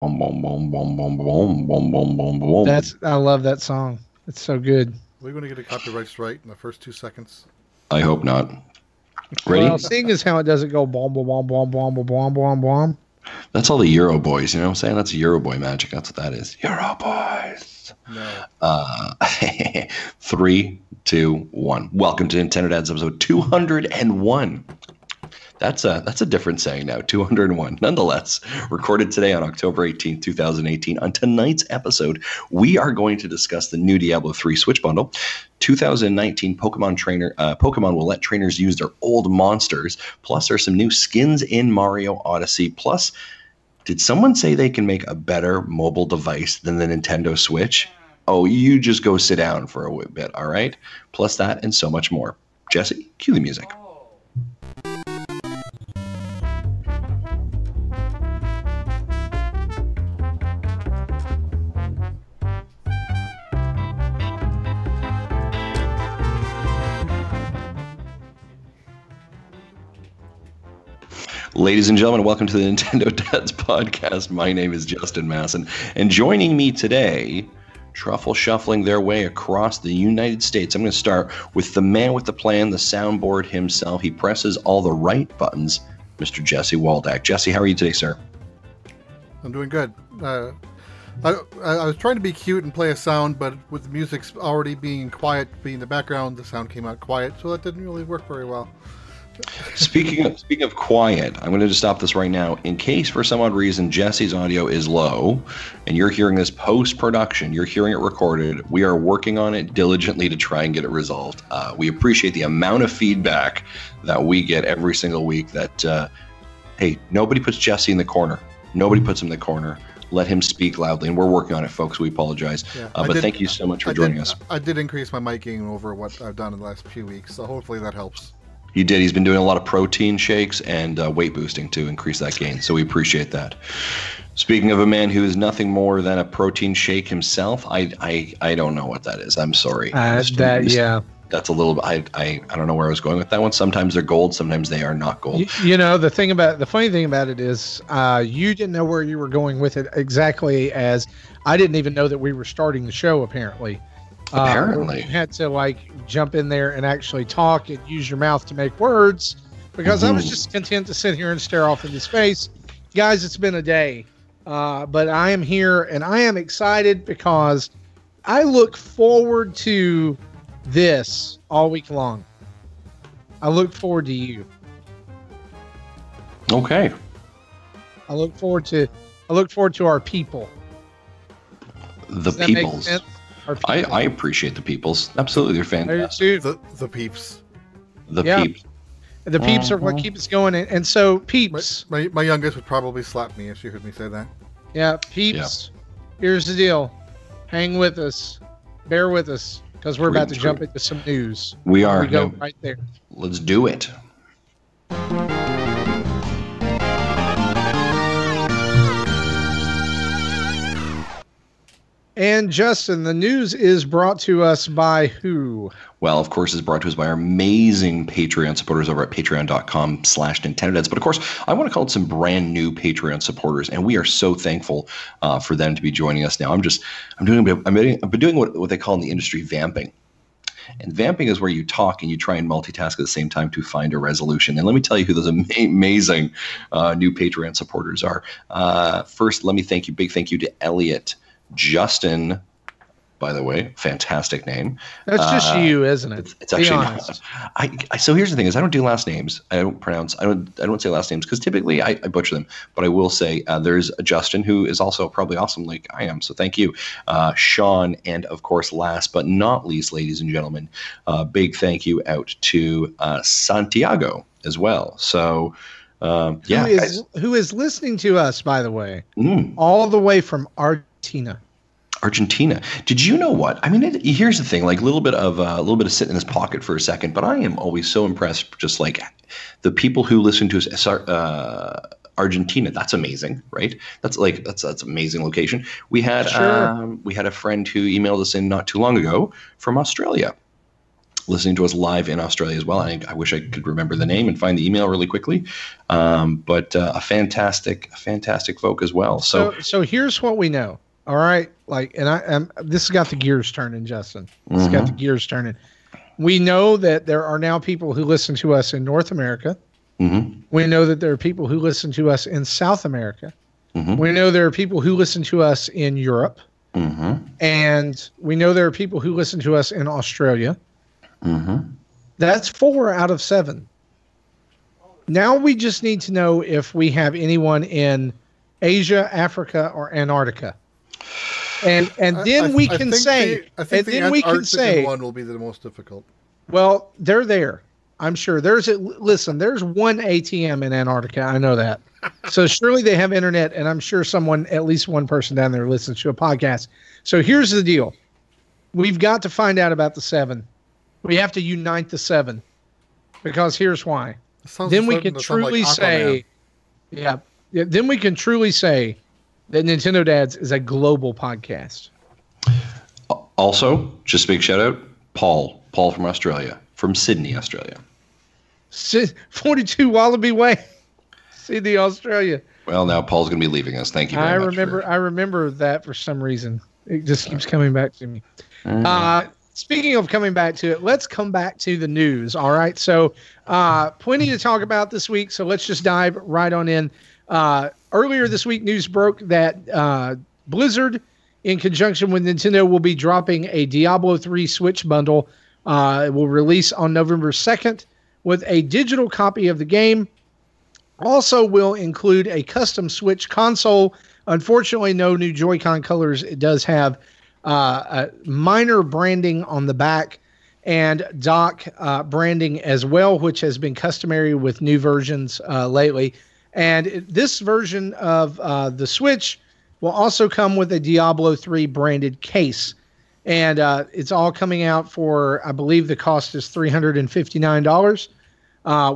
Boom, boom, boom, boom, boom, boom, boom, boom, boom, boom. I love that song. It's so good. We're going to get a copyright strike in the first 2 seconds. I hope not. Ready? Well, seeing as how it doesn't go bomb, bomb, bomb, bomb, bomb, bomb, bomb, bomb. That's all the Euro boys, you know what I'm saying? That's Euro boy magic. That's what that is. Euro boys. No. 3, 2, 1. Welcome to Nintendo Dads episode 201. That's a different saying now, 201. Nonetheless, recorded today on October 18th, 2018. On tonight's episode, we are going to discuss the new Diablo 3 Switch bundle. 2019 Pokemon will let trainers use their old monsters. Plus, there's some new skins in Mario Odyssey. Plus, did someone say they can make a better mobile device than the Nintendo Switch? Oh, you just go sit down for a bit, all right? Plus that and so much more. Jesse, cue the music. Ladies and gentlemen, welcome to the Nintendo Dads podcast. My name is Justin Masson, and joining me today, truffle shuffling their way across the United States, I'm going to start with the man with the plan, the soundboard himself. He presses all the right buttons, Mr. Jesse Waldack. Jesse, how are you today, sir? I'm doing good. I was trying to be cute and play a sound, but with the music already being quiet, being in the background, the sound came out quiet, so that didn't really work very well. Speaking of quiet, I'm going to just stop this right now. In case for some odd reason Jesse's audio is low and you're hearing this post-production, you're hearing it recorded, we are working on it diligently to try and get it resolved. We appreciate the amount of feedback that we get every single week that, hey, nobody puts Jesse in the corner. Nobody puts him in the corner. Let him speak loudly, and we're working on it, folks. We apologize. Yeah, but thank you so much for joining us. I did increase my mic gain over what I've done in the last few weeks, so hopefully that helps. He did. He's been doing a lot of protein shakes and weight boosting to increase that gain. So we appreciate that. Speaking of a man who is nothing more than a protein shake himself, I don't know what that is. I'm sorry. That's a little. I don't know where I was going with that one. Sometimes they're gold. Sometimes they are not gold. You know, the funny thing about it is you didn't know where you were going with it exactly, as I didn't even know that we were starting the show, apparently. Apparently. You had to jump in there and actually talk and use your mouth to make words, because I was just content to sit here and stare off into space. Guys, it's been a day, but I am here and I am excited because I look forward to this all week long. I look forward to you. Okay. I look forward to our people. The peoples. I appreciate the peoples. Absolutely, they're fantastic. The peeps. The peeps. The peeps are what keep us going. And so, peeps. My youngest would probably slap me if she heard me say that. Yeah, peeps. Yeah. Here's the deal. Hang with us. Bear with us, because we're about to jump into some news. We are. We go right there. Let's do it. And Justin, the news is brought to us by who? Well, of course, it's brought to us by our amazing Patreon supporters over at patreon.com/NintendoDads. But of course, I want to call it some brand new Patreon supporters, and we are so thankful for them to be joining us now. I've been doing what they call in the industry vamping. And vamping is where you talk and you try and multitask at the same time to find a resolution. And let me tell you who those amazing new Patreon supporters are. First, let me big thank you to Elliot. Justin, by the way, fantastic name. That's just you, isn't it? It's actually not. So here's the thing: is I don't do last names. I don't say last names because typically I butcher them. But I will say there's a Justin who is also probably awesome like I am. So thank you, Sean, and of course, last but not least, ladies and gentlemen, big thank you out to Santiago as well. So. Who is listening to us, by the way, all the way from Argentina. Did you know what? I mean, here's the thing, a little bit of sit in his pocket for a second, but I am always so impressed, just like the people who listen to us, Argentina. That's amazing, right? That's amazing location. We had a friend who emailed us in not too long ago from Australia. listening to us live in Australia as well. I wish I could remember the name and find the email really quickly. But a fantastic folk as well. So here's what we know. All right. This has got the gears turning, Justin. This has got the gears turning. We know that there are now people who listen to us in North America. Mm-hmm. We know that there are people who listen to us in South America. Mm-hmm. We know there are people who listen to us in Europe. Mm-hmm. And we know there are people who listen to us in Australia. Mm-hmm. That's 4 out of 7. Now we just need to know if we have anyone in Asia, Africa, or Antarctica. And then we can say, one will be the most difficult. Well, they're there. I'm sure there's there's one ATM in Antarctica. I know that. So surely they have internet, and I'm sure at least one person down there listens to a podcast. So here's the deal. We've got to find out about the 7. We have to unite the 7 because here's why. Then we can truly say, then we can truly say that Nintendo Dads is a global podcast. Also, just a big shout out, Paul from Australia, from Sydney, Australia. 42 Wallaby Way, Sydney, Australia. Well, now Paul's going to be leaving us. Thank you very much. I remember that for some reason. It just keeps coming back to me. Speaking of coming back to it, let's come back to the news. All right. So plenty to talk about this week. So let's just dive right on in. Earlier this week, news broke that Blizzard, in conjunction with Nintendo, will be dropping a Diablo 3 Switch bundle. It will release on November 2nd with a digital copy of the game. Also will include a custom Switch console. Unfortunately, no new Joy-Con colors. It does have a minor branding on the back and dock branding as well, which has been customary with new versions lately. And this version of the Switch will also come with a Diablo 3 branded case. And it's all coming out for, I believe the cost is $359,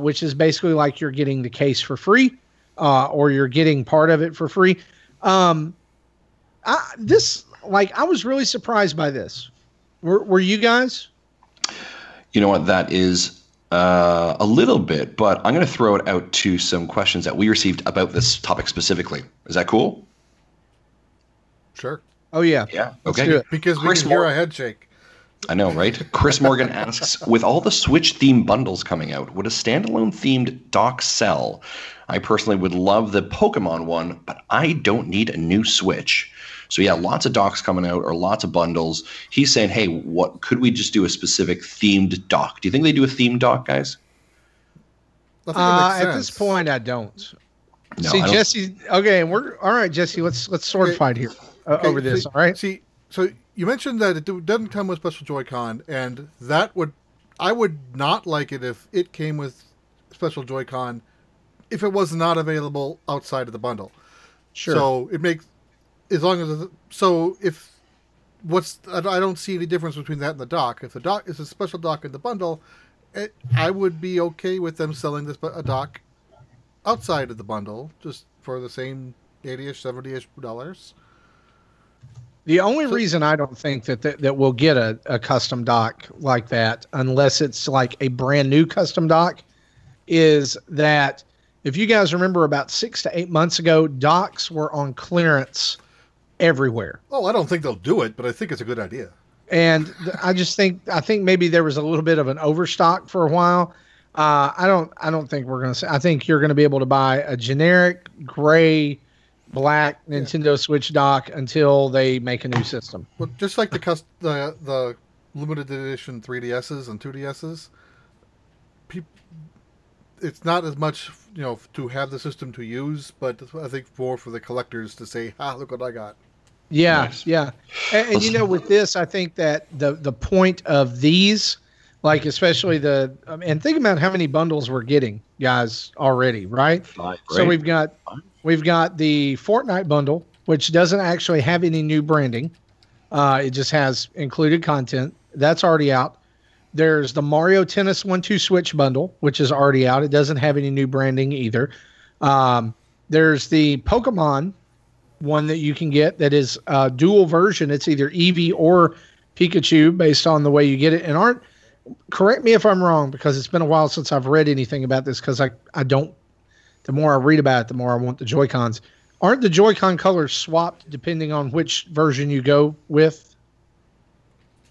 which is basically like you're getting the case for free or you're getting part of it for free. I was really surprised by this. Were you guys? You know what? That is a little bit, but I'm going to throw it out to some questions that we received about this topic specifically. Is that cool? Sure. Oh, yeah. Yeah. Okay. Because we can hear a head shake. I know, right? Chris Morgan asks, with all the Switch-themed bundles coming out, would a standalone-themed dock sell? I personally would love the Pokemon one, but I don't need a new Switch. So yeah, lots of docks coming out or lots of bundles. He's saying, hey, what could we just do a specific themed dock? Do you think they do a themed dock, guys? At this point, I don't. No, see, Jesse. Okay, all right, Jesse. Let's sword fight here over this. All right. See, so you mentioned that it doesn't come with special Joy-Con, and I would not like it if it came with special Joy-Con if it was not available outside of the bundle. Sure. So it makes, as long as I don't see any difference between that and the dock. If the dock is a special dock in the bundle, I would be okay with them selling a dock outside of the bundle, just for the same $80-ish, $70-ish. The only reason I don't think that we'll get a custom dock like that, unless it's like a brand new custom dock, is that if you guys remember about 6 to 8 months ago, docks were on clearance everywhere. Oh, I don't think they'll do it, but I think it's a good idea. And I think maybe there was a little bit of an overstock for a while. I don't think we're going to say. I think you're going to be able to buy a generic gray, black Nintendo Switch dock until they make a new system. Well, just like the limited edition 3DSs and 2DSs, it's not as much, to have the system to use, but I think more for the collectors to say, look what I got. Yeah, nice. Yeah. And with this, I think that the point of these, like especially and think about how many bundles we're getting, guys, already, right? So we've got the Fortnite bundle, which doesn't actually have any new branding. It just has included content. That's already out. There's the Mario Tennis 1-2 Switch bundle, which is already out. It doesn't have any new branding either. There's the Pokemon one that you can get that is a dual version. It's either Eevee or Pikachu based on the way you get it. And correct me if I'm wrong, because it's been a while since I've read anything about this, because I don't, the more I read about it, the more I want the Joy-Cons. Aren't the Joy-Con colors swapped depending on which version you go with?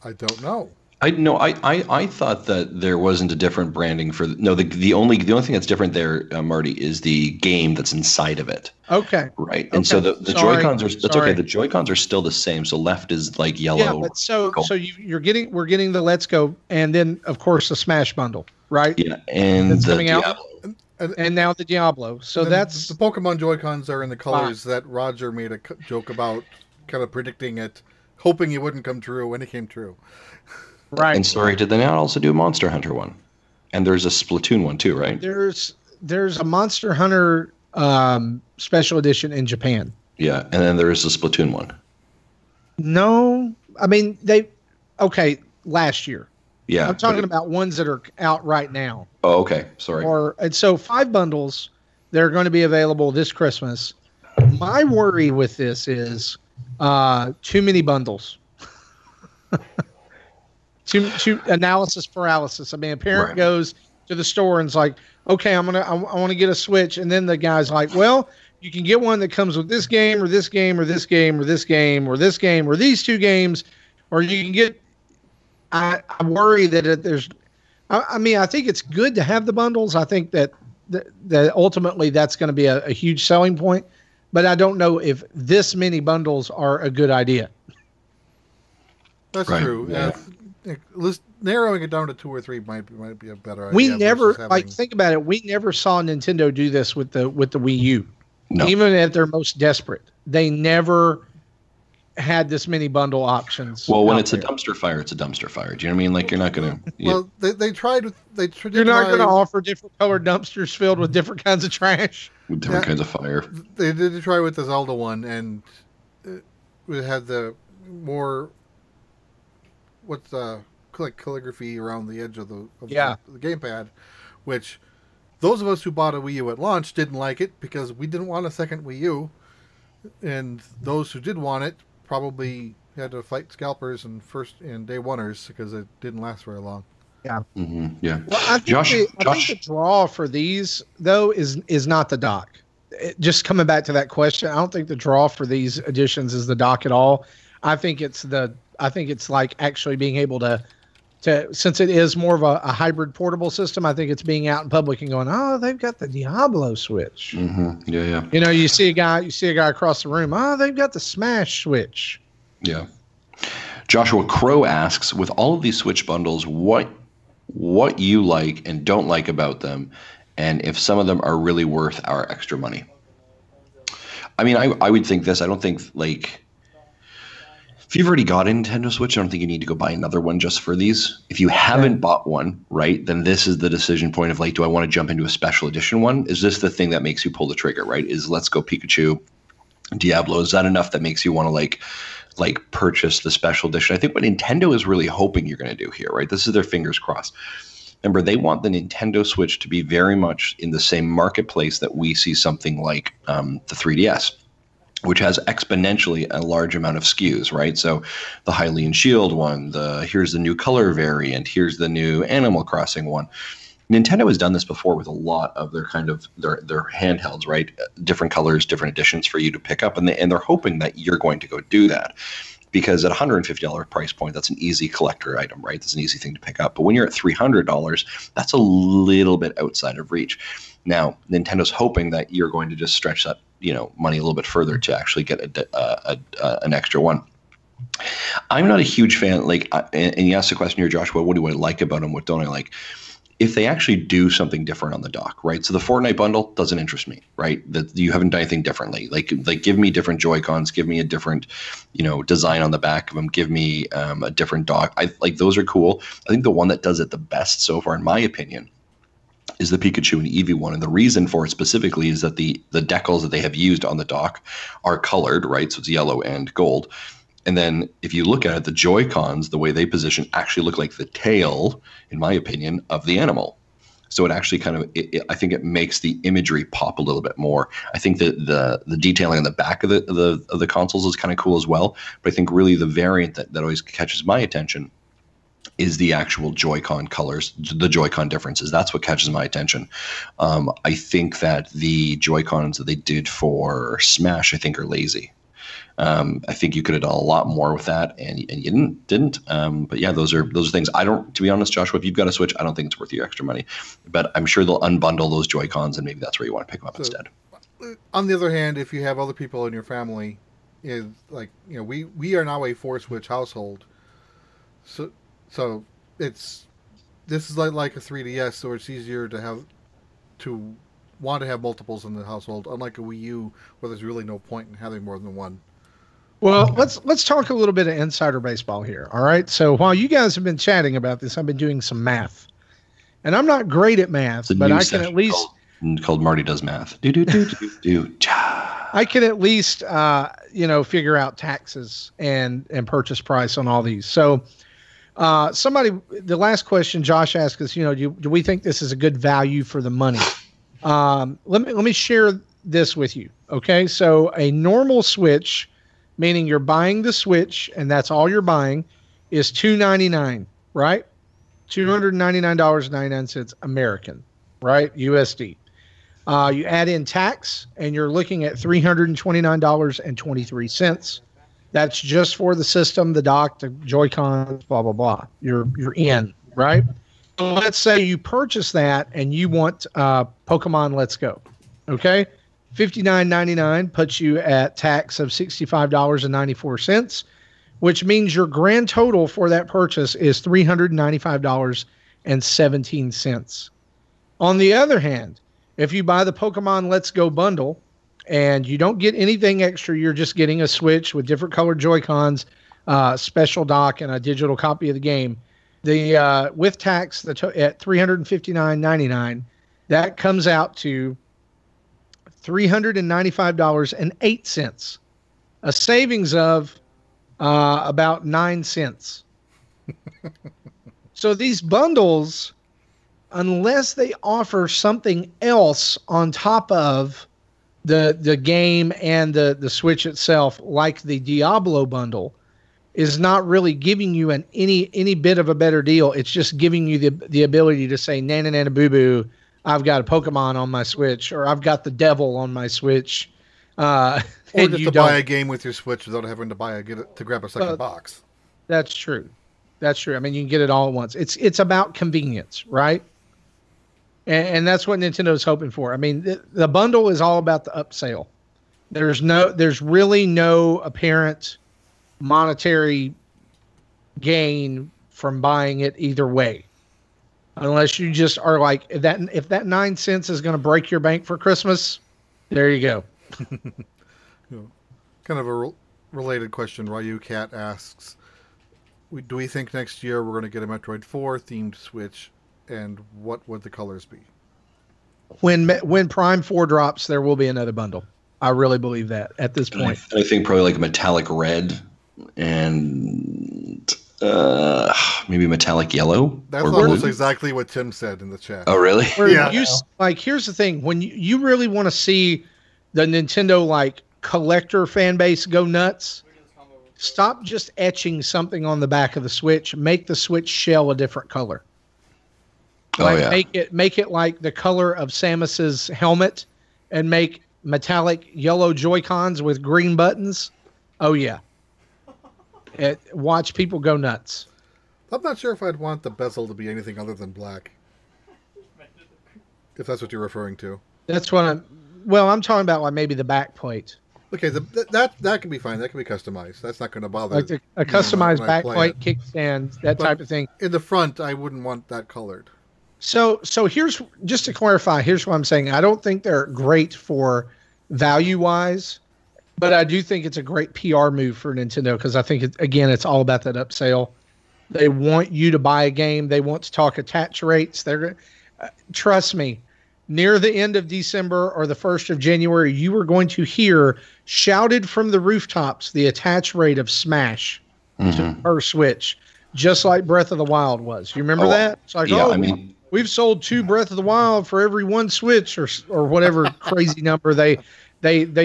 I don't know. I thought that there wasn't a different branding for the only thing that's different there, Marty, is the game that's inside of it. Okay. Right. And so the Joy-Cons okay. The Joy-Cons are still the same. So left is like yellow. Yeah, but we're getting the Let's Go, and then of course the Smash bundle, right? Yeah, and that's the coming Diablo. out. And now the Diablo. So that's the Pokemon Joy-Cons are in the colors that Roger made a joke about, kind of predicting it, hoping it wouldn't come true, and it came true. Right. And sorry, did they not also do a Monster Hunter one? And there's a Splatoon one too, right? There's a Monster Hunter special edition in Japan. Yeah, and then there is a Splatoon one. No, I mean last year. Yeah, I'm talking about ones that are out right now. Oh, okay. Sorry. And so 5 bundles, they're going to be available this Christmas. My worry with this is too many bundles. Too analysis paralysis. I mean, a parent goes to the store and is like, okay, I want to get a Switch. And then the guy's like, well, you can get one that comes with this game or this game or this game or this game or this game or these 2 games, or you can get, I worry that there's, I mean, I think it's good to have the bundles. I think that ultimately that's going to be a huge selling point, but I don't know if this many bundles are a good idea. That's true. Yeah. Narrowing it down to 2 or 3 might be a better idea. We never think about it. We never saw Nintendo do this with the Wii U. No. Even at their most desperate, they never had this many bundle options. Well, when it's a dumpster fire, it's a dumpster fire. Do you know what I mean? Like, you're not going to. Well, they tried. You're not going to offer different colored dumpsters filled with different kinds of trash. With different kinds of fire. They did try with the Zelda one, and it had the more. What's like calligraphy around the edge of the gamepad, which those of us who bought a Wii U at launch didn't like it because we didn't want a second Wii U, and those who did want it probably had to fight scalpers and day oneers because it didn't last very long. Yeah. Mm-hmm. Yeah. Well, I think the draw for these though is not the dock. Just coming back to that question, I don't think the draw for these editions is the dock at all. I think it's like actually being able to since it is more of a hybrid portable system, I think it's being out in public and going, oh, they've got the Diablo Switch. Mm-hmm. Yeah, yeah. You know, you see a guy across the room. Oh, they've got the Smash Switch. Yeah. Joshua Crow asks, with all of these Switch bundles, what you like and don't like about them, and if some of them are really worth our extra money. I mean, I would think this. I don't think if you've already got a Nintendo Switch, I don't think you need to go buy another one just for these. If you haven't bought one, right, then this is the decision point of like, do I want to jump into a special edition one? Is this the thing that makes you pull the trigger, right? Is Let's Go Pikachu, Diablo, is that enough that makes you want to like purchase the special edition? I think what Nintendo is really hoping you're going to do here, right? This is their fingers crossed. Remember, they want the Nintendo Switch to be very much in the same marketplace that we see something like the 3DS, which has exponentially a large amount of SKUs, right? So the Hylian Shield one, here's the new color variant, here's the new Animal Crossing one. Nintendo has done this before with a lot of their their handhelds, right? Different colors, different editions for you to pick up, and they're hoping that you're going to go do that. Because at $150 price point, that's an easy collector item, right? That's an easy thing to pick up. But when you're at $300, that's a little bit outside of reach. Now, Nintendo's hoping that you're going to just stretch that, money a little bit further to actually get an extra one. I'm not a huge fan. And you asked the question here, Joshua, what do I like about them? What don't I like? If they actually do something different on the dock, right? So the Fortnite bundle doesn't interest me, right? That you haven't done anything differently. Like give me different Joy-Cons, give me a different, design on the back of them, give me a different dock. Those are cool. I think the one that does it the best so far, in my opinion, is the Pikachu and Eevee one. And the reason for it specifically is that the decals that they have used on the dock are colored, right? So it's yellow and gold. And then if you look at it, the Joy-Cons, the way they position, actually look like the tail, in my opinion, of the animal. So it actually I think it makes the imagery pop a little bit more. I think that the detailing on the back of the consoles is kind of cool as well. But I think really the variant that always catches my attention is the actual Joy-Con colors, the Joy-Con differences. That's what catches my attention. I think that the Joy-Cons that they did for Smash, I think, are lazy. I think you could have done a lot more with that, and you didn't. But yeah, those are things. I don't, to be honest, Joshua, if you've got a Switch, I don't think it's worth your extra money. But I'm sure they'll unbundle those Joy-Cons, and maybe that's where you want to pick them up instead. On the other hand, if you have other people in your family, is like, you know, we are now a 4-Switch household, so this is like a 3DS, so it's easier to want to have multiples in the household, unlike a Wii U, where there's really no point in having more than one. Well, let's talk a little bit of insider baseball here. All right. So while you guys have been chatting about this, I've been doing some math, and I'm not great at math, but I can at least called Marty Does Math. I can at least figure out taxes and purchase price on all these. So the last question Josh asked us, do we think this is a good value for the money? Let me share this with you. Okay. So a normal Switch, meaning you're buying the Switch and that's all you're buying, is $299, right? $299.99 American, right? USD. You add in tax and you're looking at $329.23. That's just for the system, the dock, the Joy-Cons, blah, blah, blah. You're in, right? So let's say you purchase that and you want Pokemon Let's Go. Okay? $59.99 puts you at tax of $65.94, which means your grand total for that purchase is $395.17. On the other hand, if you buy the Pokemon Let's Go bundle and you don't get anything extra, you're just getting a Switch with different colored Joy-Cons, special dock, and a digital copy of the game. With tax at $359.99, that comes out to $395.08, a savings of about 9 cents. So these bundles, unless they offer something else on top of the game and the Switch itself, like the Diablo bundle, is not really giving you any bit of a better deal. It's just giving you the ability to say, nana nana boo boo, I've got a Pokemon on my Switch, or I've got the devil on my Switch. Or just to buy a game with your Switch without having to grab a second box. That's true. That's true. I mean, you can get it all at once. It's about convenience, right? And that's what Nintendo's hoping for. I mean, the bundle is all about the upsell. There's really no apparent monetary gain from buying it either way, unless you just are like, if that 9 cents is going to break your bank for Christmas, there you go. Kind of a related question. Ryu Cat asks, do we think next year we're going to get a Metroid 4 themed Switch, and what would the colors be? When Prime 4 drops, there will be another bundle. I really believe that at this point. I think probably like metallic red and maybe metallic yellow. That's almost exactly what Tim said in the chat. Oh, really? Yeah. Here's the thing. When you really want to see the Nintendo collector fan base go nuts, stop just etching something on the back of the Switch. Make the Switch shell a different color. Make it like the color of Samus's helmet, and make metallic yellow Joy-Cons with green buttons. Oh yeah. Watch people go nuts. I'm not sure if I'd want the bezel to be anything other than black. If that's what you're referring to. That's what I'm talking about, maybe the back plate. Okay, that can be fine. That can be customized. That's not going to bother. Like a customized back plate, kickstand, that type of thing. In the front, I wouldn't want that colored. So here's, just to clarify, here's what I'm saying. I don't think they're great for value-wise, but I do think it's a great PR move for Nintendo, because I think, it's all about that upsell. They want you to buy a game. They want to talk attach rates. Trust me, near the end of December or the 1st of January, you are going to hear shouted from the rooftops the attach rate of Smash per Switch, just like Breath of the Wild was. You remember that? It's like, we've sold 2 Breath of the Wild for every 1 Switch, or whatever crazy number they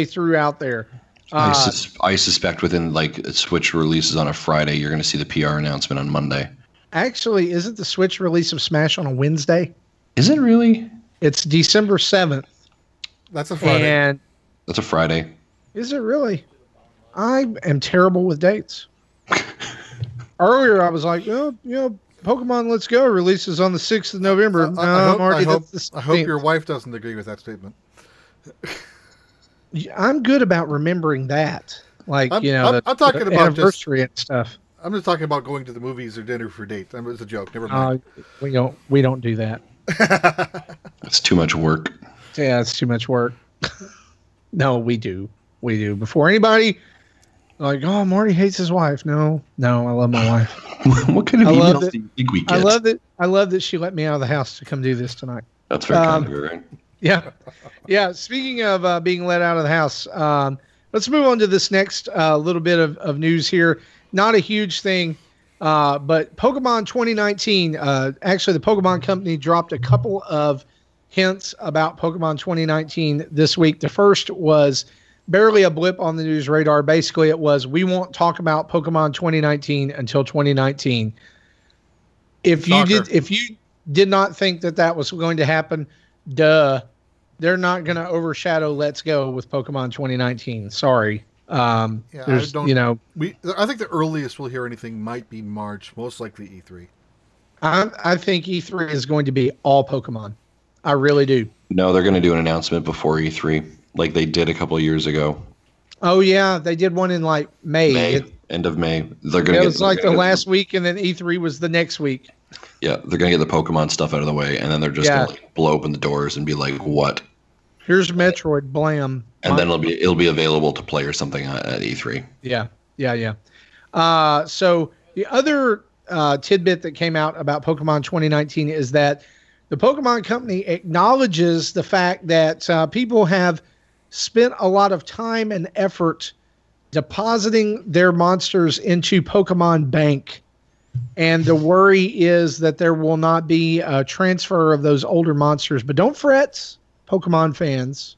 threw out there. I suspect within Switch releases on a Friday, you're going to see the PR announcement on Monday. Actually, isn't the Switch release of Smash on a Wednesday? Is it really? It's December 7th. That's a Friday. And That's a Friday. is it really? I am terrible with dates. Earlier, I was like, Pokemon Let's Go releases on the 6th of November. I hope your wife doesn't agree with that statement. I'm good about remembering that. Like, I'm talking about anniversary and stuff. I'm just talking about going to the movies or dinner for dates. It's a joke. Never mind. We don't do that. It's too much work. Yeah, it's too much work. No, we do. We do. Before anybody, like, oh, Marty hates his wife. No, I love my wife. What kind of emails do you think we get? I love that she let me out of the house to come do this tonight. That's very kind of her, right? Yeah. Yeah. Speaking of being let out of the house, let's move on to this next little bit of news here. Not a huge thing, but Pokemon 2019, actually the Pokemon Company dropped a couple of hints about Pokemon 2019 this week. The first was barely a blip on the news radar. Basically, it was, we won't talk about Pokemon 2019 until 2019. If you did not think that was going to happen, duh. They're not going to overshadow Let's Go with Pokemon 2019. Sorry. I think the earliest we'll hear anything might be March, most likely E3. I think E3 is going to be all Pokemon. I really do. No, they're going to do an announcement before E3, like they did a couple of years ago. Oh yeah, they did one in like May. End of May. They're going to. It was like the last week, and then E3 was the next week. Yeah, they're going to get the Pokemon stuff out of the way, and then they're just going to blow open the doors and be like, "What? Here's Metroid, blam." And then it'll be available to play or something at E3. Yeah. So the other tidbit that came out about Pokemon 2019 is that the Pokemon Company acknowledges the fact that people have spent a lot of time and effort depositing their monsters into Pokemon Bank. And the worry is that there will not be a transfer of those older monsters. But don't fret, Pokemon fans.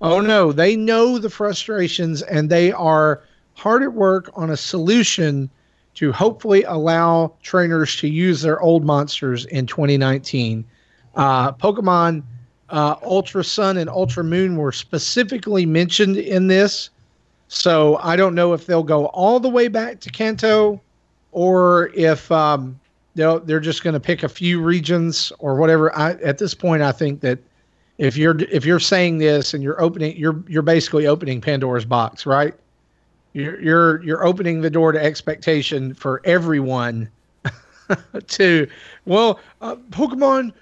Oh no, they know the frustrations, and they are hard at work on a solution to hopefully allow trainers to use their old monsters in 2019. Pokemon Ultra Sun and Ultra Moon were specifically mentioned in this, so I don't know if they'll go all the way back to Kanto, or if they're just going to pick a few regions or whatever. At this point, I think that if you're saying this and you're basically opening Pandora's box, right? You're opening the door to expectation for everyone to, Pokemon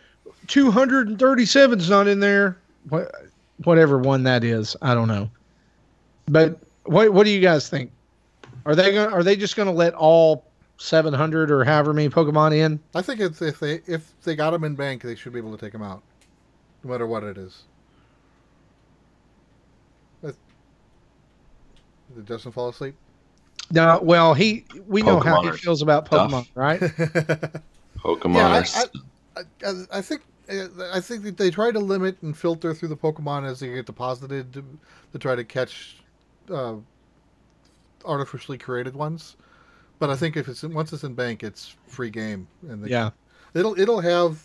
237 is not in there. Whatever one that is, I don't know. But what do you guys think? Are they just going to let all 700 or however many Pokemon in? I think if they got them in bank, they should be able to take them out, no matter what it is. Did Justin fall asleep? No. Well, we know how he feels about Pokemon, right? Pokemon. Yeah, I think that they try to limit and filter through the Pokemon as they get deposited to try to catch artificially created ones. But I think if once it's in bank, it's free game, and it'll have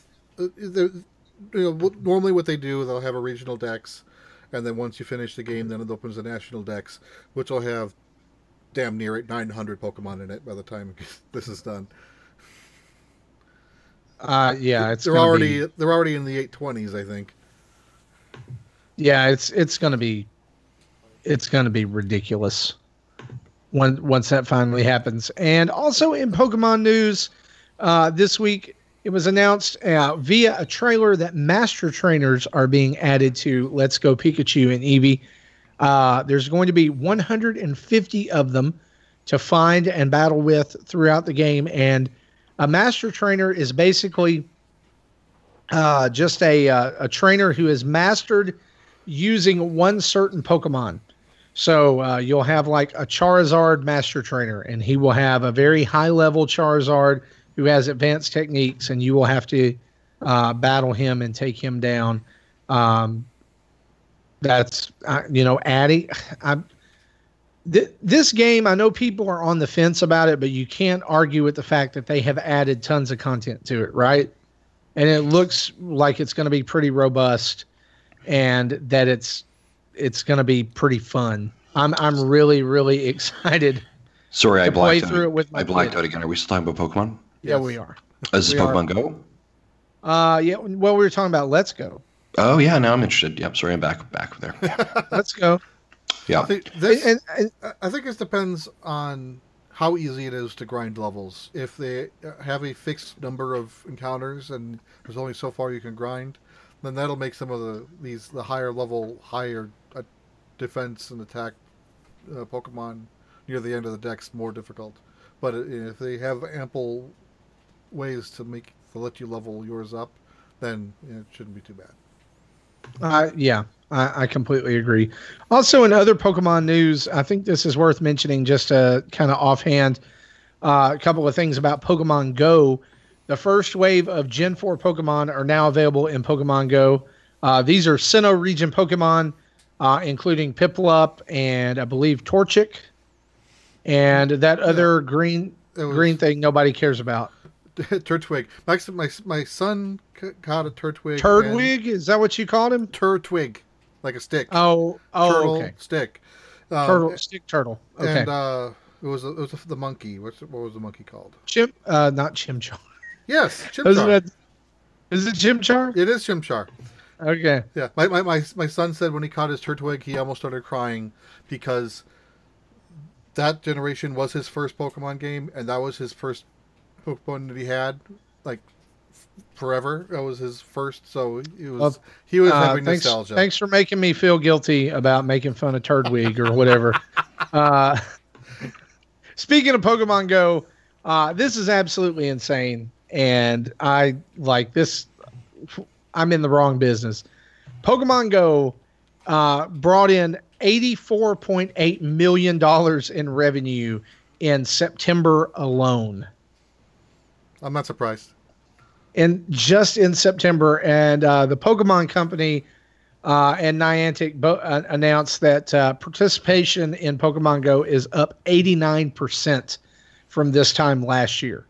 normally what they do, they'll have a regional dex, and then once you finish the game, then it opens the national dex, which will have damn near 900 Pokemon in it by the time this is done. They're already in the 820s, I think. Yeah, it's gonna be ridiculous once that finally happens. And also in Pokemon news, this week it was announced via a trailer that Master Trainers are being added to Let's Go Pikachu and Eevee. There's going to be 150 of them to find and battle with throughout the game. And a Master Trainer is basically just a trainer who has mastered using one certain Pokemon. So you'll have like a Charizard Master Trainer, and he will have a very high-level Charizard who has advanced techniques, and you will have to battle him and take him down. That's adding. This game, I know people are on the fence about it, but you can't argue with the fact that they have added tons of content to it, right? And it looks like it's going to be pretty robust, and that it's going to be pretty fun. I'm really, really excited. Sorry, I blacked through it with my I blacked kid. out again. Are we still talking about Pokemon? Yeah, we are. Is this We Pokemon Go? Yeah. Well, we were talking about Let's Go. Oh yeah, now I'm interested. Yep, sorry, I'm back there. Let's Go. Yeah. I think I think it depends on how easy it is to grind levels. If they have a fixed number of encounters and there's only so far you can grind, then that'll make some of the higher level, higher defense and attack Pokemon near the end of the decks more difficult. But if they have ample ways to let you level yours up, then it shouldn't be too bad. Yeah, I completely agree. Also, in other Pokemon news, I think this is worth mentioning just a kind of offhand. A couple of things about Pokemon Go. The first wave of Gen 4 Pokemon are now available in Pokemon Go. These are Sinnoh region Pokemon, including Piplup and I believe Torchic, and that other green thing nobody cares about. Turtwig. My son caught a Turtwig. Turdwig? Is that what you called him? Turtwig, like a stick. Oh, Turtle, okay. Stick. Stick turtle. Okay. And it was the monkey. What was the monkey called? Not Chimchar. Yes, Chimchar. Is it Chimchar? It is Chimchar. Okay. Yeah, my son said when he caught his Turtwig, he almost started crying because that generation was his first Pokemon game, and that was his first Pokemon that he had, like forever. That was his first, so he was having nostalgia. Thanks for making me feel guilty about making fun of Turdwig or whatever. Speaking of Pokemon Go, this is absolutely insane, and I like this. I'm in the wrong business. Pokemon Go brought in $84.8 million in revenue in September alone. I'm not surprised. And just in September, and the Pokemon Company and Niantic announced that participation in Pokemon Go is up 89% from this time last year.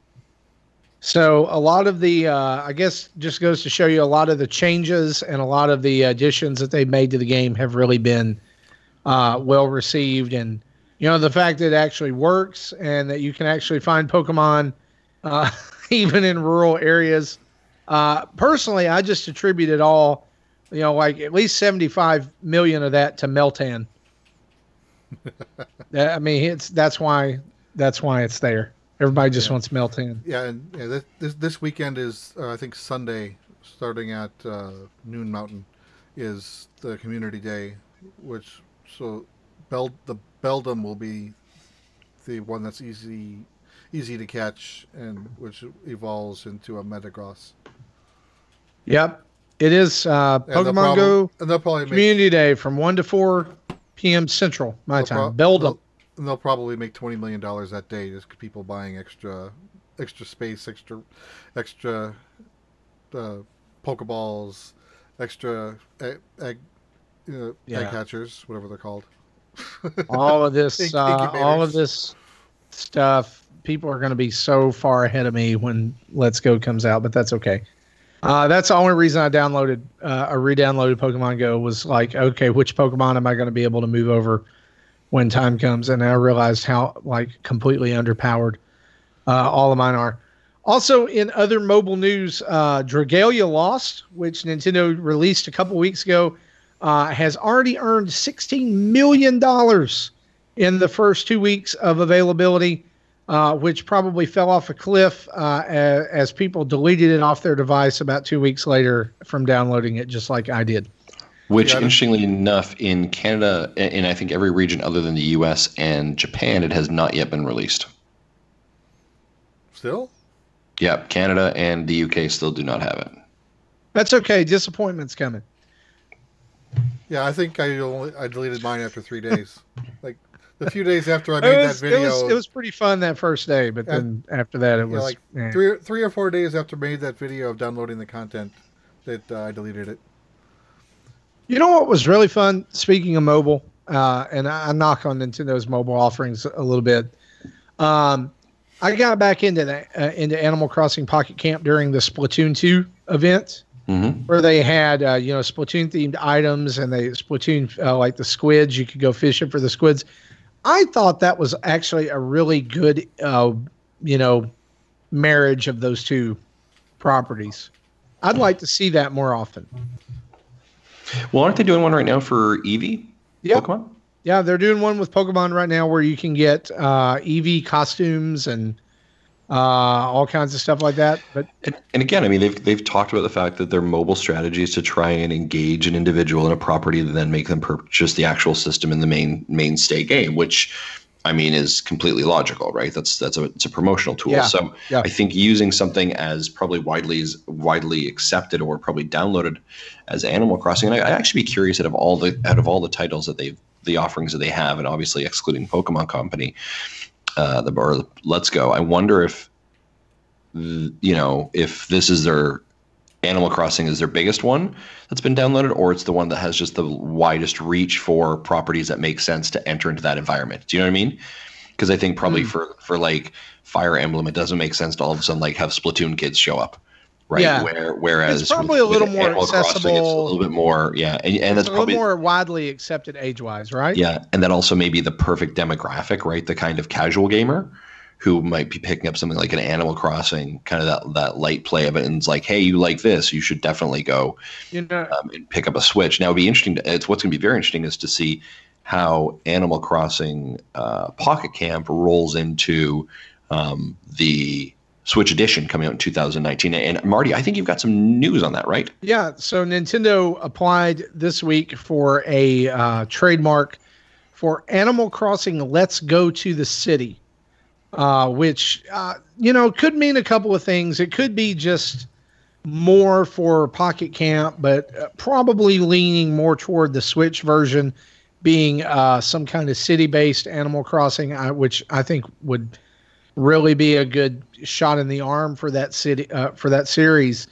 So a lot of the, I guess, just goes to show you a lot of the changes and a lot of the additions that they made to the game have really been well received. And, the fact that it actually works and that you can actually find Pokemon even in rural areas. Personally, I just attribute it all, like at least 75 million of that to Meltan. I mean, that's why it's there. Everybody just wants Meltan. Yeah, and this weekend is I think Sunday, starting at Noon Mountain, is the community day, the Beldum will be the one that's easy to catch, and which evolves into a Metagross. Yep, it is Pokemon Go Community Day from 1 to 4 p.m. Central, my time. Beldum. And they'll probably make $20 million that day, just people buying extra space, extra Pokeballs, extra egg catchers, whatever they're called. All of this stuff. People are going to be so far ahead of me when Let's Go comes out, but that's okay. That's the only reason I re-downloaded Pokemon Go was like, okay, which Pokemon am I going to be able to move over when time comes? And I realized how completely underpowered all of mine are. Also, in other mobile news, Dragalia Lost, which Nintendo released a couple weeks ago, has already earned $16 million in the first 2 weeks of availability, which probably fell off a cliff as people deleted it off their device about 2 weeks later from downloading it, just like I did. Which, interestingly enough, in Canada, and I think every region other than the U.S. and Japan, it has not yet been released. Still? Yeah, Canada and the UK still do not have it. That's okay. Disappointment's coming. Yeah, I think I deleted mine after 3 days. Like the few days after I made that video, it was pretty fun that first day, but then after that, it was three or 4 days after I made that video of downloading the content that I deleted it. You know what was really fun? Speaking of mobile, and I knock on Nintendo's mobile offerings a little bit. I got back into Animal Crossing Pocket Camp during the Splatoon 2 event, where they had Splatoon themed items, and they Splatoon like the squids. You could go fishing for the squids. I thought that was actually a really good marriage of those two properties. I'd like to see that more often. Well, aren't they doing one right now for Eevee? Yep. Pokemon? Yeah, they're doing one with Pokemon right now where you can get Eevee costumes and all kinds of stuff like that. But and again, I mean, they've talked about the fact that their mobile strategy is to try and engage an individual in a property and then make them purchase the actual system in the mainstay game, which I mean is completely logical, right? It's a promotional tool. Yeah, so yeah. I think using something as probably widely accepted or probably downloaded as Animal Crossing, and I'd actually be curious out of all the titles that the offerings that they have, and obviously excluding Pokemon Company, or Let's Go. I wonder if this is their Animal Crossing is their biggest one that's been downloaded, or it's the one that has just the widest reach for properties that make sense to enter into that environment. Do you know what I mean? Because I think probably for like Fire Emblem, it doesn't make sense to all of a sudden like have Splatoon kids show up. Right. Yeah. Whereas it's probably a little more Animal accessible. Crossing, it's a little bit more, yeah, and that's a probably little more widely accepted age-wise, right? Yeah, and then also maybe the perfect demographic, right? The kind of casual gamer who might be picking up something like an Animal Crossing, kind of that light play of it, and it's like, hey, you like this? You should definitely go and pick up a Switch. Now, it'd be interesting. What's going to be very interesting is to see how Animal Crossing Pocket Camp rolls into the Switch Edition coming out in 2019. And Marty, I think you've got some news on that, right? Yeah. So Nintendo applied this week for a trademark for Animal Crossing Let's Go to the City, which, could mean a couple of things. It could be just more for Pocket Camp, but probably leaning more toward the Switch version being some kind of city-based Animal Crossing, which I think would really be a good shot in the arm for that city, for that series.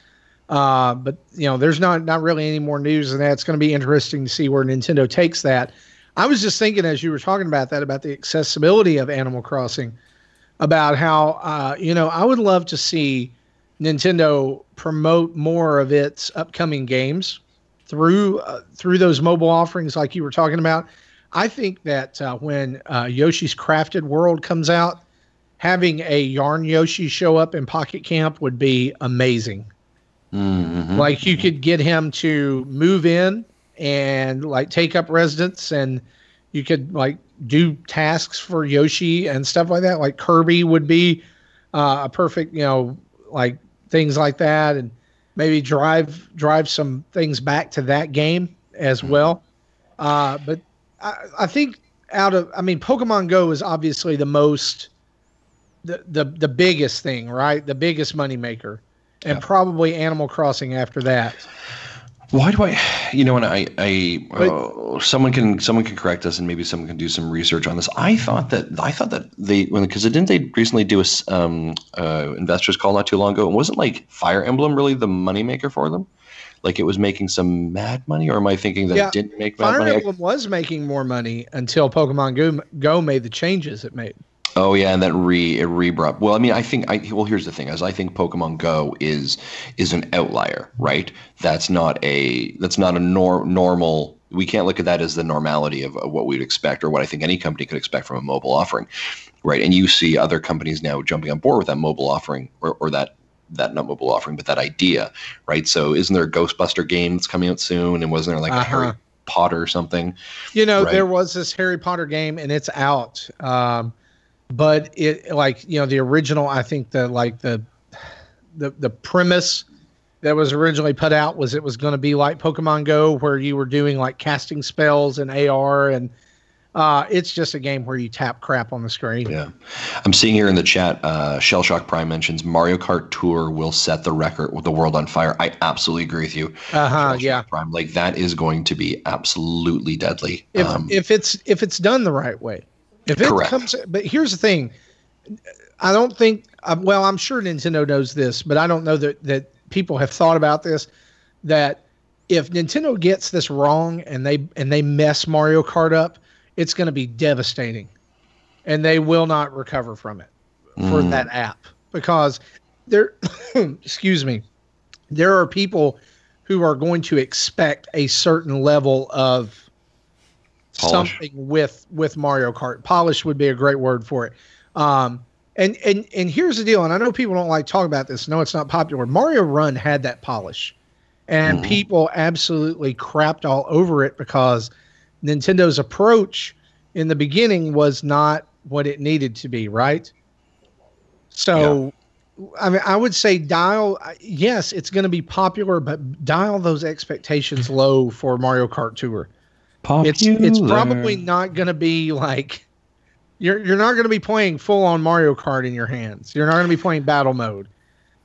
But there's not really any more news than that. It's going to be interesting to see where Nintendo takes that. I was just thinking as you were talking about that, about the accessibility of Animal Crossing, about how, I would love to see Nintendo promote more of its upcoming games through those mobile offerings like you were talking about. I think that when Yoshi's Crafted World comes out, having a Yarn Yoshi show up in Pocket Camp would be amazing. Mm-hmm. Like you could get him to move in and like take up residence, and you could like do tasks for Yoshi and stuff like that. Like Kirby would be a perfect, like things like that, and maybe drive some things back to that game as well. But I think Pokemon Go is obviously the most the biggest thing, right? The biggest moneymaker, and probably Animal Crossing after that. Why do someone can correct us, and maybe someone can do some research on this. I thought that didn't they recently do a investors call not too long ago? And wasn't like Fire Emblem really the moneymaker for them? Like it was making some mad money, or am I thinking that it didn't make mad money? Fire Emblem was making more money until Pokemon Go made the changes it made. Oh yeah, and then it re-brought. Well, I mean, here's the thing: is I think Pokemon Go is an outlier, right? That's not a normal. We can't look at that as the normality of what we'd expect, or what I think any company could expect from a mobile offering, right? And you see other companies now jumping on board with that mobile offering, or that not mobile offering, but that idea, right? So, isn't there a Ghostbuster game that's coming out soon? And wasn't there like a Harry Potter or something? Right? There was this Harry Potter game, and it's out. But it the original, I think the premise that was originally put out was it was going to be like Pokemon Go, where you were doing like casting spells and AR, and it's just a game where you tap crap on the screen. Yeah. I'm seeing here in the chat, Shellshock Prime mentions Mario Kart Tour will set the record with the world on fire. I absolutely agree with you. Yeah. Prime, like that is going to be absolutely deadly. If it's done the right way. If it comes, but here's the thing, I don't think. I'm sure Nintendo knows this, but I don't know that people have thought about this. That if Nintendo gets this wrong and they mess Mario Kart up, it's going to be devastating, and they will not recover from it for that app, because there, excuse me, there are people who are going to expect a certain level of polish. Something with Mario Kart. Polish would be a great word for it. And here's the deal, and I know people don't like talking about this. No, it's not popular. Mario Run had that polish, and people absolutely crapped all over it because Nintendo's approach in the beginning was not what it needed to be, right? So, I mean, I would say yes, it's going to be popular, but dial those expectations low for Mario Kart Tour. It's probably not going to be like you're not going to be playing full on Mario Kart in your hands. You're not going to be playing battle mode.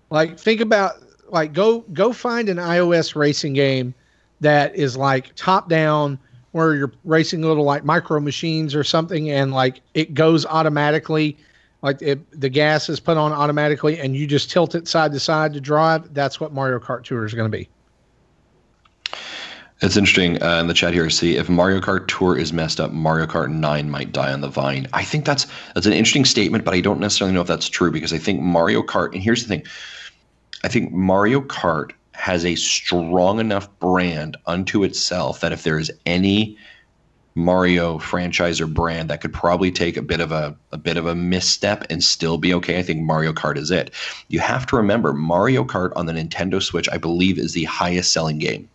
Like, think about, like, go find an iOS racing game that is like top down, where you're racing little like micro machines or something, and like it goes automatically, like the gas is put on automatically, and you just tilt it side to side to drive. That's what Mario Kart Tour is going to be. It's interesting in the chat here. See, if Mario Kart Tour is messed up, Mario Kart 9 might die on the vine. I think that's an interesting statement, but I don't necessarily know if that's true, because I think Mario Kart, and here's the thing, I think Mario Kart has a strong enough brand unto itself that if there is any Mario franchise or brand that could probably take a bit of a misstep and still be okay, I think Mario Kart is it. You have to remember, Mario Kart on the Nintendo Switch, I believe, is the highest selling game.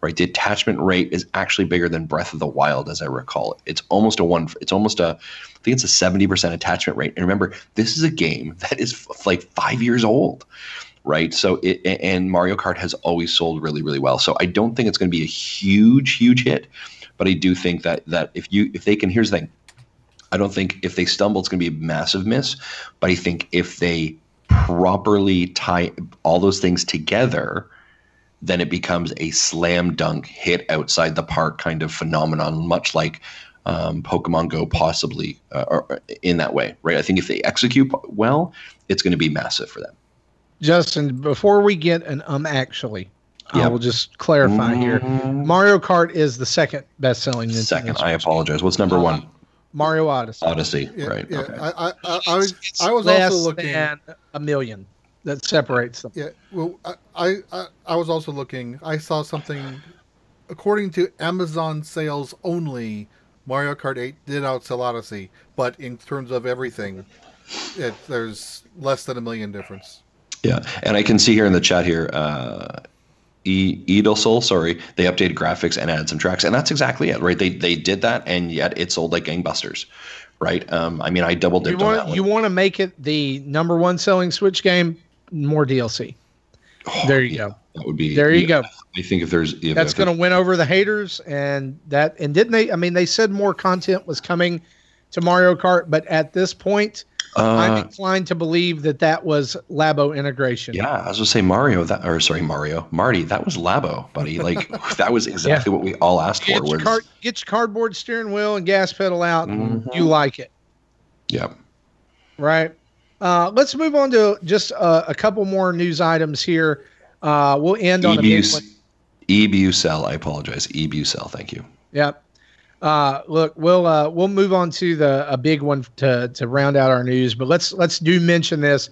Right, the attachment rate is actually bigger than Breath of the Wild, as I recall it. It's almost a, I think it's a 70% attachment rate. And remember, this is a game that is like 5 years old, right? So and Mario Kart has always sold really, really well. So I don't think it's going to be a huge hit, but I do think that if they can, here's the thing, I don't think if they stumble, it's going to be a massive miss. But I think if they properly tie all those things together, then it becomes a slam dunk hit outside the park kind of phenomenon, much like Pokemon Go possibly or in that way, right? I think if they execute well, it's going to be massive for them. Justin, before we get an actually, I will just clarify here. Mario Kart is the second best-selling Nintendo Second, Switch. I apologize. What's number one? Mario Odyssey. Odyssey, Yeah, right? yeah. Okay. I was less also looking than a million. That separates them. Yeah, well, I was also looking. I saw something, according to Amazon sales only, Mario Kart 8 did outsell Odyssey, but in terms of everything, there's less than 1 million difference. Yeah, and I can see here in the chat here, Edelsol, sorry, they updated graphics and added some tracks, and that's exactly it, right? They did that, and yet it sold like gangbusters, right? I mean, I double dipped on that one. You want to make it the number one selling Switch game? More DLC. There you go. That would be. There you go. I think if there's that's going to win over the haters, and didn't they? I mean, they said more content was coming to Mario Kart, but at this point, I'm inclined to believe that was Labo integration. Yeah, I was going to say Marty, that was Labo, buddy. Like that was exactly what we all asked for. Get your cardboard steering wheel and gas pedal out, and you like it. Yeah. Right. Let's move on to just a couple more news items here. We'll end on a big one. eBucell, I apologize. eBucell, thank you. Yep. Look, we'll move on to a big one to round out our news, but let's do mention this.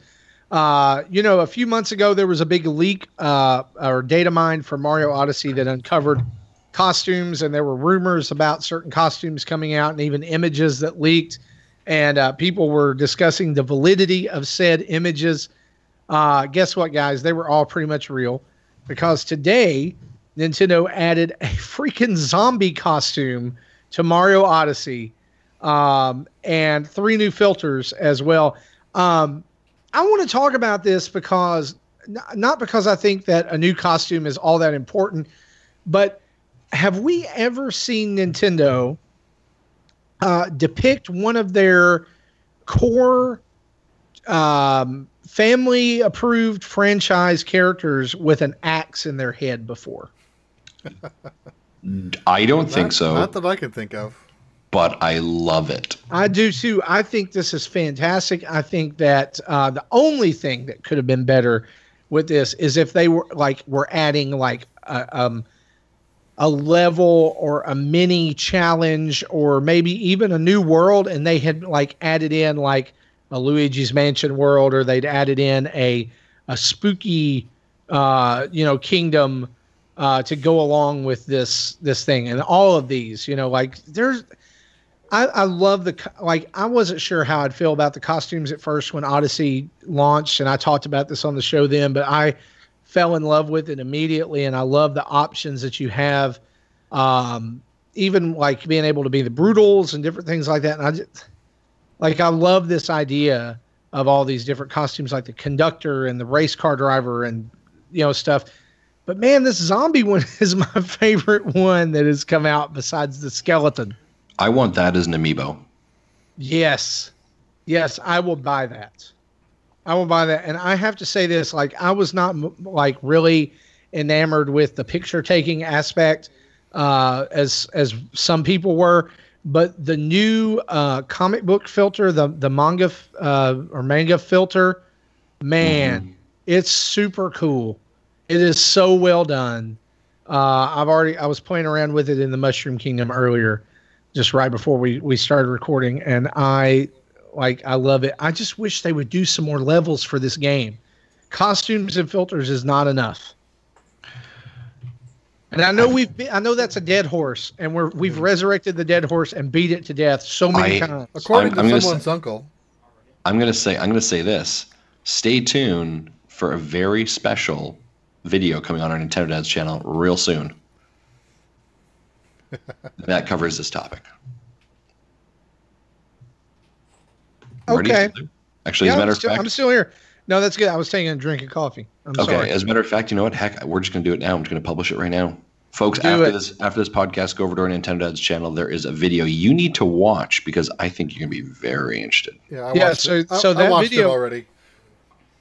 A few months ago there was a big leak or data mine for Mario Odyssey that uncovered costumes, and there were rumors about certain costumes coming out, and even images that leaked. And people were discussing the validity of said images. Guess what, guys? They were all pretty much real, because today Nintendo added a freaking zombie costume to Mario Odyssey, and 3 new filters as well. I want to talk about this because not because I think that a new costume is all that important, but have we ever seen Nintendo depict one of their core family approved franchise characters with an axe in their head before? I don't think so. Not that I can think of. But I love it. I do too. I think this is fantastic. I think that the only thing that could have been better with this is if they were adding like a level or a mini challenge or maybe even a new world, and they had like added in like a Luigi's Mansion world, or they'd added in a spooky kingdom to go along with this thing. And all of these, like I love I wasn't sure how I'd feel about the costumes at first when Odyssey launched, and I talked about this on the show then, but I fell in love with it immediately, and I love the options that you have, even like being able to be the Brutals and different things like that. And I love this idea of all these different costumes, like the conductor and the race car driver and stuff. But man, this zombie one is my favorite one that has come out besides the skeleton. I want that as an amiibo. Yes, I will buy that. And I have to say this, like, I was not like really enamored with the picture taking aspect as some people were, but the new comic book filter, the manga or manga filter, man, it's super cool. It is so well done. I was playing around with it in the Mushroom Kingdom earlier, just right before we started recording, and I love it. I just wish they would do some more levels for this game. Costumes and filters is not enough. And I know that's a dead horse, and we've resurrected the dead horse and beat it to death so many times. According to someone's uncle. I'm gonna say this. Stay tuned for a very special video coming on our Nintendo Dads channel real soon. That covers this topic. Okay. Actually, as a matter of fact, I'm still here. No, that's good. I was taking a drink of coffee. I'm sorry. As a matter of fact, you know what? Heck, we're just going to do it now. I'm just going to publish it right now. Folks, after this podcast, go over to our Nintendo Dads channel. There is a video you need to watch because I think you're going to be very interested. Yeah, I watched it already.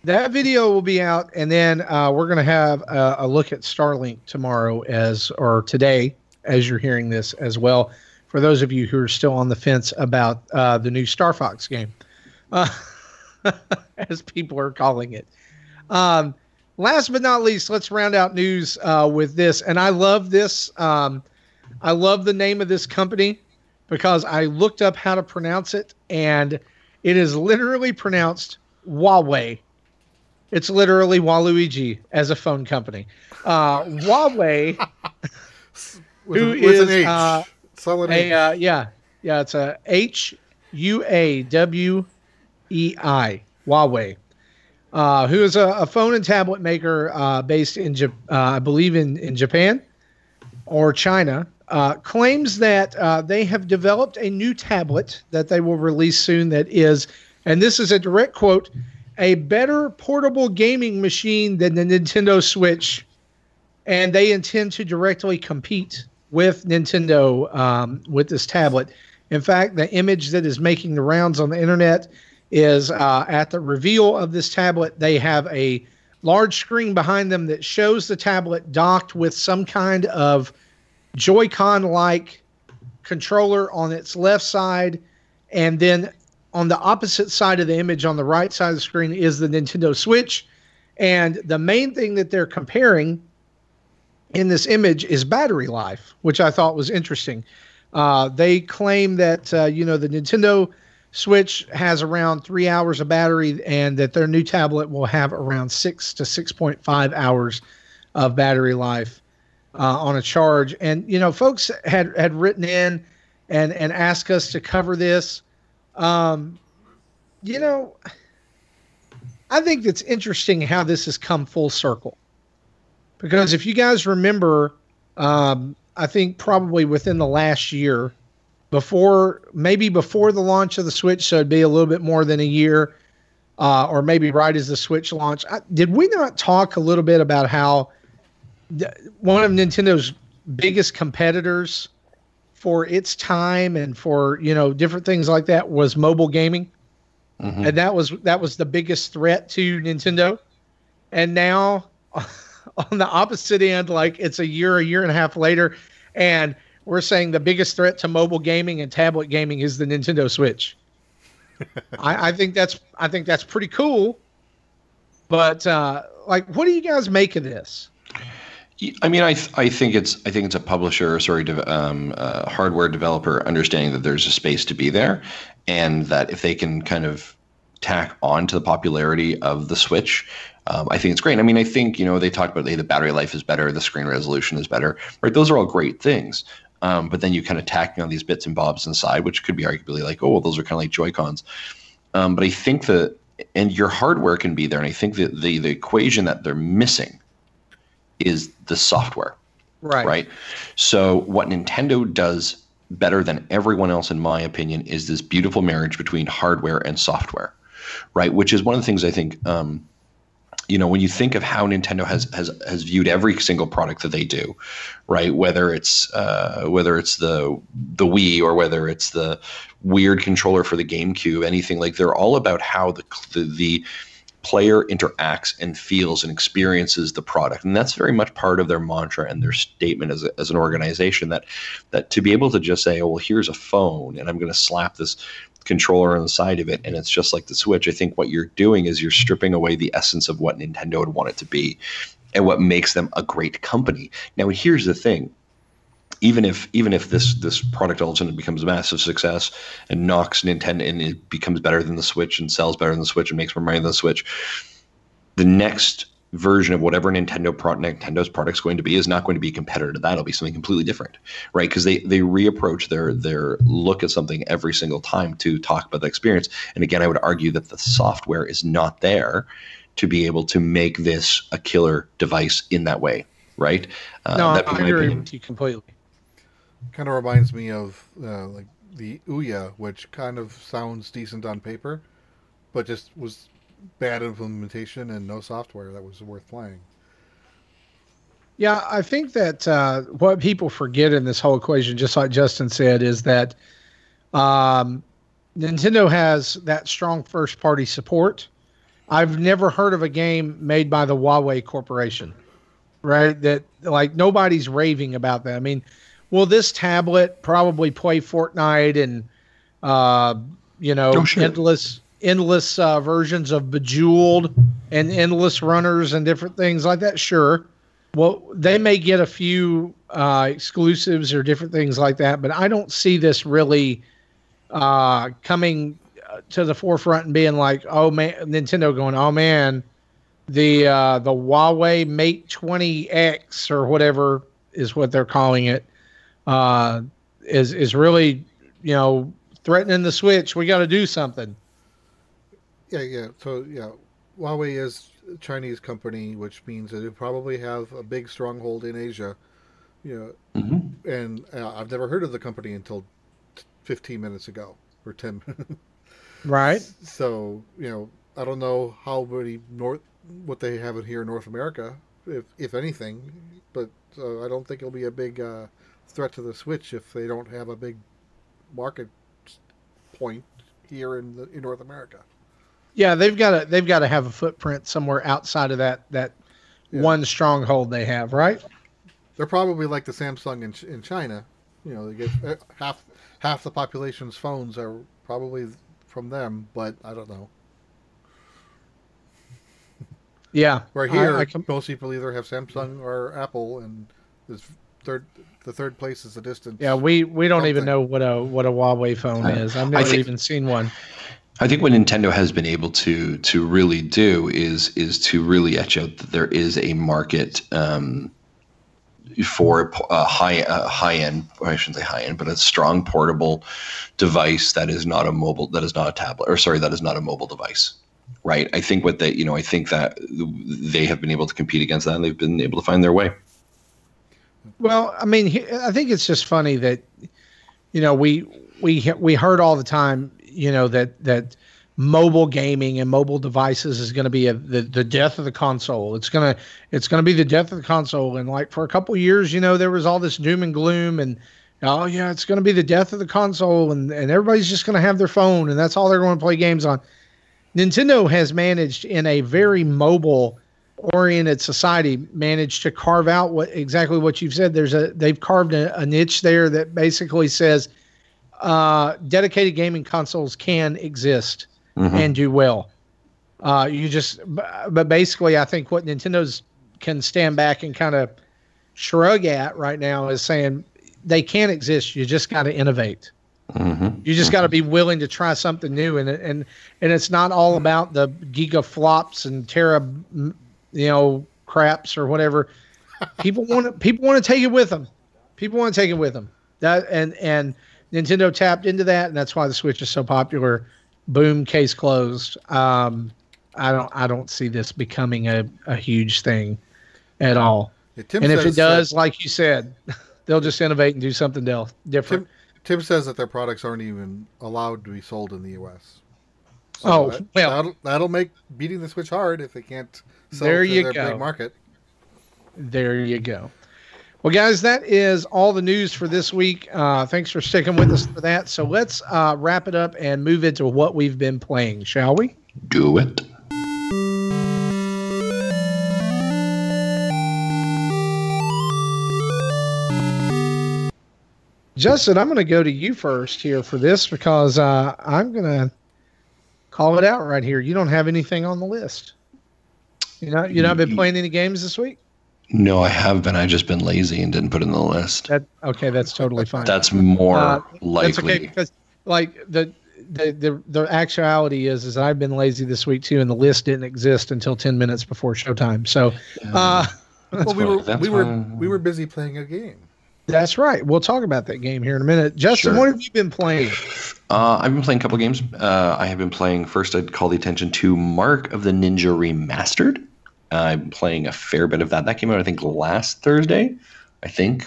That video will be out, and then we're going to have a look at Starlink tomorrow or today, as you're hearing this as well, for those of you who are still on the fence about the new Star Fox game. As people are calling it. Last but not least, let's round out news with this. And I love this. I love the name of this company because I looked up how to pronounce it, and it is literally pronounced Huawei. It's literally Waluigi as a phone company. Huawei, with an H. Solid H. It's a Huawei. Huawei, who is a phone and tablet maker based in, I believe, in Japan or China, claims that they have developed a new tablet that they will release soon that is, and this is a direct quote, a better portable gaming machine than the Nintendo Switch, and they intend to directly compete with Nintendo with this tablet. In fact, the image that is making the rounds on the internet is at the reveal of this tablet. They have a large screen behind them that shows the tablet docked with some kind of Joy-Con-like controller on its left side, and then on the opposite side of the image on the right side of the screen is the Nintendo Switch. And the main thing that they're comparing in this image is battery life, which I thought was interesting. They claim that the Nintendo Switch has around 3 hours of battery, and that their new tablet will have around 6 to 6.5 hours of battery life on a charge. And folks had written in and asked us to cover this. I think it's interesting how this has come full circle, because if you guys remember, I think probably within the last year, before the launch of the Switch, so it'd be a little bit more than a year, or maybe right as the Switch launched. Did we not talk a little bit about how one of Nintendo's biggest competitors for its time and for different things like that was mobile gaming, and that was the biggest threat to Nintendo. And now on the opposite end, like it's a year and a half later, and we're saying the biggest threat to mobile gaming and tablet gaming is the Nintendo Switch. I think that's pretty cool. But what do you guys make of this? I mean, I think it's a publisher, sorry, hardware developer understanding that there's a space to be there, and that if they can kind of tack on to the popularity of the Switch, I think it's great. I mean, I think they talk about the battery life is better, the screen resolution is better, right? Those are all great things. But then you kind of tacking on these bits and bobs inside, which could be arguably like, oh, well, those are kind of like Joy-Cons. But I think that, and your hardware can be there, and I think that the equation that they're missing is the software, right? So what Nintendo does better than everyone else, in my opinion, is this beautiful marriage between hardware and software, right? Which is one of the things I think, when you think of how Nintendo has viewed every single product that they do, right? Whether it's the Wii or whether it's the weird controller for the GameCube, anything like, they're all about how the player interacts and feels and experiences the product, and that's very much part of their mantra and their statement as an organization. That to be able to just say, oh well, here's a phone, and I'm going to slap this controller on the side of it, and it's just like the Switch. I think what you're doing is you're stripping away the essence of what Nintendo would want it to be, and what makes them a great company. Now, here's the thing. Even if this product all of a sudden becomes a massive success and knocks Nintendo, and it becomes better than the Switch and sells better than the Switch and makes more money than the Switch, the next version of whatever Nintendo's product is going to be is not going to be competitor to that. It'll be something completely different, right? Because they reapproach their look at something every single time to talk about the experience. And again, I would argue that the software is not there to be able to make this a killer device in that way, right? No, I agree with you completely. Kind of reminds me of like the Ouya, which kind of sounds decent on paper, but just was bad implementation and no software that was worth playing. Yeah, I think that what people forget in this whole equation, just like Justin said, is that Nintendo has that strong first-party support. I've never heard of a game made by the Huawei Corporation, right? That like nobody's raving about that. I mean, will this tablet probably play Fortnite and sure, endless versions of Bejeweled and endless runners and different things like that? Sure. Well, they may get a few exclusives or different things like that, but I don't see this really coming to the forefront and being like, oh man, Nintendo going, oh man, the Huawei Mate 20X or whatever is what they're calling it, is really, threatening the Switch. We got to do something. Yeah. So Huawei is a Chinese company, which means that it probably have a big stronghold in Asia. Mm-hmm. And I've never heard of the company until 15 minutes ago or 10 minutes. Right. So, I don't know how many what they have here in North America, if anything, but I don't think it'll be a big threat to the Switch if they don't have a big market point here in North America. Yeah, they've got to have a footprint somewhere outside of that one stronghold they have, right? They're probably like the Samsung in China. They get half the population's phones are probably from them, but I don't know. Yeah, where here most people either have Samsung or Apple, and the third place is a distant. Yeah, we don't even know what a Huawei phone is. I've never even seen one. I think what Nintendo has been able to really do is to really etch out that there is a market for a high end, or I shouldn't say high end, but a strong portable device that is not a tablet, or sorry, that is not a mobile device, right? I think I think that they have been able to compete against that, and they've been able to find their way. Well, I mean, I think it's just funny that we heard all the time, that mobile gaming and mobile devices is going to be the death of the console. It's going to be the death of the console. And like for a couple of years, there was all this doom and gloom and, oh yeah, it's going to be the death of the console and everybody's just going to have their phone and that's all they're going to play games on. Nintendo has managed in a very mobile oriented society managed to carve out exactly what you've said. They've carved a niche there that basically says, dedicated gaming consoles can exist and do well. But basically, I think what Nintendo's can stand back and kind of shrug at right now is saying they can't exist. You just got to innovate. Mm-hmm. You just got to be willing to try something new, and it's not all about the gigaflops and craps or whatever. People want to take it with them. People want to take it with them. That and Nintendo tapped into that, and that's why the Switch is so popular. Boom, case closed. I don't see this becoming a huge thing at all. Yeah, and if it does, like you said, they'll just innovate and do something different. Tim says that their products aren't even allowed to be sold in the U.S. So that'll make beating the Switch hard if they can't sell there to you their go. big market. There you go. Well, guys, that is all the news for this week. Thanks for sticking with us for that. So let's wrap it up and move into what we've been playing, shall we? Do it. Justin, I'm going to go to you first here for this because I'm going to call it out right here. You don't have anything on the list. You've not been playing any games this week? No, I have been. I've just been lazy and didn't put it in the list. Okay, that's totally fine. That's more likely. That's okay because, like, the actuality is I've been lazy this week too, and the list didn't exist until 10 minutes before showtime. So, we were busy playing a game. That's right. We'll talk about that game here in a minute. Justin, Sure. What have you been playing? I've been playing a couple games. I have been playing. First, I'd call the attention to Mark of the Ninja Remastered. I'm playing a fair bit of that. That came out, I think, last Thursday,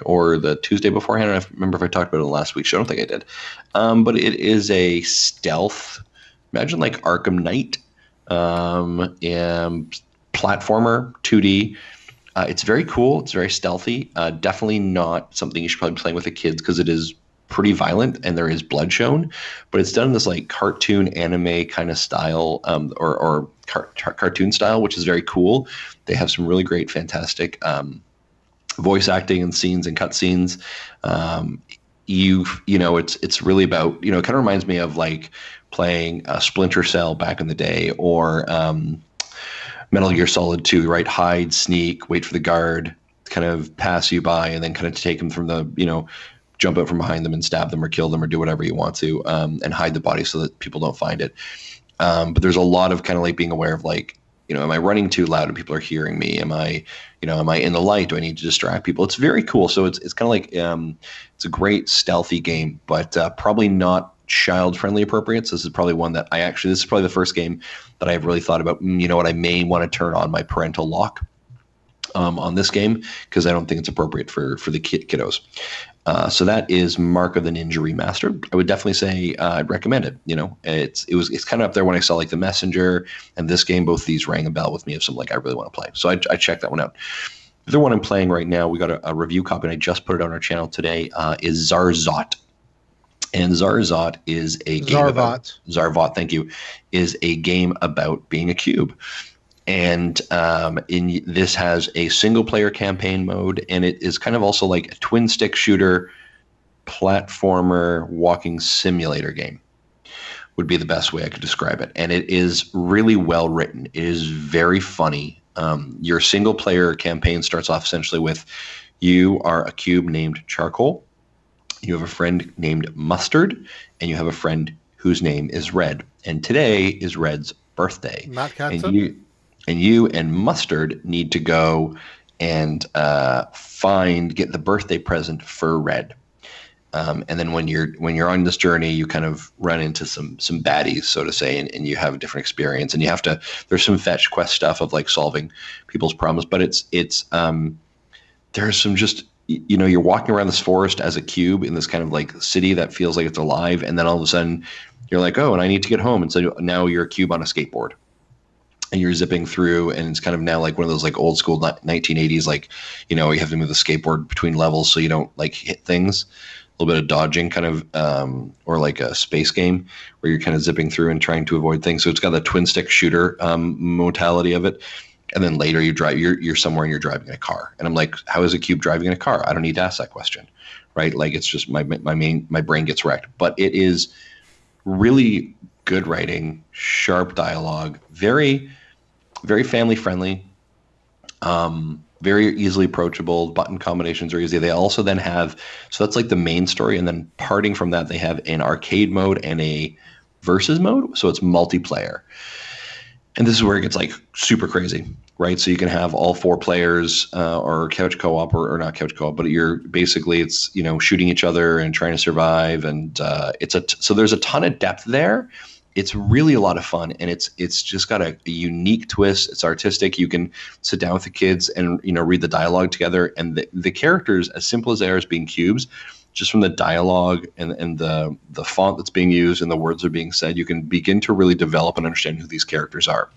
or the Tuesday beforehand. I don't remember if I talked about it last week's show. I don't think I did. But it is a stealth, imagine like Arkham Knight, and platformer, 2D. It's very cool. It's very stealthy. Definitely not something you should probably be playing with the kids because it is pretty violent and there is blood shown. But it's done in this like cartoon anime kind of style, or cartoon style, which is very cool. They have some really great, fantastic voice acting and scenes and cutscenes. It's really about, it kind of reminds me of like playing Splinter Cell back in the day, or Metal Gear Solid 2, right? Hide, sneak, wait for the guard, kind of pass you by, and then kind of take them from the, jump out from behind them and stab them or kill them or do whatever you want to, and hide the body so that people don't find it. But there's a lot of kind of like being aware of like, am I running too loud and people are hearing me? Am I in the light? Do I need to distract people? It's very cool. So it's kind of like, it's a great stealthy game, but probably not child friendly appropriate. So this is probably one that this is probably the first game that I've really thought about, I may want to turn on my parental lock on this game because I don't think it's appropriate for the kiddos. So that is Mark of the Ninja Remastered. I would definitely say I'd recommend it. It's kind of up there when I saw like The Messenger and this game. Both these rang a bell with me of something like I really want to play. So I checked that one out. The other one I'm playing right now, we got a review copy and I just put it on our channel today, is Zarzot. And Zarzot is a game Zarvot, thank you, is a game about being a cube. And this has a single-player campaign mode, and it is kind of also like a twin-stick shooter, platformer, walking simulator game would be the best way I could describe it. And it is really well written. It is very funny. Your single-player campaign starts off essentially with you are a cube named Charcoal. You have a friend named Mustard, and you have a friend whose name is Red. And today is Red's birthday. Not Catsup? And you and Mustard need to go and get the birthday present for Red. And then when you're on this journey, you kind of run into some baddies, so to say, and you have a different experience. And you have to. There's some fetch quest stuff of like solving people's problems, but it's there's some just. You're walking around this forest as a cube in this kind of like city that feels like it's alive. And then all of a sudden you're like, oh, and I need to get home. And so now you're a cube on a skateboard and you're zipping through. And it's kind of now like one of those like old school 1980s, like, you have to move the skateboard between levels so you don't like hit things. A little bit of dodging kind of, or like a space game where you're kind of zipping through and trying to avoid things. So it's got the twin stick shooter modality of it. And then later you're somewhere and you're driving a car. And I'm like, how is a cube driving in a car? I don't need to ask that question, right? Like it's just my brain gets wrecked. But it is really good writing, sharp dialogue, very, very family friendly. very easily approachable. Button combinations are easy. They also then have, so that's like the main story, and then parting from that, they have an arcade mode and a versus mode. So it's multiplayer, and this is where it gets like super crazy, right? So you can have all 4 players, or couch co-op, or not couch co-op, but you're basically, it's, you know, shooting each other and trying to survive, and so there's a ton of depth there. It's really a lot of fun, and it's just got a unique twist. It's artistic. You can sit down with the kids and, you know, read the dialogue together, and the characters, as simple as they are as being cubes, just from the dialogue and the font that's being used and the words that are being said, you can begin to really develop and understand who these characters are.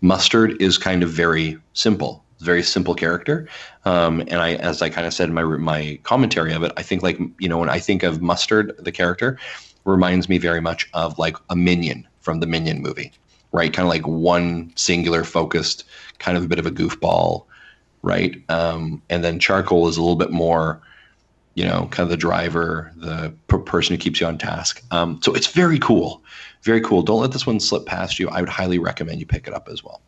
Mustard is kind of very simple. Very simple character, and as I kind of said in my commentary of it, I think, like, you know, when I think of Mustard, the character reminds me very much of like a Minion from the Minion movie, right? Kind of like one singular focused, kind of a bit of a goofball, right? And then Charcoal is a little bit more, you know, kind of the driver, the person who keeps you on task. So it's very cool, very cool. Don't let this one slip past you. I would highly recommend you pick it up as well.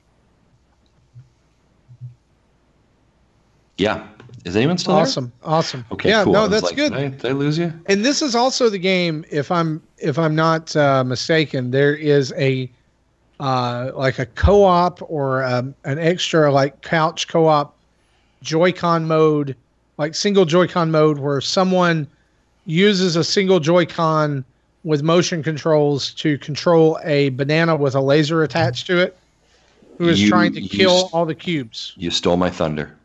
Yeah. Is anyone still there? Awesome. Okay, yeah, cool. no, that's good. Did I lose you? And this is also the game, if I'm not mistaken, there is a like a co-op or an extra like couch co-op Joy-Con mode, like single Joy-Con mode, where someone uses a single Joy-Con with motion controls to control a banana with a laser attached to it, who is trying to kill all the cubes. You stole my thunder.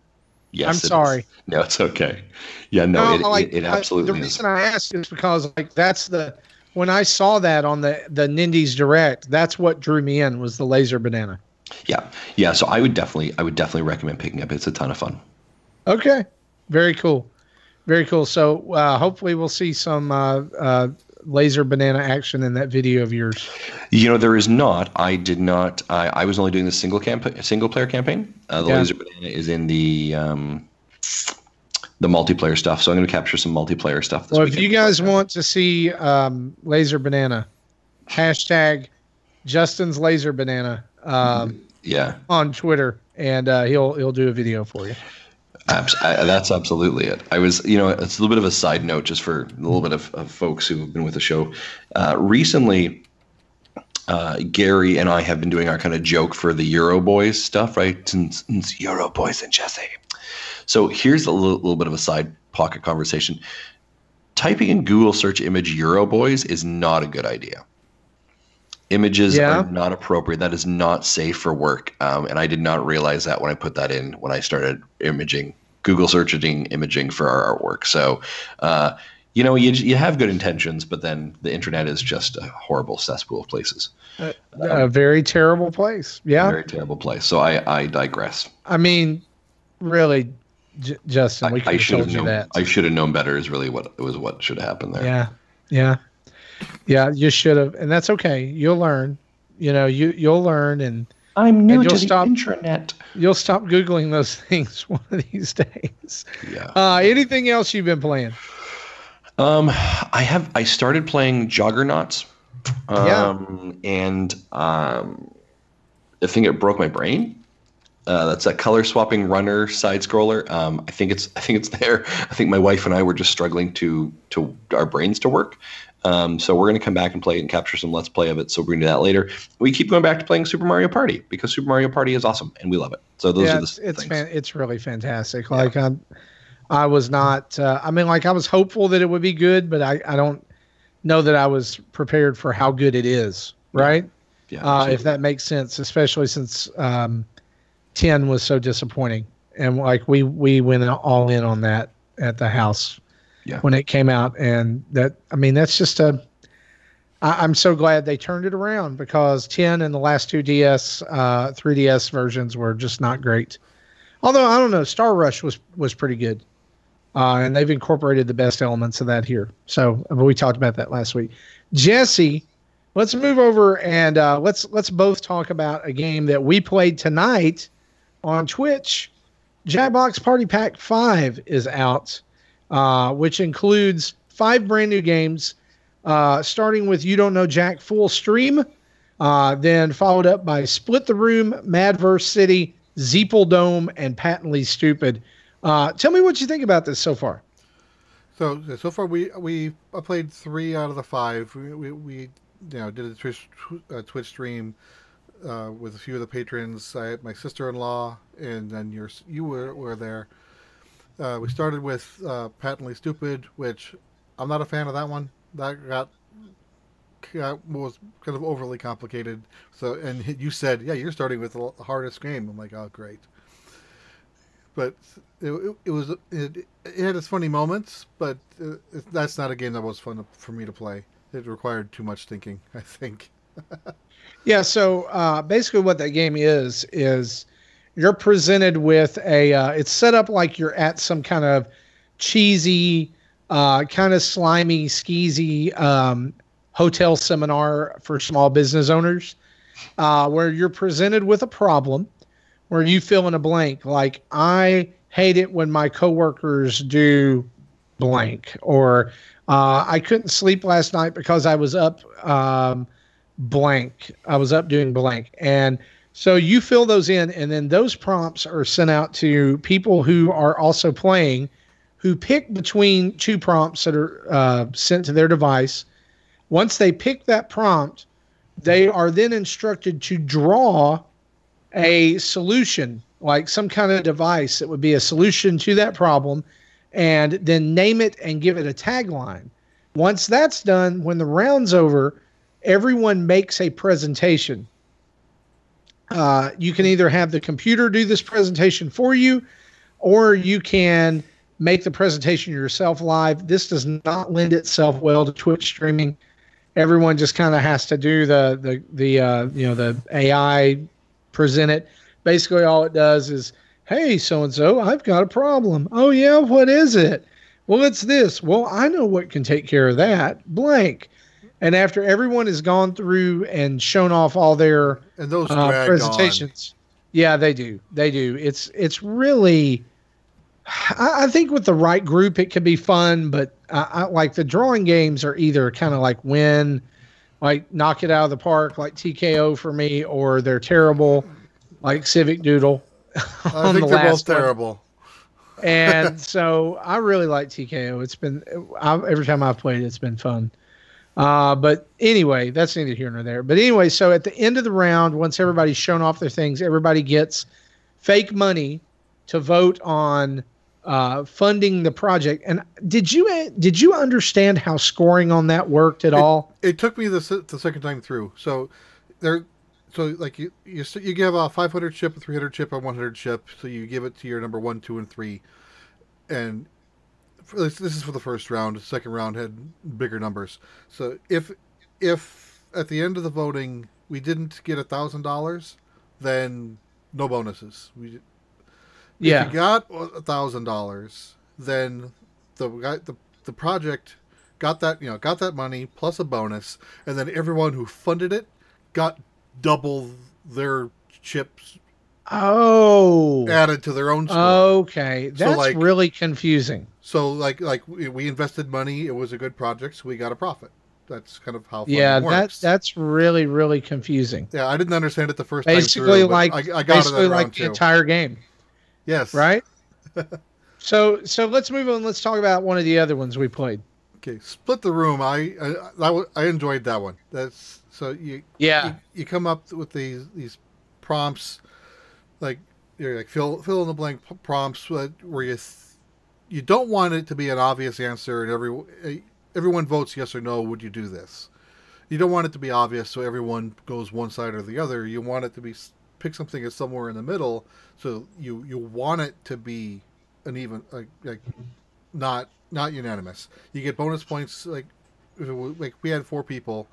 Yes, I'm sorry. No, it's okay. Yeah, no, it absolutely the is. reason I asked is because, like, that's when I saw that on the Nindies Direct, that's what drew me in, was the laser banana. Yeah. So I would definitely recommend picking up. It's a ton of fun. Okay, very cool. So hopefully we'll see some laser banana action in that video of yours. You know, there is not. I did not. I was only doing the single player campaign. The laser banana is in the multiplayer stuff. So I'm going to capture some multiplayer stuff this weekend. If you guys want to see laser banana, hashtag Justin's laser banana on Twitter, and he'll do a video for you. That's absolutely it. I was, you know, it's a little bit of a side note just for a little bit of folks who have been with the show. Recently, Gary and I have been doing our kind of joke for the Euro Boys stuff, right? Since Euro Boys and Jesse. So here's a little bit of a side pocket conversation. Typing in Google search image Euro Boys is not a good idea. Images are not appropriate. That is not safe for work. And I did not realize that when I put that in, when I started Google searching imaging for our artwork. So, you know, you have good intentions, but then the internet is just a horrible cesspool of places. A very terrible place. Yeah. A very terrible place. So I digress. I mean, really, Justin, I should have known that. I should have known better is really what should have happened there. Yeah, you should have, and that's okay. You'll learn. You know, you'll learn, and I'm new to the intranet. You'll stop Googling those things one of these days. Yeah. Anything else you've been playing? I started playing Juggernauts. And I think it broke my brain. That's a color swapping runner side scroller. I think it's there. I think my wife and I were just struggling to our brains to work. So we're going to come back and play it and capture some Let's Play of it. So we're going to do that later. We keep going back to playing Super Mario Party because Super Mario Party is awesome and we love it. So those are the things. It's really fantastic. Like I was not. I mean, like I was hopeful that it would be good, but I don't know that I was prepared for how good it is. Right? Yeah. If that makes sense, especially since 10 was so disappointing, and like we went all in on that at the house. Yeah. When it came out, and that's just I'm so glad they turned it around, because 10 and the last two 3DS versions were just not great. Although I don't know, Star Rush was pretty good, and they've incorporated the best elements of that here. So we talked about that last week. Jesse, let's move over and let's both talk about a game that we played tonight on Twitch. Jackbox Party Pack 5 is out. Which includes 5 brand new games, starting with You Don't Know Jack Full Stream, then followed up by Split the Room, Madverse City, Dome, and Patently Stupid. Tell me what you think about this so far. So far I played 3 out of the 5. We did a Twitch stream with a few of the patrons. I had my sister-in-law, and then you were there. We started with Patently Stupid, which I'm not a fan of that one. That was kind of overly complicated. So, and you said, yeah, you're starting with the hardest game. I'm like, oh, great. But it had its funny moments, but that's not a game that was fun for me to play. It required too much thinking, I think. Yeah, so basically what that game is you're presented with it's set up like you're at some kind of cheesy, kind of slimy, skeezy hotel seminar for small business owners, where you're presented with a problem where you fill in a blank. Like, I hate it when my coworkers do blank, or I couldn't sleep last night because I was up blank. I was up doing blank. And so you fill those in, and then those prompts are sent out to people who are also playing, who pick between 2 prompts that are sent to their device. Once they pick that prompt, they are then instructed to draw a solution, like some kind of device that would be a solution to that problem, and then name it and give it a tagline. Once that's done, when the round's over, everyone makes a presentation. You can either have the computer do this presentation for you, or you can make the presentation yourself live. This does not lend itself well to Twitch streaming. Everyone just kind of has to do the AI present it. Basically, all it does is, hey, so-and-so, I've got a problem. Oh, yeah, what is it? Well, it's this. Well, I know what can take care of that. Blank. And after everyone has gone through and shown off all their and those presentations, yeah, they do. They do. It's really, I think with the right group, it could be fun. But I like the drawing games are either kind of like win, like knock it out of the park, like TKO for me, or they're terrible, like Civic Doodle. I think they're both terrible. And so I really like TKO. It's been every time I've played, it's been fun. But anyway, that's neither here nor there. But anyway, so at the end of the round, once everybody's shown off their things, everybody gets fake money to vote on funding the project. And did you understand how scoring on that worked at all? It took me the second time through. So like you give a 500 chip, a 300 chip, a 100 chip. So you give it to your number 1, 2, and 3, and this is for the first round. The second round had bigger numbers. So if at the end of the voting we didn't get $1,000, then no bonuses. If you got $1,000, then the project got that money plus a bonus, and then everyone who funded it got double their chips. Oh, added to their own score. Okay, that's really confusing. So like we invested money. It was a good project, so we got a profit. That's kind of how funding works. That's really, really confusing. Yeah, I didn't understand it the first basically time through. Like I got basically it like the entire game. Yes. Right. So let's move on. Let's talk about one of the other ones we played. Okay, Split the Room. I enjoyed that one. That's so you come up with these prompts, like you're like fill in the blank prompts where you don't want it to be an obvious answer, and everyone votes yes or no. Would you do this? You don't want it to be obvious, so everyone goes one side or the other. You want it to be pick something that's somewhere in the middle. So you want it to be an even like not unanimous. You get bonus points like we had 4 people,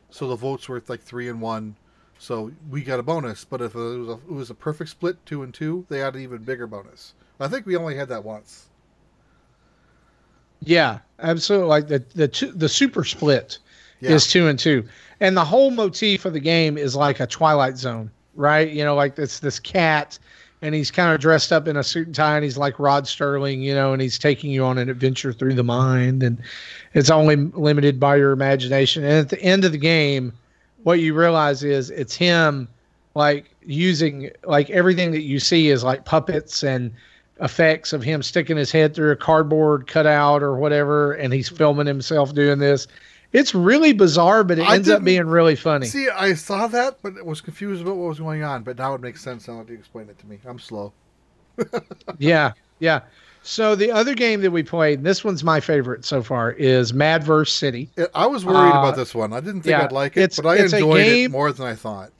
so the votes were like 3 and 1. So we got a bonus. But if it was a perfect split, 2 and 2, they had an even bigger bonus. I think we only had that once. Yeah, absolutely. Like the super split is 2 and 2, and the whole motif of the game is like a Twilight Zone, right? You know, like it's this cat, and he's kind of dressed up in a suit and tie, and he's like Rod Sterling, you know, and he's taking you on an adventure through the mind, and it's only limited by your imagination. And at the end of the game, what you realize is it's him like using like everything that you see is like puppets and effects of him sticking his head through a cardboard cutout or whatever, and he's filming himself doing this. It's really bizarre, but it ends up being really funny. See, I saw that, but I was confused about what was going on. But now it makes sense now that you explain it to me. I'm slow. Yeah. So the other game that we played, and this one's my favorite so far, is Madverse City. I was worried about this one. I didn't think I'd like it, but I enjoyed it more than I thought.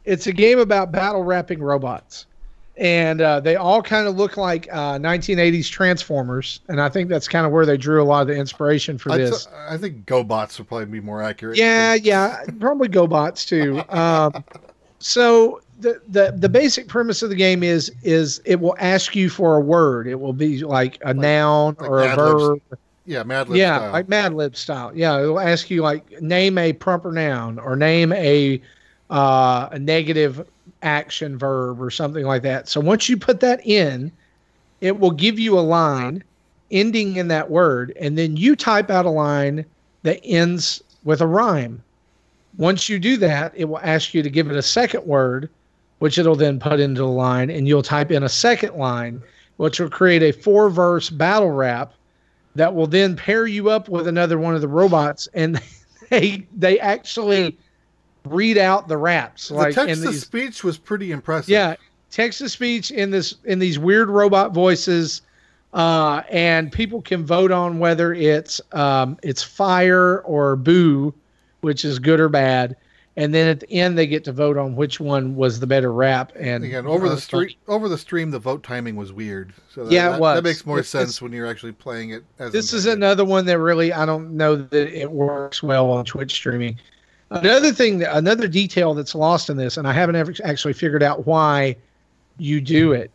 It's a game about battle rapping robots. And they all kind of look like 1980s Transformers. And I think that's kind of where they drew a lot of the inspiration for this. I think GoBots would probably be more accurate. Yeah. Probably GoBots too. So the basic premise of the game is it will ask you for a word. It will be like a noun or a verb. Yeah, Mad Lib style. Like Mad Lib style. Yeah, it will ask you like name a proper noun or name a negative action verb or something like that. So once you put that in, it will give you a line ending in that word, and then you type out a line that ends with a rhyme. Once you do that, it will ask you to give it a second word, which it'll then put into the line, and you'll type in a second line, which will create a 4-verse battle rap that will then pair you up with another one of the robots, and they actually read out the raps. The text to speech was pretty impressive. Yeah, text to speech in these weird robot voices, and people can vote on whether it's fire or boo, which is good or bad. And then at the end, they get to vote on which one was the better rap. And again, over the stream, the vote timing was weird. So it was. That makes more sense when you're actually playing it. This is another one that really, I don't know that it works well on Twitch streaming. Another detail that's lost in this, and I haven't ever actually figured out why you do it,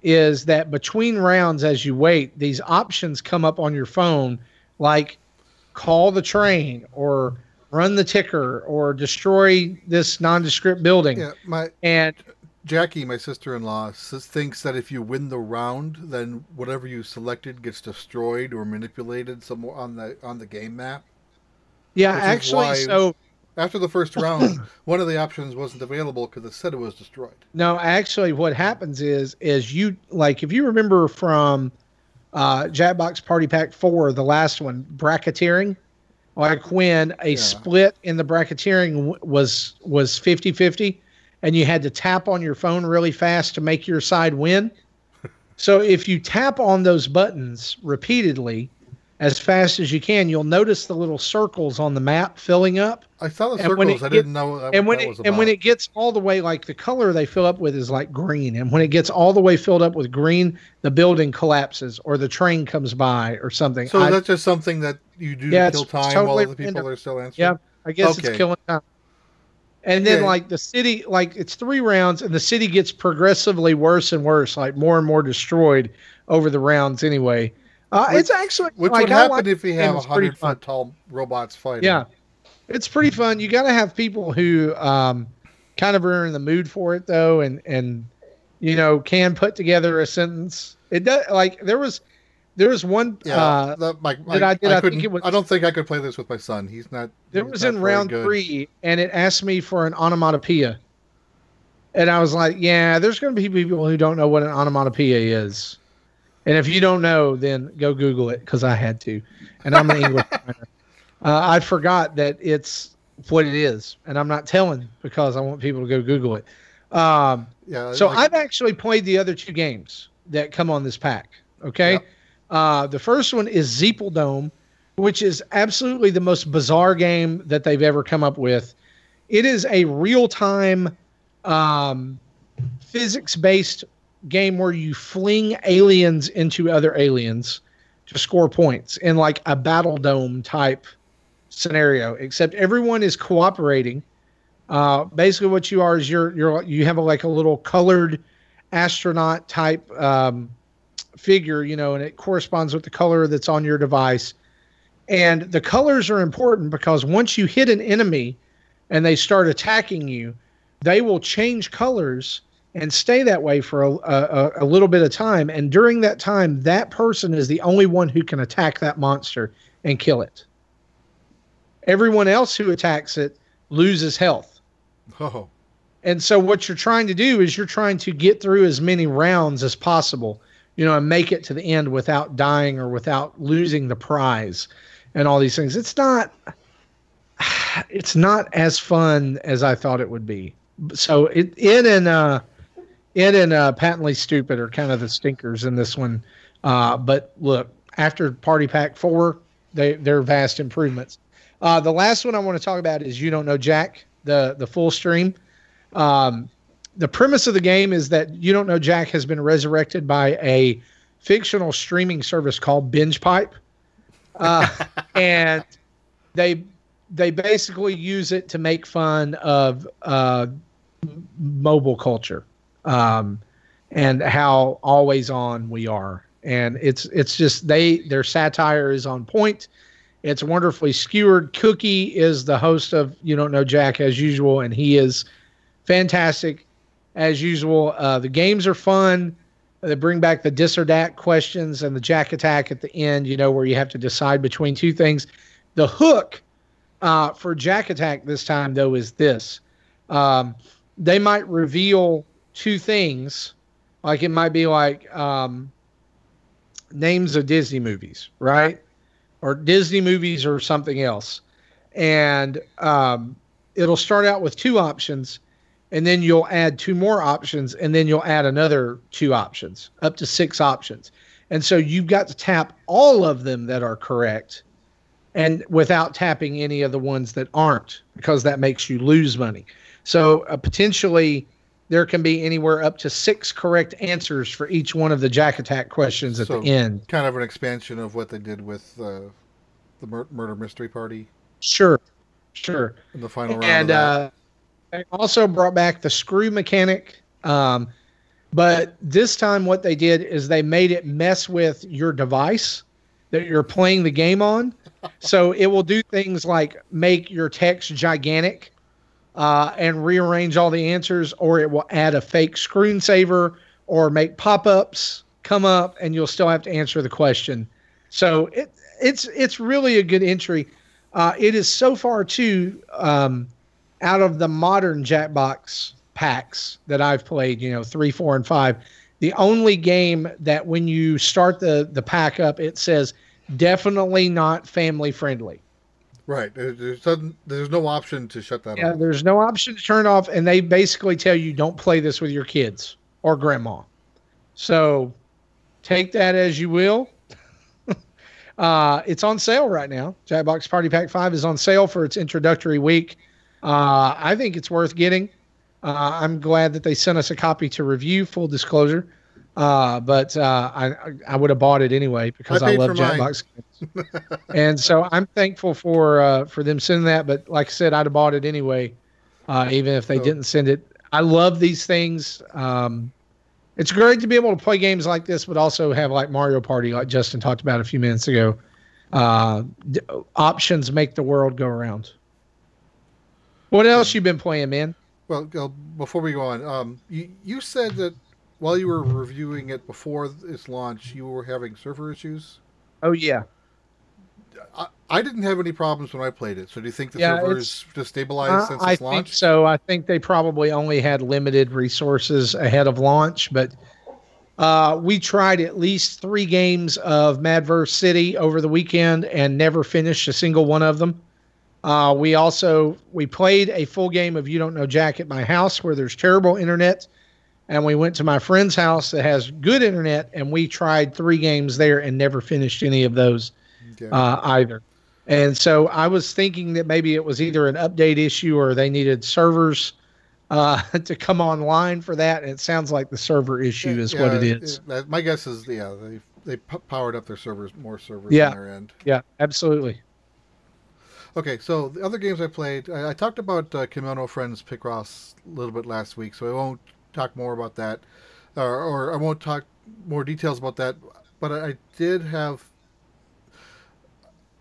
is that between rounds as you wait, these options come up on your phone, like call the train or run the ticker or destroy this nondescript building. Yeah, Jackie, my sister-in-law, thinks that if you win the round, then whatever you selected gets destroyed or manipulated somewhere on the game map. Yeah, actually, so after the first round, one of the options wasn't available because it said it was destroyed. No, actually, what happens is you, like, if you remember from Jackbox Party Pack 4, the last one, bracketeering, like when a split in the bracketeering was 50-50, and you had to tap on your phone really fast to make your side win. So if you tap on those buttons repeatedly, as fast as you can, you'll notice the little circles on the map filling up. I saw the circles. I didn't know what that was about. And when it gets all the way, like the color they fill up with is like green. And when it gets all the way filled up with green, the building collapses or the train comes by or something. So that's just something that you do to kill time while the people are still answering? Yeah, I guess it's killing time. And then like the city, like it's 3 rounds and the city gets progressively worse and worse, like more and more destroyed over the rounds anyway. It's actually which would happen if you have 100-foot tall robots fighting. Yeah, it's pretty fun. You got to have people who kind of are in the mood for it though, and can put together a sentence. It does. Like there was one that I did. I think it was. I don't think I could play this with my son. He's not. It was in round 3, and it asked me for an onomatopoeia, and I was like, "Yeah, there's going to be people who don't know what an onomatopoeia is." And if you don't know, then go Google it because I had to. And I'm an English minor. I forgot that it's what it is. And I'm not telling because I want people to go Google it. So I've actually played the other 2 games that come on this pack. Okay. Yep. The first one is Zeeple Dome, which is absolutely the most bizarre game that they've ever come up with. It is a real-time physics-based game where you fling aliens into other aliens to score points in like a battle dome type scenario, except everyone is cooperating. Basically what you are is you have like a little colored astronaut type figure, and it corresponds with the color that's on your device. And the colors are important because once you hit an enemy and they start attacking you, they will change colors and stay that way for a little bit of time. And during that time, that person is the only one who can attack that monster and kill it. Everyone else who attacks it loses health. Oh. And so what you're trying to do is you're trying to get through as many rounds as possible, and make it to the end without dying or without losing the prize and all these things. It's not as fun as I thought it would be. So it and Patently Stupid are kind of the stinkers in this one. But look, after Party Pack 4, they're vast improvements. The last one I want to talk about is You Don't Know Jack, the full stream. The premise of the game is that You Don't Know Jack has been resurrected by a fictional streaming service called Binge Pipe. And they basically use it to make fun of mobile culture and how always on we are. And it's just their satire is on point. It's wonderfully skewered. Cookie is the host of You Don't Know Jack as usual, and he is fantastic as usual. The games are fun. They bring back the dis or dat questions and the Jack Attack at the end, where you have to decide between two things. The hook for Jack Attack this time, though, is this. They might reveal two things. Like it might be like names of Disney movies, right? Or Disney movies or something else. And it'll start out with two options, and then you'll add two more options, and then you'll add another two options, up to 6 options. And so you've got to tap all of them that are correct, and without tapping any of the ones that aren't, because that makes you lose money. So potentially there can be anywhere up to 6 correct answers for each one of the Jack Attack questions at the end. Kind of an expansion of what they did with the Murder Mystery Party. Sure. In the final round. And they also brought back the screw mechanic. But this time what they did is they made it mess with your device that you're playing the game on. So it will do things like make your text gigantic and rearrange all the answers, or it will add a fake screensaver or make pop-ups come up, and you'll still have to answer the question. So it's really a good entry. It is so far too out of the modern Jackbox packs that I've played, 3, 4, and 5. The only game that when you start the pack up, it says definitely not family friendly. Right. There's no option to shut that off. Yeah, there's no option to turn it off, and they basically tell you don't play this with your kids or grandma. So take that as you will. It's on sale right now. Jackbox Party Pack 5 is on sale for its introductory week. I think it's worth getting. I'm glad that they sent us a copy to review, full disclosure. But I would have bought it anyway because I love Jackbox games. And so I'm thankful for them sending that. But like I said, I'd have bought it anyway, even if they didn't send it. I love these things. It's great to be able to play games like this, but also have like Mario Party, like Justin talked about a few minutes ago. Options make the world go around. What else you been playing, man? Well, before we go on, you said that while you were reviewing it before its launch, you were having server issues? Oh, yeah. I didn't have any problems when I played it. So do you think the servers just stabilized since its launch? I think so. I think they probably only had limited resources ahead of launch, but we tried at least 3 games of Madverse City over the weekend and never finished a single one of them. We played a full game of You Don't Know Jack at my house where there's terrible internet, and we went to my friend's house that has good internet, and we tried 3 games there and never finished any of those either. And so I was thinking that maybe it was either an update issue or they needed servers to come online for that. And it sounds like the server issue is what it is. My guess is, they powered up their servers, more servers on their end. Yeah, absolutely. Okay, so the other games I played, I talked about Kimono Friends Picross a little bit last week, so I won't talk more about that, or I won't talk more details about that. But I did have,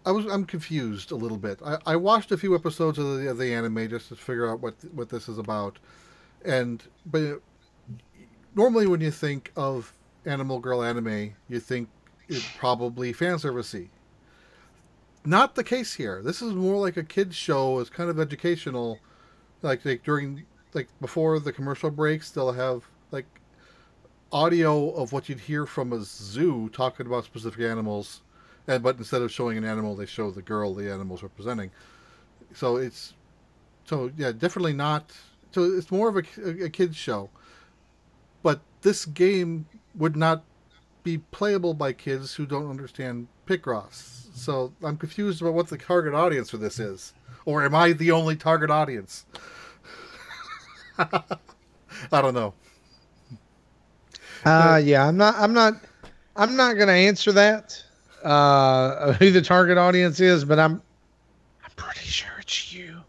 I'm confused a little bit. I watched a few episodes of the anime just to figure out what this is about, but normally when you think of Animal Girl anime, you think it's probably fan service-y. Not the case here. This is more like a kids show. It's kind of educational, like during like before the commercial breaks, they'll have like audio of what you'd hear from a zoo talking about specific animals, but instead of showing an animal, they show the girl the animal's representing. So definitely not. So it's more of a kids show, but this game would not be playable by kids who don't understand Picross. So I'm confused about what the target audience for this is, or am I the only target audience? I don't know. Yeah, I'm not going to answer that. Who the target audience is, but I'm pretty sure it's you.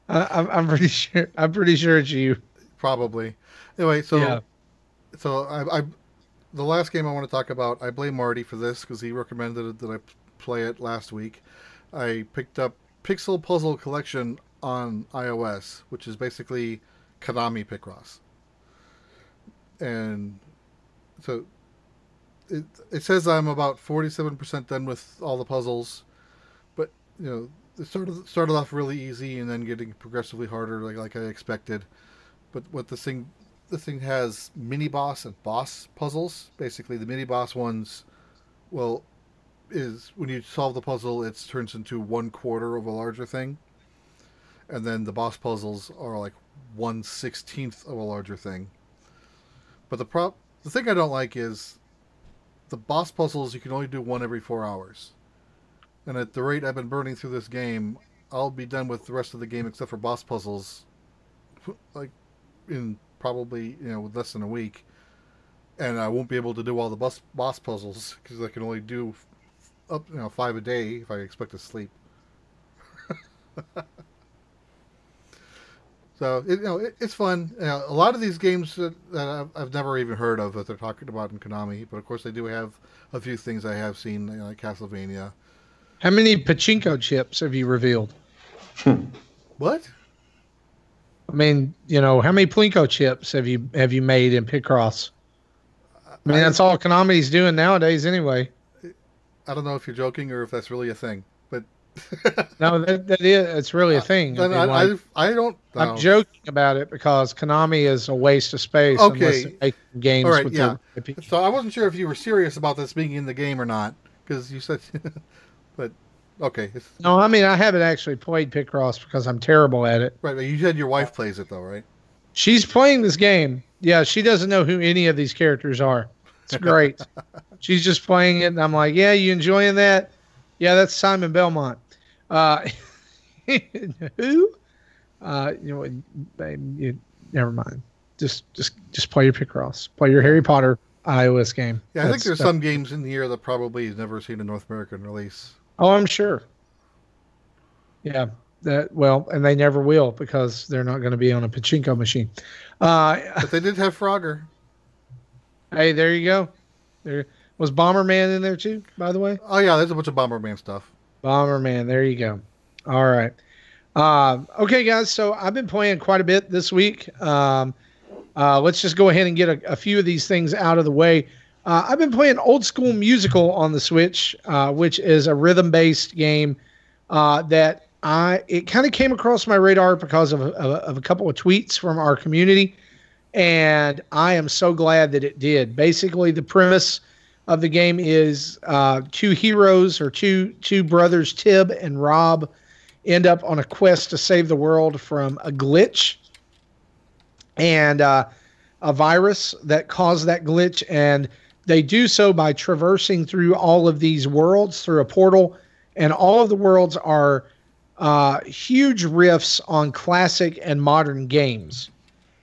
I'm pretty sure it's you. Probably. Anyway, so I the last game I want to talk about, I blame Marty for this because he recommended that I play it last week. I picked up Pixel Puzzle Collection on iOS, which is basically Konami Picross. And so it says I'm about 47% done with all the puzzles, but it started off really easy and then getting progressively harder, like I expected. But what this thing has mini boss and boss puzzles. Basically, the mini boss ones, is when you solve the puzzle, it turns into 1/4 of a larger thing, and then the boss puzzles are like 1/16 of a larger thing. But the thing I don't like is the boss puzzles. You can only do one every 4 hours, and at the rate I've been burning through this game, I'll be done with the rest of the game except for boss puzzles, like in probably less than a week, and I won't be able to do all the boss puzzles because I can only do up 5 a day if I expect to sleep. So it's fun. A lot of these games that I've never even heard of that they're talking about in Konami, but of course they do have a few things I have seen, like Castlevania. How many pachinko chips have you revealed? What? I mean, how many Plinko chips have you made in Picross? I mean, that's all Konami's doing nowadays anyway. I don't know if you're joking or if that's really a thing, but no, that is, it's really a thing. I don't. I'm joking about it because Konami is a waste of space. Okay, unless they make games. All right, with yeah. their... So I wasn't sure if you were serious about this being in the game or not because you said, but. Okay. No, I mean, I haven't actually played Picross because I'm terrible at it. Right, but you said your wife plays it, though, right? She's playing this game. Yeah, she doesn't know who any of these characters are. It's great. She's just playing it, and I'm like, yeah, you enjoying that? Yeah, that's Simon Belmont. Who? Never mind. Just play your Picross. Play your Harry Potter iOS game. Yeah, I think there's some games in here that probably has never seen a North American release. Oh, I'm sure. Yeah, and they never will because they're not going to be on a pachinko machine. But they did have Frogger. Hey, there you go. There was Bomberman in there too, by the way. Oh yeah, there's a bunch of Bomberman stuff. Bomberman, there you go. All right. Okay, guys. So I've been playing quite a bit this week. Let's just go ahead and get a few of these things out of the way. I've been playing Old School Musical on the Switch, which is a rhythm-based game that it kind of came across my radar because of a couple of tweets from our community, and I am so glad that it did. Basically, the premise of the game is two heroes, or two brothers, Tib and Rob, end up on a quest to save the world from a glitch and a virus that caused that glitch, and they do so by traversing through all of these worlds through a portal, and all of the worlds are huge riffs on classic and modern games.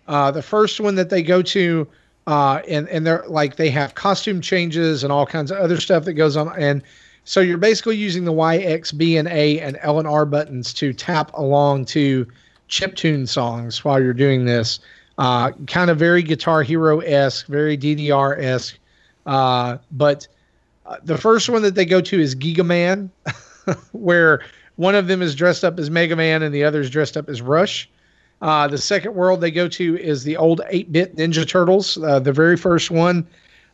The first one that they go to, and they're like, they have costume changes and all kinds of other stuff that goes on, and so you're basically using the Y, X, B, and A and L and R buttons to tap along to chiptune songs while you're doing this. Kind of very Guitar Hero-esque, very DDR-esque. But the first one that they go to is Giga Man, where one of them is dressed up as Mega Man and the other is dressed up as Rush. The second world they go to is the old 8-bit Ninja Turtles, the very first one.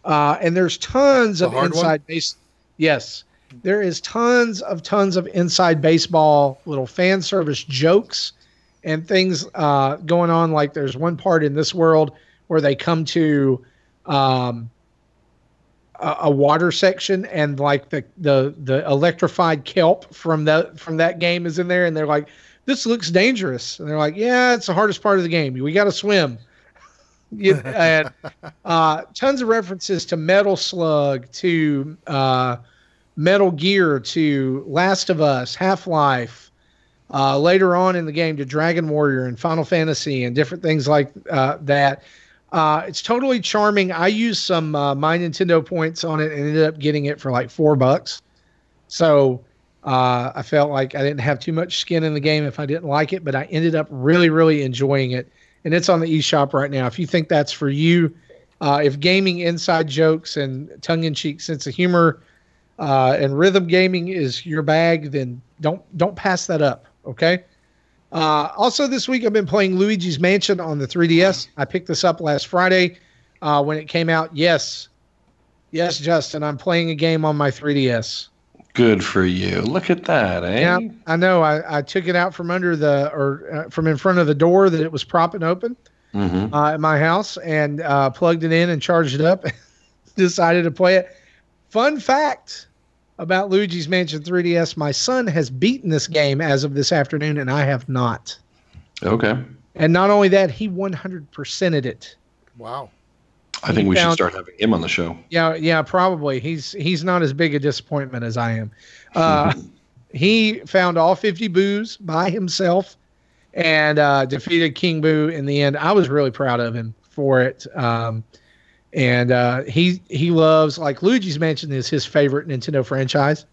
And there's tons of inside base. Yes, there is tons of inside baseball little fan service jokes and things going on. Like there's one part in this world where they come to a water section, and like the electrified kelp from that game is in there, and they're like, this looks dangerous, and they're like, yeah, it's the hardest part of the game. We got to swim. And tons of references to Metal Slug, to Metal Gear, to Last of Us, Half-Life, later on in the game to Dragon Warrior and Final Fantasy and different things like that. It's totally charming. I used some my Nintendo points on it and ended up getting it for like $4. So I felt like I didn't have too much skin in the game if I didn't like it, but I ended up really, really enjoying it. And it's on the eShop right now. If you think that's for you, if gaming inside jokes and tongue-in-cheek sense of humor and rhythm gaming is your bag, then don't pass that up, okay? Also this week I've been playing Luigi's Mansion on the 3DS. I picked this up last Friday when it came out. Yes, Justin, I'm playing a game on my 3DS. Good for you. Look at that, eh? Yeah, I know. I took it out from under from in front of the door that it was propping open at my house, and plugged it in and charged it up. Decided to play it. Fun fact about Luigi's Mansion 3DS: my son has beaten this game as of this afternoon, and I have not. Okay. And not only that, he 100%ed it. Wow. I think we should start having him on the show. Yeah, probably. He's not as big a disappointment as I am. He found all 50 boos by himself and defeated King Boo in the end. I was really proud of him for it. And he loves, like, Luigi's Mansion is his favorite Nintendo franchise.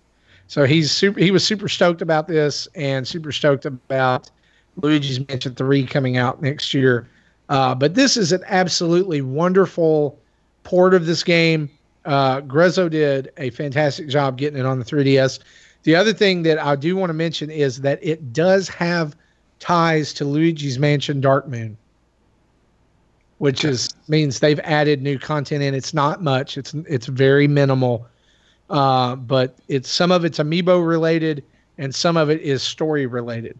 So he was super stoked about this and super stoked about Luigi's Mansion 3 coming out next year. But this is an absolutely wonderful port of this game. Grezzo did a fantastic job getting it on the 3DS. The other thing that I do want to mention is that it does have ties to Luigi's Mansion Dark Moon, which means they've added new content in. It's not much. It's very minimal. But some of it's amiibo related and some of it is story related.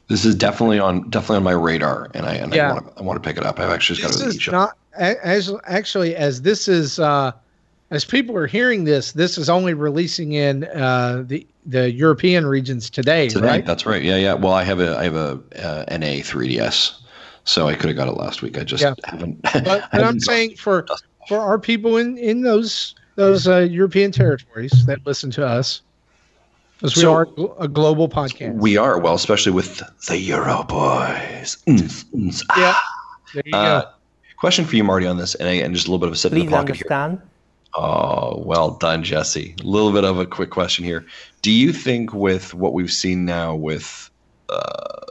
This is definitely on my radar, and I want to pick it up. I've actually just got to the eShop. As people are hearing this is only releasing in the European regions today, right? That's right. Yeah. Well, I have a NA 3DS, so I could have got it last week. I just haven't. But I'm saying for our people in those European territories that listen to us. Because we are a global podcast. We are, well, especially with the Euro boys. Yeah, there you go. Question for you, Marty, on this, and just a little bit of a sit in the pocket understand. Here. Oh, well done, Jesse. A little bit of a quick question here. Do you think with what we've seen now with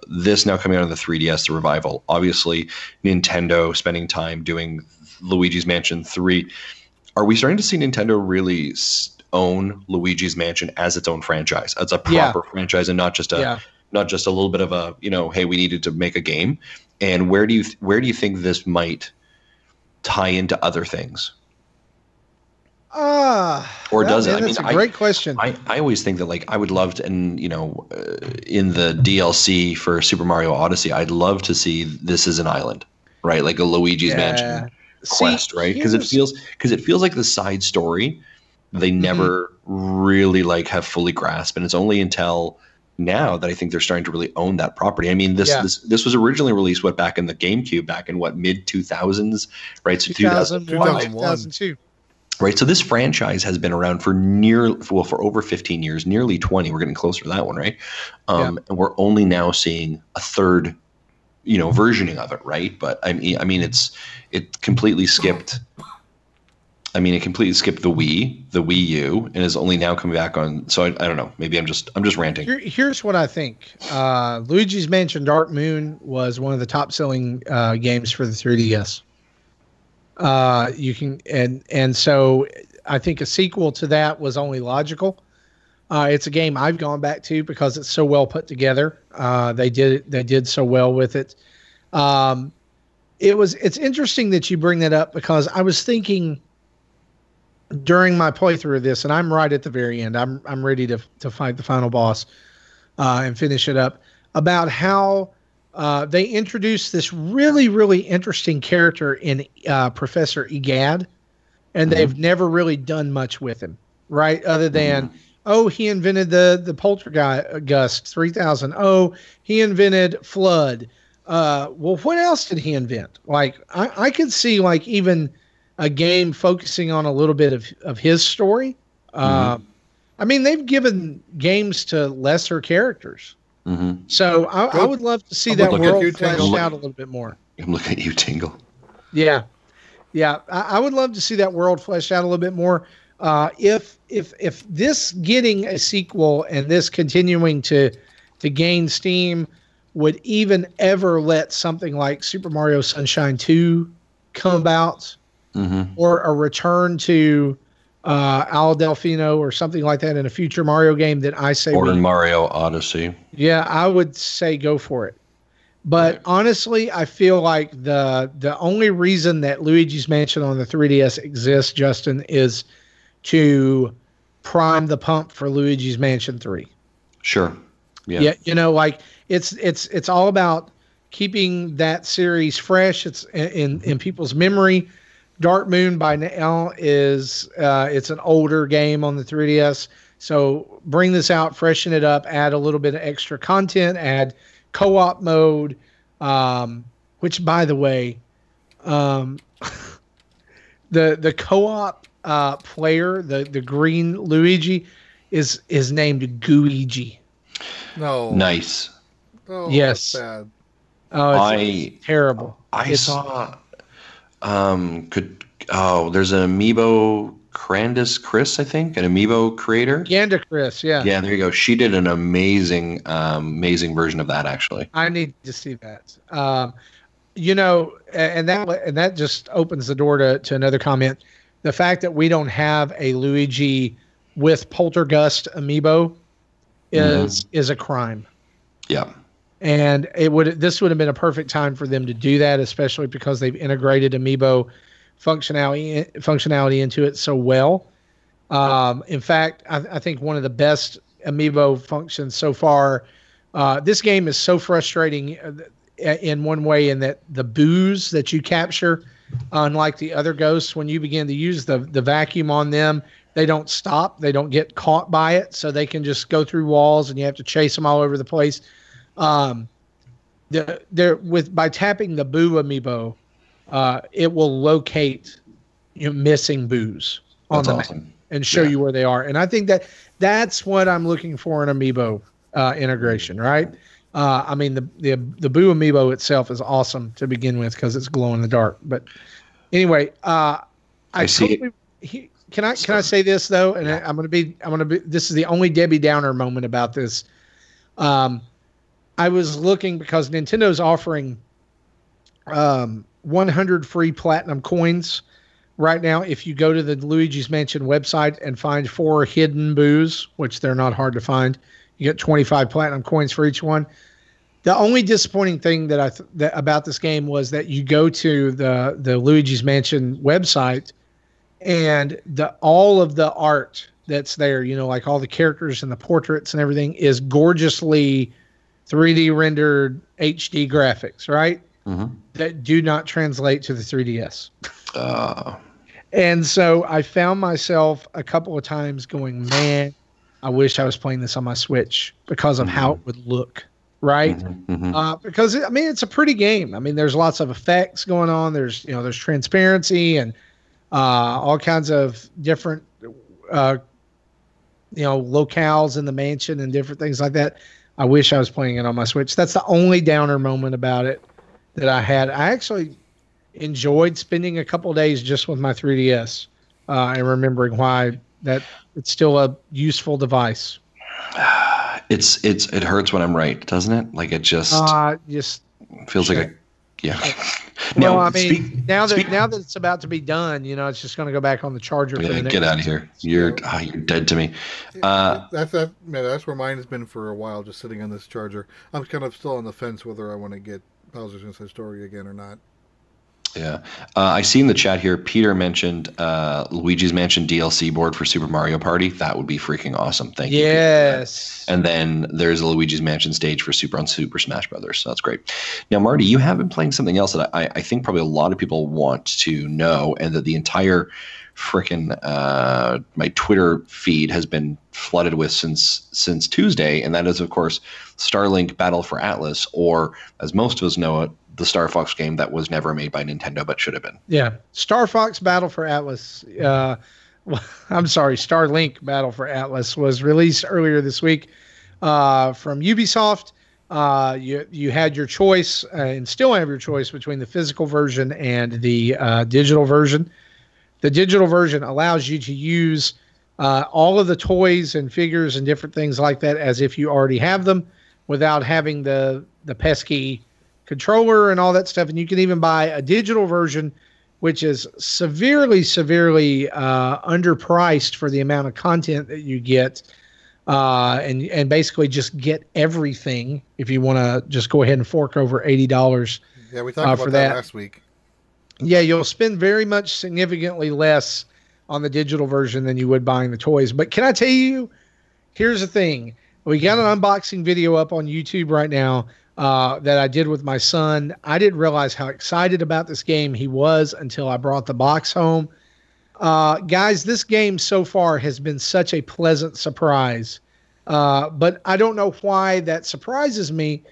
this now coming out of the 3DS, the revival, obviously Nintendo spending time doing Luigi's Mansion 3, are we starting to see Nintendo really own Luigi's Mansion as its own franchise, as a proper franchise, and not just a little bit of a, hey, we needed to make a game? And where do you think this might tie into other things? Or does it? That's a great question. I always think that, like, I would love to, and in the DLC for Super Mario Odyssey, I'd love to see this as an island, right? Like a Luigi's Mansion quest, right? Because it feels like the side story they never really have fully grasped, and it's only until now that I think they're starting to really own that property. I mean, this was originally released back in the GameCube, back in mid 2000s, right? So 2001, 2002. Right. So this franchise has been around for for over 15 years, nearly 20. We're getting closer to that one, right? And we're only now seeing a third, versioning of it, right? But I mean, it completely skipped. I mean, it completely skipped the Wii U, and is only now coming back on. So I don't know. Maybe I'm just ranting. Here's what I think. Luigi's Mansion Dark Moon was one of the top-selling games for the 3DS. So I think a sequel to that was only logical. It's a game I've gone back to because it's so well put together. They did so well with it. It's interesting that you bring that up because I was thinking during my playthrough of this, and I'm right at the very end. I'm ready to fight the final boss and finish it up, about how they introduced this really, really interesting character in Professor Egad, and they've never really done much with him, right? Other than, oh, he invented the Poltergeist 3000. Oh, he invented Flood. Well, what else did he invent? Like, I could see like even a game focusing on a little bit of his story. I mean, they've given games to lesser characters. So I would love to see that world fleshed out a little bit more. I'm looking at you, Tingle. Yeah. Yeah. I would love to see that world fleshed out a little bit more. If this getting a sequel and this continuing to gain steam would even ever let something like Super Mario Sunshine 2 come about, or a return to Al Delfino or something like that in a future Mario game, that I say, or in Mario Odyssey. Yeah, I would say go for it. But honestly, I feel like the only reason that Luigi's Mansion on the 3DS exists, Justin, is to prime the pump for Luigi's Mansion 3. Sure. Yeah, you know, like it's all about keeping that series fresh. It's in people's memory. Dark Moon by now is it's an older game on the 3DS. So bring this out, freshen it up, add a little bit of extra content, add co-op mode, which, by the way, the co-op player, the green Luigi, is named Gooigi. No. Nice. Oh, yes. That's bad. Oh, it's terrible. Saw. There's an amiibo, Crandis Chris, I think, an amiibo creator. Ganda Chris, yeah. Yeah, there you go. She did an amazing version of that, actually. I need to see that. You know, and that just opens the door to another comment. The fact that we don't have a Luigi with Poltergeist amiibo is a crime. Yeah. And this would have been a perfect time for them to do that, especially because they've integrated amiibo functionality into it so well. In fact, I think one of the best amiibo functions so far. This game is so frustrating in one way, in that the boos that you capture, unlike the other ghosts, when you begin to use the vacuum on them, they don't stop. They don't get caught by it, so they can just go through walls, and you have to chase them all over the place. By tapping the Boo amiibo, it will locate missing boos on the map and show you where they are. And I think that's what I'm looking for in amiibo integration, right? I mean, the Boo amiibo itself is awesome to begin with because it's glow in the dark. But anyway, I see. Can I say this though? And I'm gonna be. This is the only Debbie Downer moment about this. I was looking because Nintendo's offering 100 free platinum coins right now if you go to the Luigi's Mansion website and find 4 hidden boos, which they're not hard to find. You get 25 platinum coins for each one. The only disappointing thing that about this game was that you go to the Luigi's Mansion website, and all of the art that's there, like all the characters and the portraits and everything, is gorgeously 3D rendered HD graphics, right? That do not translate to the 3DS. And so I found myself a couple of times going, man, I wish I was playing this on my Switch because of how it would look, right? Because it's a pretty game. I mean, there's lots of effects going on. There's transparency and all kinds of different locales in the mansion and different things like that. I wish I was playing it on my Switch. That's the only downer moment about it that I had. I actually enjoyed spending a couple of days just with my 3DS and remembering why that it's still a useful device. It hurts when I'm right, doesn't it? Like it just feels like Well, I mean, now that it's about to be done, it's just going to go back on the charger. Yeah, get out of here. You're dead to me. That's where mine has been for a while, just sitting on this charger. I'm kind of still on the fence whether I want to get Bowser's Inside Story again or not. Yeah. I see in the chat here, Peter mentioned Luigi's Mansion DLC board for Super Mario Party. That would be freaking awesome. Thank you, Peter, for that. Yes. And then there's a Luigi's Mansion stage for Super Smash Brothers. So that's great. Now, Marty, you have been playing something else that I think probably a lot of people want to know, and that the entire freaking my Twitter feed has been flooded with since Tuesday, and that is, of course, Starlink Battle for Atlas, or as most of us know it, the Star Fox game that was never made by Nintendo but should have been. Yeah, Star Fox Battle for Atlas. I'm sorry, Starlink Battle for Atlas was released earlier this week from Ubisoft. You had your choice and still have your choice between the physical version and the digital version. The digital version allows you to use all of the toys and figures and different things like that as if you already have them, without having the pesky controller and all that stuff. And you can even buy a digital version, which is severely underpriced for the amount of content that you get, and basically just get everything if you want to just go ahead and fork over $80. Yeah, we talked about that last week. Yeah, you'll spend very much significantly less on the digital version than you would buying the toys. But can I tell you, here's the thing. We got an unboxing video up on YouTube right now that I did with my son. I didn't realize how excited about this game he was until I brought the box home. Guys, this game so far has been such a pleasant surprise. But I don't know why that surprises me,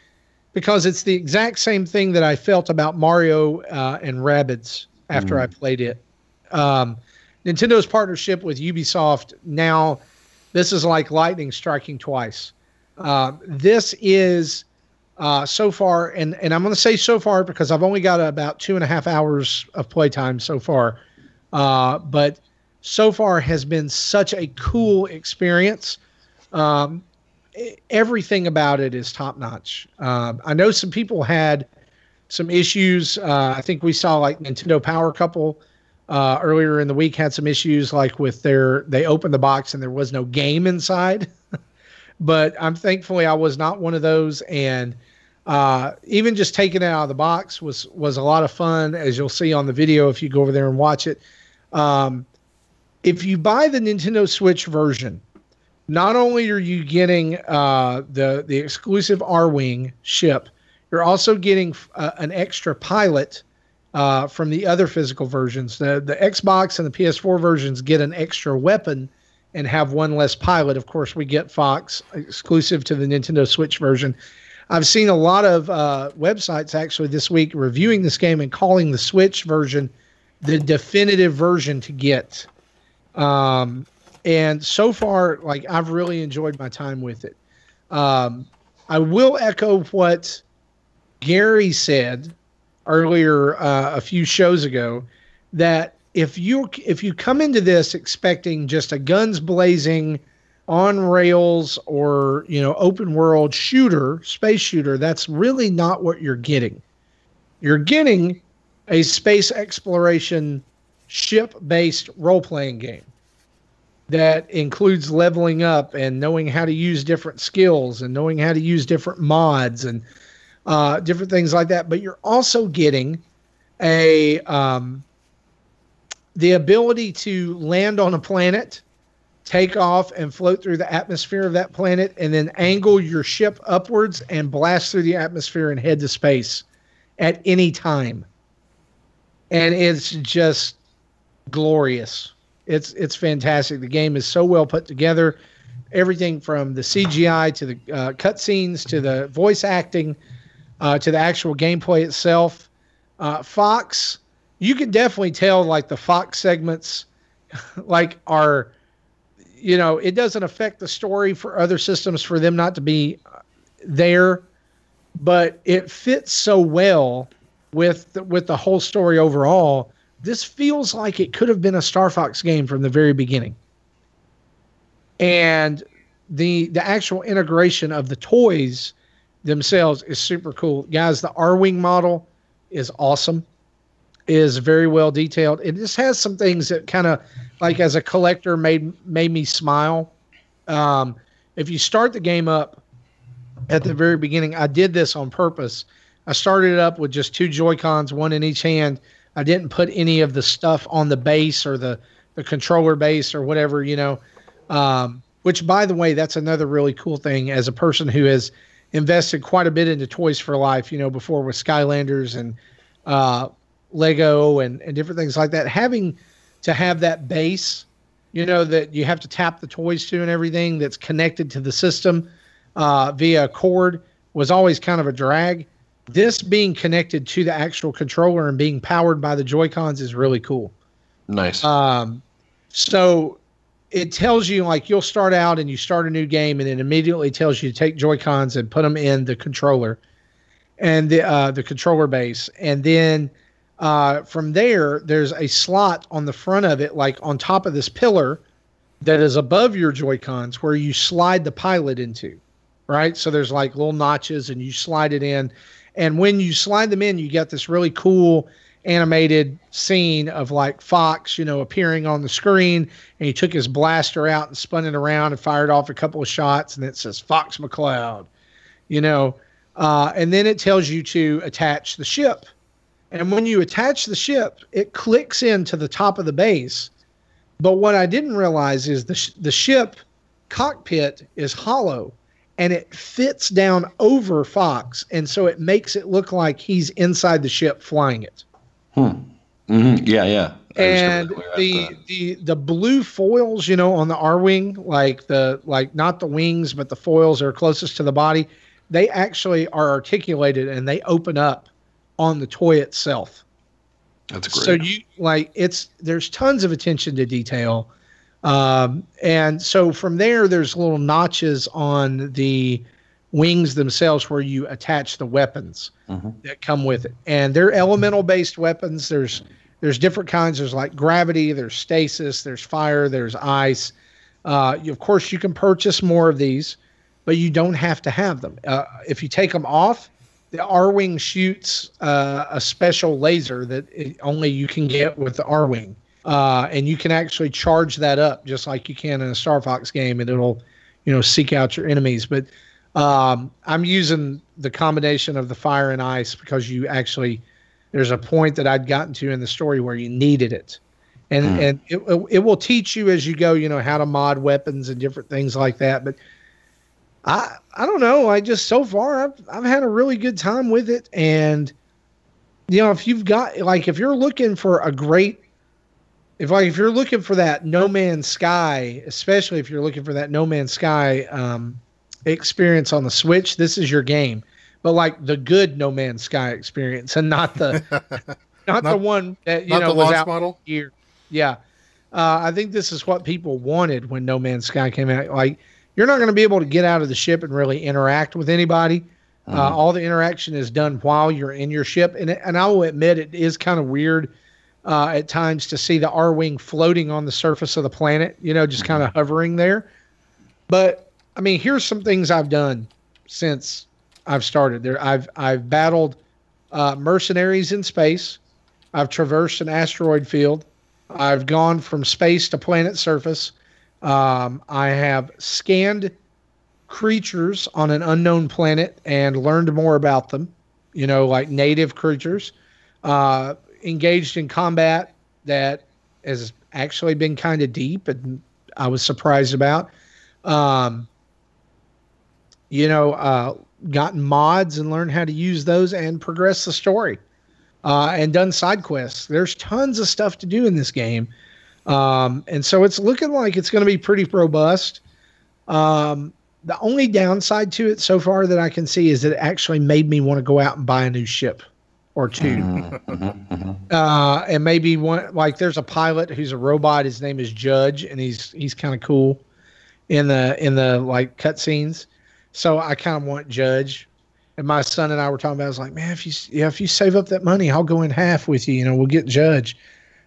because it's the exact same thing that I felt about Mario and Rabbids after I played it. Nintendo's partnership with Ubisoft, now this is like lightning striking twice. This is so far, and I'm going to say so far because I've only got about 2.5 hours of playtime so far. But so far has been such a cool experience. Everything about it is top notch. I know some people had some issues. I think we saw like Nintendo Power Couple earlier in the week had some issues, like with they opened the box and there was no game inside. But thankfully I was not one of those. And even just taking it out of the box was a lot of fun, as you'll see on the video if you go over there and watch it. If you buy the Nintendo Switch version, not only are you getting the exclusive R-Wing ship, you're also getting an extra pilot from the other physical versions. The Xbox and the PS4 versions get an extra weapon and have one less pilot. Of course, we get Fox exclusive to the Nintendo Switch version. I've seen a lot of websites actually this week reviewing this game and calling the Switch version the definitive version to get. And so far, like, I've really enjoyed my time with it. I will echo what Gary said earlier a few shows ago, that if you come into this expecting just a guns blazing on rails or open world shooter, space shooter, that's really not what you're getting. You're getting a space exploration ship-based role-playing game that includes leveling up and knowing how to use different skills and knowing how to use different mods and different things like that. But you're also getting the ability to land on a planet, take off and float through the atmosphere of that planet, and then angle your ship upwards and blast through the atmosphere and head to space at any time. And it's just glorious. It's fantastic. The game is so well put together. Everything from the CGI to the cutscenes to the voice acting to the actual gameplay itself. Fox, you can definitely tell like the Fox segments like are, it doesn't affect the story for other systems for them not to be there, but it fits so well with the whole story overall. This feels like it could have been a Star Fox game from the very beginning. And the actual integration of the toys themselves is super cool. Guys, the R-Wing model is awesome. Is very well detailed. It just has some things that kind of, like as a collector, made me smile. If you start the game up at the very beginning, I did this on purpose. I started it up with just 2 Joy-Cons, one in each hand, I didn't put any of the stuff on the base or the controller base or whatever, which, by the way, that's another really cool thing as a person who has invested quite a bit into Toys for Life, before with Skylanders and Lego and different things like that. Having to have that base, that you have to tap the toys to and everything that's connected to the system via a cord was always kind of a drag. This being connected to the actual controller and being powered by the Joy-Cons is really cool. Nice. So it tells you, like, you'll start out and you start a new game, and it immediately tells you to take Joy-Cons and put them in the controller and the controller base. And then from there, there's a slot on the front of it, like on top of this pillar that is above your Joy-Cons, where you slide the pilot into, right? So there's like little notches and you slide it in. And when you slide them in, you get this really cool animated scene of like Fox, appearing on the screen, and he took his blaster out and spun it around and fired off a couple of shots, and it says Fox McCloud, and then it tells you to attach the ship. And when you attach the ship, it clicks into the top of the base. But what I didn't realize is the ship cockpit is hollow, and it fits down over Fox, and so it makes it look like he's inside the ship flying it. Mm-hmm. Yeah. And the blue foils, on the R-wing, like not the wings, but the foils are closest to the body, they actually are articulated and they open up on the toy itself. That's great. So there's tons of attention to detail. And so from there's little notches on the wings themselves where you attach the weapons that come with it. And they're elemental based weapons. There's different kinds. There's like gravity, there's stasis, there's fire, there's ice. Of course you can purchase more of these, but you don't have to have them. If you take them off, the R-Wing shoots a special laser that only you can get with the R-Wing. And you can actually charge that up just like you can in a Star Fox game, and it'll, seek out your enemies. But I'm using the combination of the fire and ice because there's a point that I'd gotten to in the story where you needed it. And it will teach you as you go, how to mod weapons and different things like that. But I don't know. So far I've had a really good time with it. And, if you've got, if you're looking for a great, if you're looking for that No Man's Sky, especially if you're looking for that No Man's Sky experience on the Switch, this is your game. But the good No Man's Sky experience, and not the the one that was out model here. Yeah, I think this is what people wanted when No Man's Sky came out. You're not going to be able to get out of the ship and really interact with anybody. All the interaction is done while you're in your ship, and I will admit it is kind of weird at times to see the R-Wing floating on the surface of the planet, just kind of hovering there. But I mean, here's some things I've done since I've started there. I've battled mercenaries in space. I've traversed an asteroid field. I've gone from space to planet surface. I have scanned creatures on an unknown planet and learned more about them, like native creatures. Engaged in combat that has actually been kind of deep, and I was surprised about. Gotten mods and learned how to use those and progress the story, and done side quests. There's tons of stuff to do in this game. And so it's looking like it's going to be pretty robust. The only downside to it so far that I can see is that it actually made me want to go out and buy a new ship or two. And maybe one, there's a pilot who's a robot. His name is Judge, and he's kind of cool in the cutscenes. So I kind of want Judge. And my son and I were talking about, I was like, man, if you save up that money, I'll go in half with you. We'll get Judge.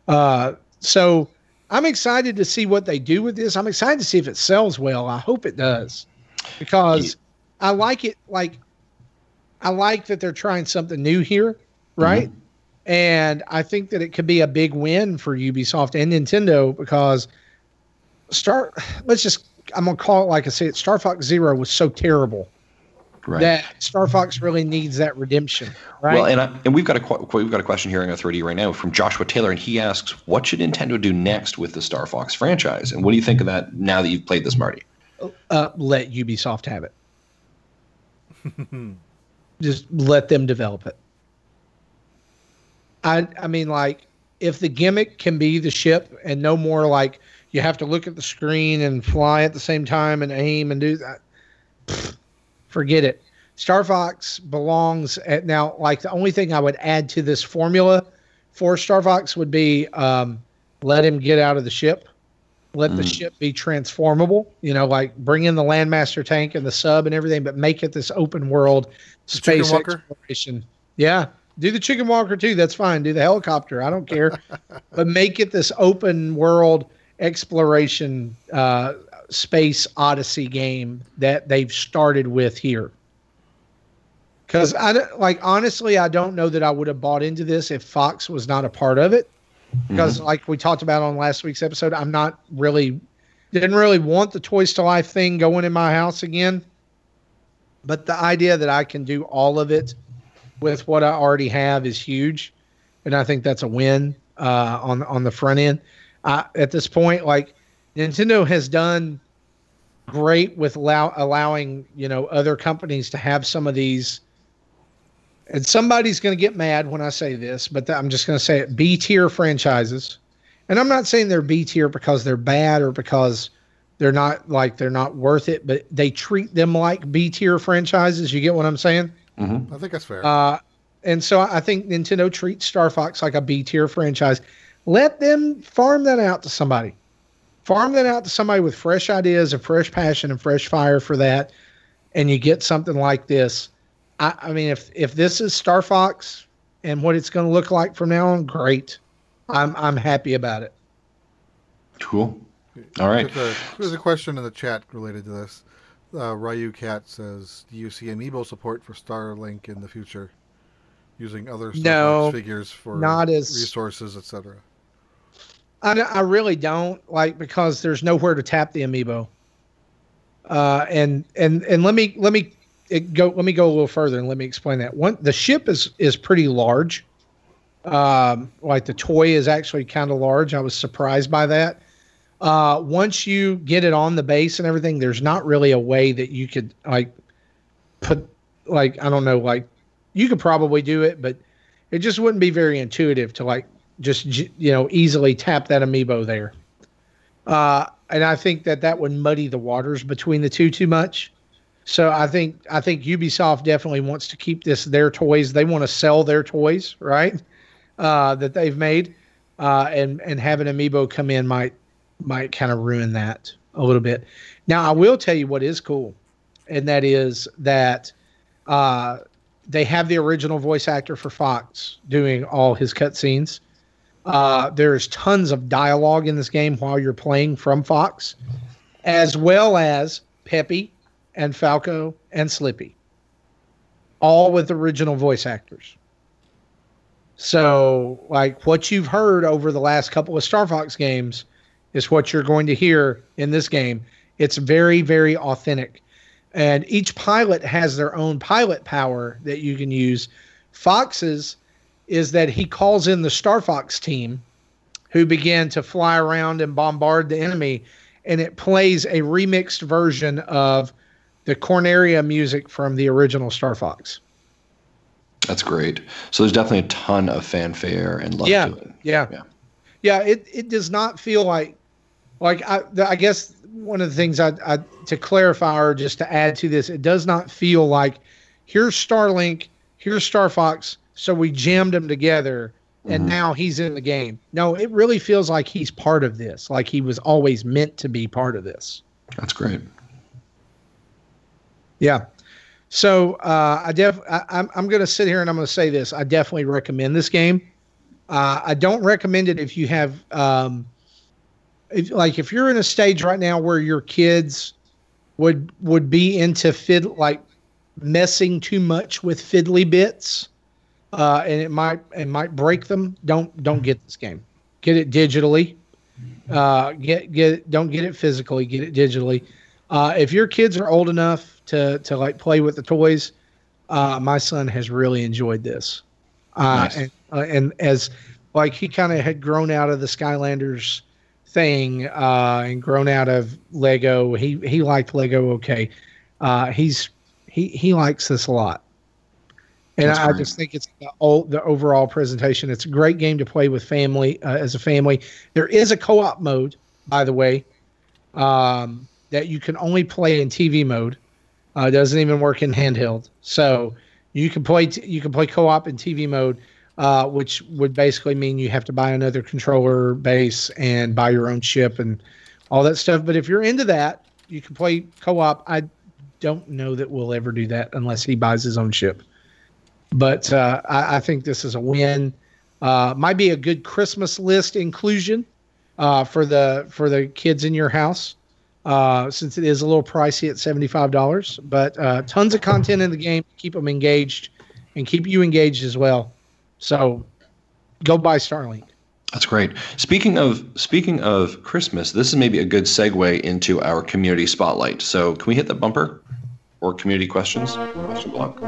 So I'm excited to see what they do with this. I'm excited to see if it sells well. I hope it does, because I like it. I like that they're trying something new here, right? And I think that it could be a big win for Ubisoft and Nintendo, because I'm going to call it like I say, Star Fox Zero was so terrible. Right. that Star Fox really needs that redemption, right? Well, and we've got a question here in our 3D right now from Joshua Taylor, and he asks, "What should Nintendo do next with the Star Fox franchise?" And what do you think of that now that you've played this, Marty? Let Ubisoft have it. Just let them develop it. I mean, like, if the gimmick can be the ship and no more like you have to look at the screen and fly at the same time and aim and do that, forget it. Star Fox belongs at now. Like, the only thing I would add to this formula for Star Fox would be let him get out of the ship. Let the ship be transformable, like bring in the Landmaster tank and the sub and everything, but make it this open world space exploration. Yeah. Do the chicken walker too. That's fine. Do the helicopter. I don't care. But make it this open world exploration space Odyssey game that they've started with here. Because honestly, I don't know that I would have bought into this if Fox was not a part of it. Because like we talked about on last week's episode, didn't really want the Toys to Life thing going in my house again. But the idea that I can do all of it with what I already have is huge. And I think that's a win on the front end. At this point, like, Nintendo has done great with allowing, other companies to have some of these. And somebody's going to get mad when I say this, but I'm just going to say it. B-tier franchises. And I'm not saying they're B-tier because they're bad or because they're not worth it, but they treat them like B-tier franchises. You get what I'm saying? Mm-hmm. I think that's fair. And so I think Nintendo treats Star Fox like a B-tier franchise. Let them farm that out to somebody. Farm that out to somebody with fresh ideas and fresh passion and fresh fire for that. And you get something like this. I mean, if this is Star Fox and what it's going to look like from now on, great. I'm happy about it. Cool. All right. There's a question in the chat related to this. Ryu Cat says, "Do you see amiibo support for Starlink in the future, using other Star Fox figures for resources, etc.?" I really don't, because there's nowhere to tap the amiibo. And let me go a little further and let me explain that. The ship is pretty large. Like, the toy is actually kind of large. I was surprised by that. Once you get it on the base and everything, there's not really a way that you could put, I don't know, you could probably do it, but it just wouldn't be very intuitive to just easily tap that amiibo there. And I think that would muddy the waters between the two too much. So I think Ubisoft definitely wants to keep this their toys. They want to sell their toys, right? That they've made, and having amiibo come in might kind of ruin that a little bit. Now, I will tell you what is cool, and that is that they have the original voice actor for Fox doing all his cutscenes. There's tons of dialogue in this game while you're playing from Fox, as well as Peppy and Falco and Slippy, all with original voice actors. So, what you've heard over the last couple of Star Fox games is what you're going to hear in this game. It's very, very authentic. And each pilot has their own pilot power that you can use. Fox's is that he calls in the Star Fox team, who begin to fly around and bombard the enemy, and it plays a remixed version of the Corneria music from the original Star Fox. That's great. So there's definitely a ton of fanfare and love to it. Yeah. It does not feel like I guess one of the things I to clarify or just to add to this, it does not feel like here's Starlink, here's Star Fox, so we jammed them together and now he's in the game. No, it really feels like he's part of this, like he was always meant to be part of this. That's great. Yeah. So I'm going to sit here and I'm going to say this. I definitely recommend this game. I don't recommend it if you have, if you're in a stage right now where your kids would be into messing too much with fiddly bits, and it might break them. Don't get this game. Get it digitally. Don't get it physically. Get it digitally. If your kids are old enough to like play with the toys, my son has really enjoyed this. Nice. And as like he kind of had grown out of the Skylanders thing and grown out of Lego. He liked Lego. Okay. He likes this a lot. And That's I great. just think it's the overall presentation. It's a great game to play with family as a family. There is a co-op mode, by the way, that you can only play in TV mode. It doesn't even work in handheld. So you can play co-op in TV mode, which would basically mean you have to buy another controller base and buy your own chip and all that stuff. But if you're into that, you can play co-op. I don't know that we'll ever do that unless he buys his own chip. But I think this is a win. Might be a good Christmas list inclusion for the kids in your house, since it is a little pricey at $75. But tons of content in the game to keep them engaged and keep you engaged as well. So go buy Starlink. That's great. Speaking of Christmas, this is maybe a good segue into our community spotlight. So can we hit the bumper or community questions? Question block.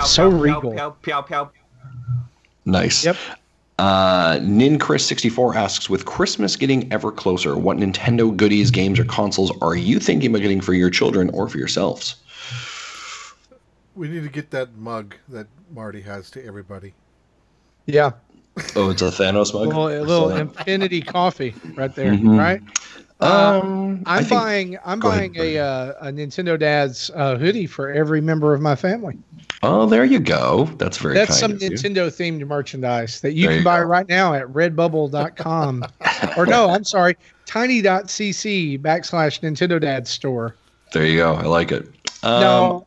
So regal. Pow, pow. Nice. Yep. NinChris64 asks, with Christmas getting ever closer, what Nintendo goodies, games, or consoles are you thinking about getting for your children or for yourselves? We need to get that mug that Marty has to everybody. Yeah. Oh, it's a Thanos mug? A little infinity coffee right there, Mhm. right? I'm buying a Nintendo Dad's hoodie for every member of my family. Oh, there you go. That's very That's kind some of you. Nintendo themed merchandise that you There can you buy go. right now at redbubble.com. Or no, I'm sorry, tiny.cc / Nintendo Dad's store. There you go. I like it. Go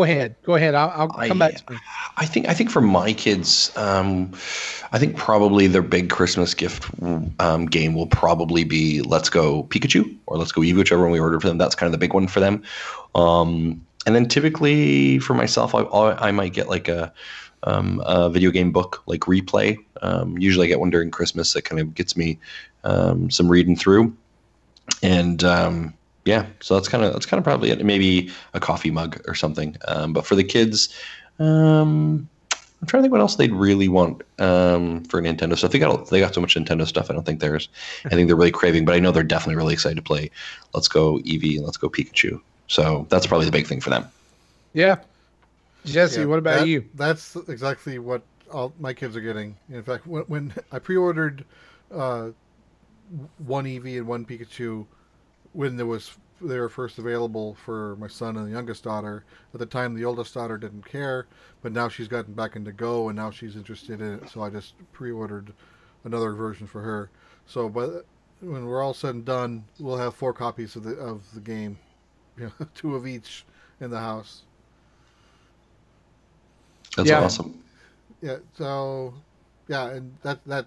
ahead. I'll come back to me. I think for my kids, I think probably their big Christmas gift game will probably be Let's Go Pikachu or Let's Go Eevee, whichever one we ordered for them. That's kind of the big one for them. And then typically for myself, I might get like a video game book, like Replay. Usually I get one during Christmas that kind of gets me some reading through. And yeah, so that's kind of probably it. Maybe a coffee mug or something. But for the kids, I'm trying to think what else they'd really want for Nintendo stuff. They got so much Nintendo stuff. I don't think there's anything they're really craving, but I know they're definitely really excited to play Let's Go Eevee and Let's Go Pikachu. So that's probably the big thing for them. Yeah. Jesse, Yeah, what about you? That's exactly what all my kids are getting. In fact, when I pre-ordered one Eevee and one Pikachu when they were first available for my son and the youngest daughter. At the time, the oldest daughter didn't care, but now she's gotten back into Go, and now she's interested in it. So I just pre-ordered another version for her. So, but when we're all said and done, we'll have 4 copies of the game, 2 of each in the house. That's awesome. Yeah. So, yeah, and that I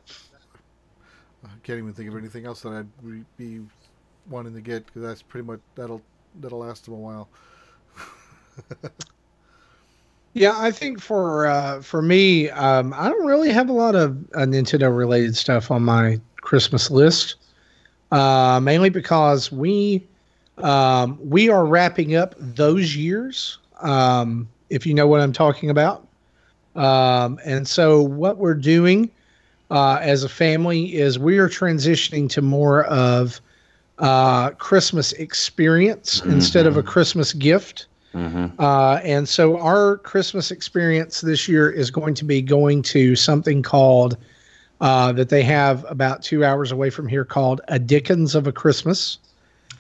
can't even think of anything else that I'd be wanting to get, because that's pretty much that'll last them a while. Yeah, I think for me, I don't really have a lot of Nintendo related stuff on my Christmas list, mainly because we are wrapping up those years, if you know what I'm talking about. And so what we're doing as a family is we are transitioning to more of Christmas experience instead of a Christmas gift. And so our Christmas experience this year is going to be going to something called that they have about 2 hours away from here called A Dickens of a Christmas.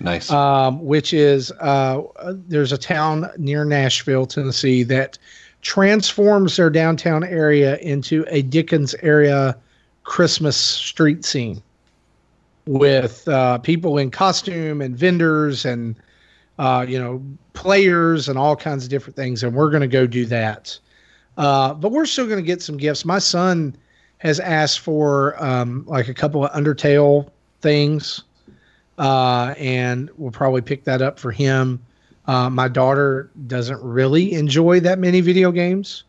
Nice. Which is there's a town near Nashville, Tennessee that transforms their downtown area into a Dickens era Christmas street scene with people in costume and vendors and players and all kinds of different things, and we're going to go do that. But we're still going to get some gifts. My son has asked for like a couple of Undertale things, and we'll probably pick that up for him. My daughter doesn't really enjoy that many video games,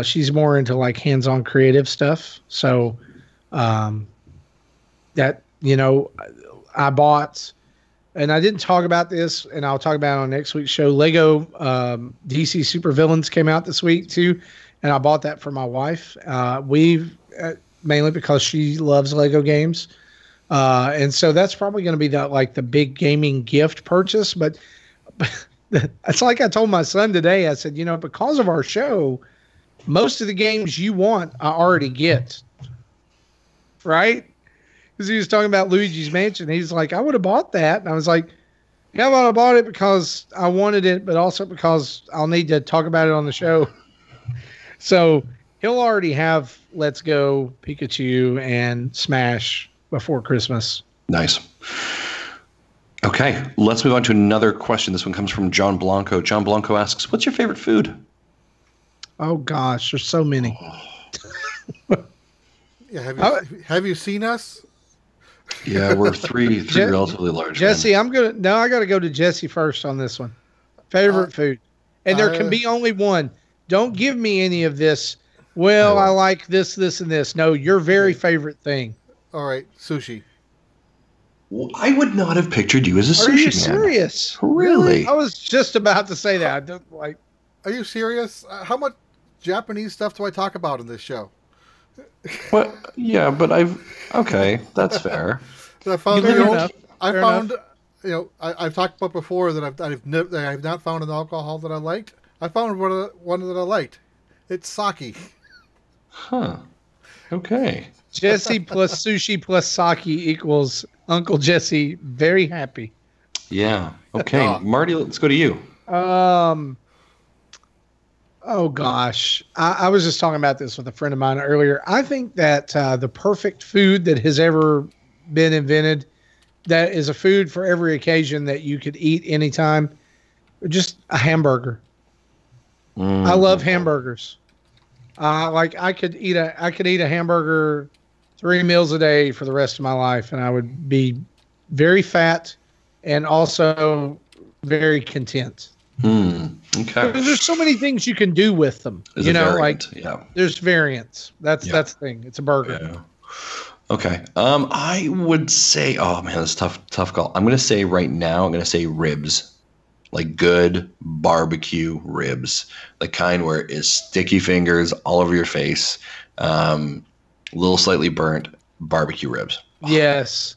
She's more into like hands-on creative stuff. So that, I bought, and I didn't talk about this, and I'll talk about it on next week's show. Lego DC Supervillains came out this week too, and I bought that for my wife. Mainly because she loves Lego games. And so that's probably going to be the big gaming gift purchase. But it's like I told my son today, I said, because of our show, most of the games you want, I already get. Right? Because he was talking about Luigi's Mansion. He's like, I would have bought that. And I was like, yeah, well, I bought it because I wanted it, but also because I'll need to talk about it on the show. So he'll already have Let's Go, Pikachu, and Smash before Christmas. Nice. Okay, let's move on to another question. This one comes from John Blanco. John Blanco asks, what's your favorite food? Oh, gosh, there's so many. Yeah, have you seen us? Yeah, we're three relatively large. Jesse, I got to go to Jesse first on this one. Favorite food. And there can be only one. Don't give me any of this. Well, I like this, and this. No, your very favorite thing. All right, sushi. Well, I would not have pictured you as a sushi man. Are you serious? Really? I was just about to say that. Are you serious? How much Japanese stuff do I talk about in this show? Well, yeah, but okay, that's fair. I've talked about before that I've not found an alcohol that I liked. I found one that I liked. It's sake. Huh. Okay. Jesse plus sushi plus sake equals Uncle Jesse very happy. Yeah. Okay. Marty, let's go to you. Oh gosh. I was just talking about this with a friend of mine earlier. I think that the perfect food that has ever been invented, that is a food for every occasion that you could eat anytime, just a hamburger. I love hamburgers. I could eat a hamburger 3 meals a day for the rest of my life, and I would be very fat and also very content. Okay. There's so many things you can do with them. There's variants. That's the thing. It's a burger. Yeah. Okay. I would say, oh man, that's tough call. I'm gonna say right now, ribs. Like good barbecue ribs, the kind where it's sticky fingers all over your face, little slightly burnt barbecue ribs. Yes,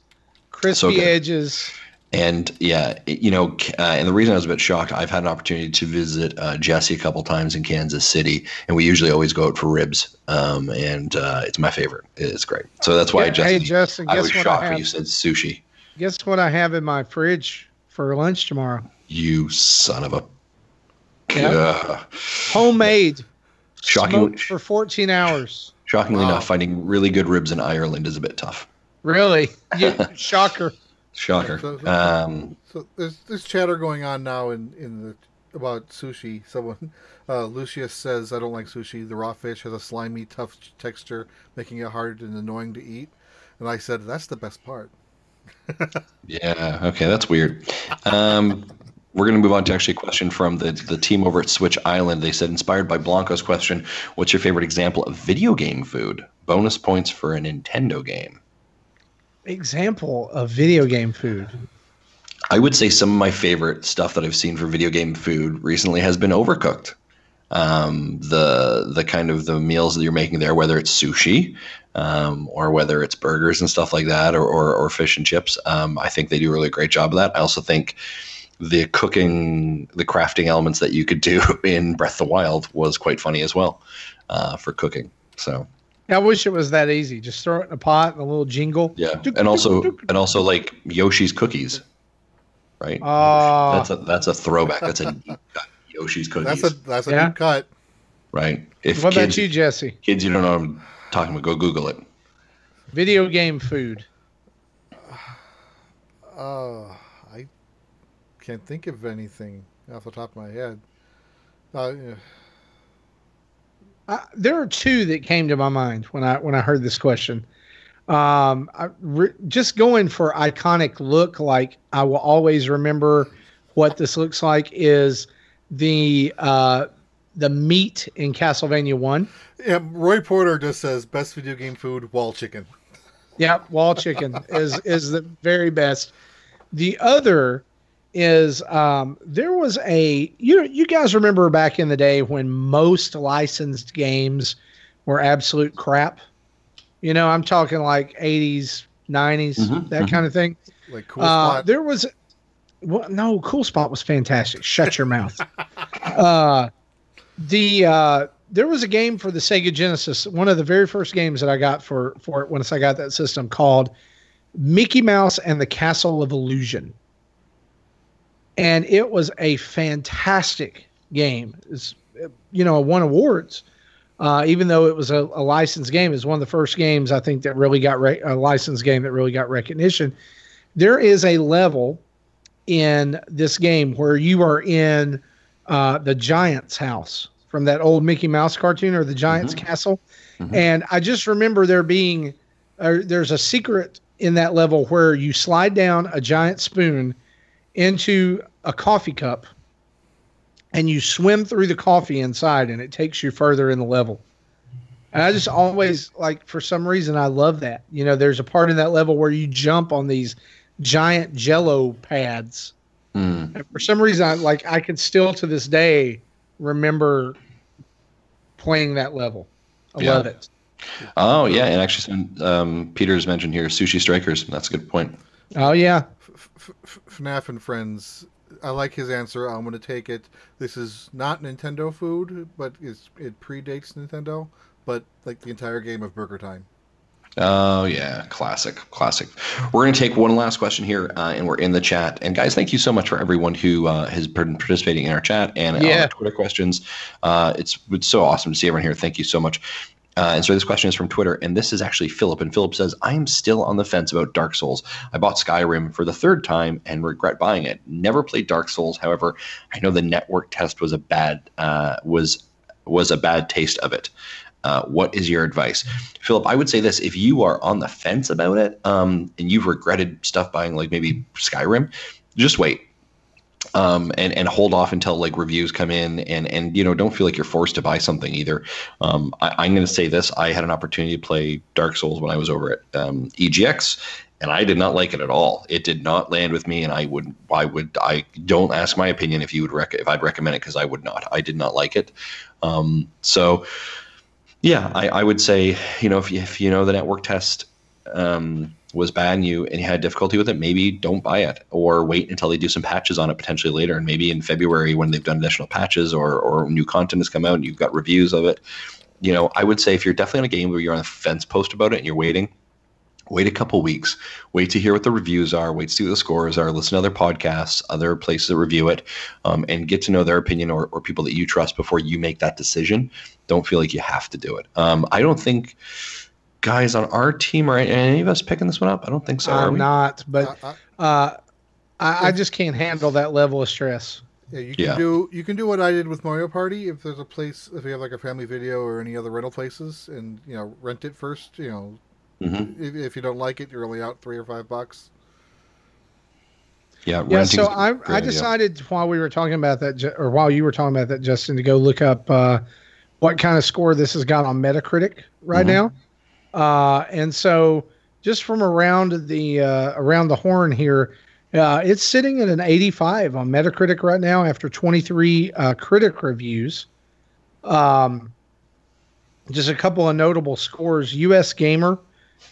crispy edges. And yeah, and the reason I was a bit shocked, I've had an opportunity to visit Jesse a couple times in Kansas City, and we usually always go out for ribs, and it's my favorite. It's great. So that's why Justin, I was shocked when you said sushi. Guess what I have in my fridge for lunch tomorrow? You son of a... Homemade. Shocking. For 14 hours. Shockingly enough, finding really good ribs in Ireland is a bit tough. Really? Shocker. Shocker. So there's chatter going on now about sushi. Someone, Lucius says, I don't like sushi. The raw fish has a slimy, tough texture, making it hard and annoying to eat. And I said, that's the best part. Yeah. Okay. That's weird. We're going to move on to actually a question from the team over at Switch Island. They said, inspired by Blanco's question, what's your favorite example of video game food? Bonus points for a Nintendo game. Example of video game food. I would say some of my favorite stuff that I've seen for video game food recently has been Overcooked. The kind of the meals that you're making there, whether it's sushi, or whether it's burgers and stuff like that, or fish and chips. I think they do a really great job of that. I also think the crafting elements that you could do in Breath of the Wild was quite funny as well, for cooking. So I wish it was that easy. Just throw it in a pot and a little jingle. Yeah, and also like Yoshi's cookies, right? That's a throwback. That's a Yoshi's cookies. That's a deep cut, right? What about you, Jesse? Kids, you don't know what I'm talking about. Go Google it. Video game food. I can't think of anything off the top of my head. There are two that came to my mind when I heard this question. Just going for iconic look, like I will always remember what this looks like, is the the meat in Castlevania 1. Yeah, Roy Porter just says best video game food, wall chicken. Yeah, wall chicken is the very best. The other is there was you guys remember back in the day when most licensed games were absolute crap. I'm talking like 80s, 90s, that kind of thing. Like Cool Spot. There was no, Cool Spot was fantastic. Shut your mouth. There was a game for the Sega Genesis, one of the very first games that I got for it once I got that system, called Mickey Mouse and the Castle of Illusion. And it was a fantastic game. It won awards, even though it was a licensed game. It was one of the first games I think that really got a licensed game that really got recognition. There is a level in this game where you are in the Giant's house from that old Mickey Mouse cartoon, or the Giant's Castle. And I just remember there's a secret in that level where you slide down a giant spoon into a coffee cup and you swim through the coffee inside, and it takes you further in the level. And I just always, like, for some reason, I love that. There's a part in that level where you jump on these giant Jello pads. And for some reason, I can still to this day remember playing that level. I love it. Oh yeah, and actually, Peter's mentioned here Sushi Strikers. That's a good point. Oh yeah, FNAF and Friends. I like his answer. I'm going to take it. This is not Nintendo food, but it predates Nintendo. But like the entire game of Burger Time. Oh yeah, classic. We're going to take one last question here, and we're in the chat. And guys, thank you so much for everyone who has been participating in our chat and our Twitter questions. It's so awesome to see everyone here. Thank you so much. And so this question is from Twitter, and this is actually Philip. And Philip says, I am still on the fence about Dark Souls. I bought Skyrim for the third time and regret buying it. Never played Dark Souls. However, I know the network test was a bad taste of it. What is your advice? Philip, I would say this. If you are on the fence about it and you've regretted stuff buying, like maybe Skyrim, just wait. And hold off until like reviews come in, and don't feel like you're forced to buy something either. I'm going to say this: I had an opportunity to play Dark Souls when I was over at EGX, and I did not like it at all. It did not land with me, and I don't ask my opinion if I'd recommend it, because I would not. I did not like it. So yeah, I would say if you know the network test was bad and you had difficulty with it, maybe don't buy it, or wait until they do some patches on it potentially later. And maybe in February, when they've done additional patches or new content has come out and you've got reviews of it, I would say if you're definitely on a game where you're on the fence post about it and you're waiting, wait a couple weeks, wait to hear what the reviews are, wait to see what the scores are, listen to other podcasts, other places that review it, and get to know their opinion or people that you trust before you make that decision. Don't feel like you have to do it. I don't think guys on our team are any of us picking this one up. I don't think so. I'm not, but I just can't handle that level of stress. Yeah, you can do what I did with Mario Party. If there's a place, if you have like a Family Video or any other rental places, and rent it first. If you don't like it, you're only out $3 or $5. Yeah. So I decided while we were talking about that, or while you were talking about that, Justin, to go look up what kind of score this has got on Metacritic right now. And so just from around the horn here, it's sitting at an 85 on Metacritic right now after 23 critic reviews. Just a couple of notable scores. US Gamer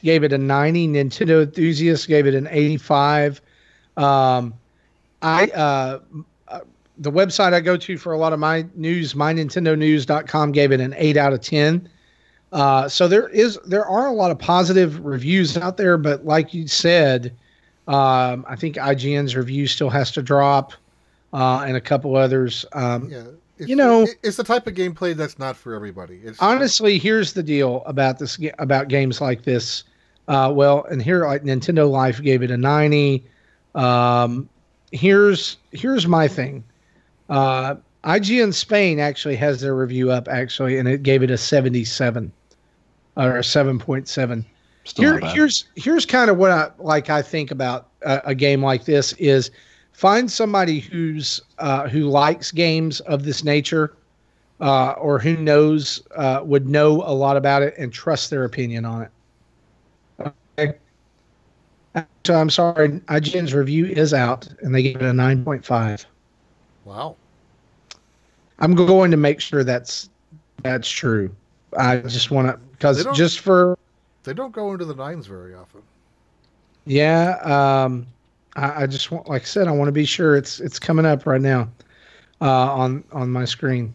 gave it a 90. Nintendo Enthusiast gave it an 85. The website I go to for a lot of my news, mynintendonews.com, gave it an 8 out of 10. So there are a lot of positive reviews out there, but like you said, I think IGN's review still has to drop, and a couple others. It's the type of gameplay that's not for everybody. Honestly, here's the deal about games like this. And here, like Nintendo Life gave it a 90. Here's my thing. IGN Spain actually has their review up and it gave it a 77 or a 7.7. Here's kind of what I think about a game like this is find somebody who likes games of this nature, or who knows would know a lot about it and trust their opinion on it. Okay. So I'm sorry, IGN's review is out, and they gave it a 9.5. Wow. I'm going to make sure that's true. I just want to, because just for... They don't go into the 9s very often. Yeah. I just want, like I said, I want to be sure it's coming up right now on my screen.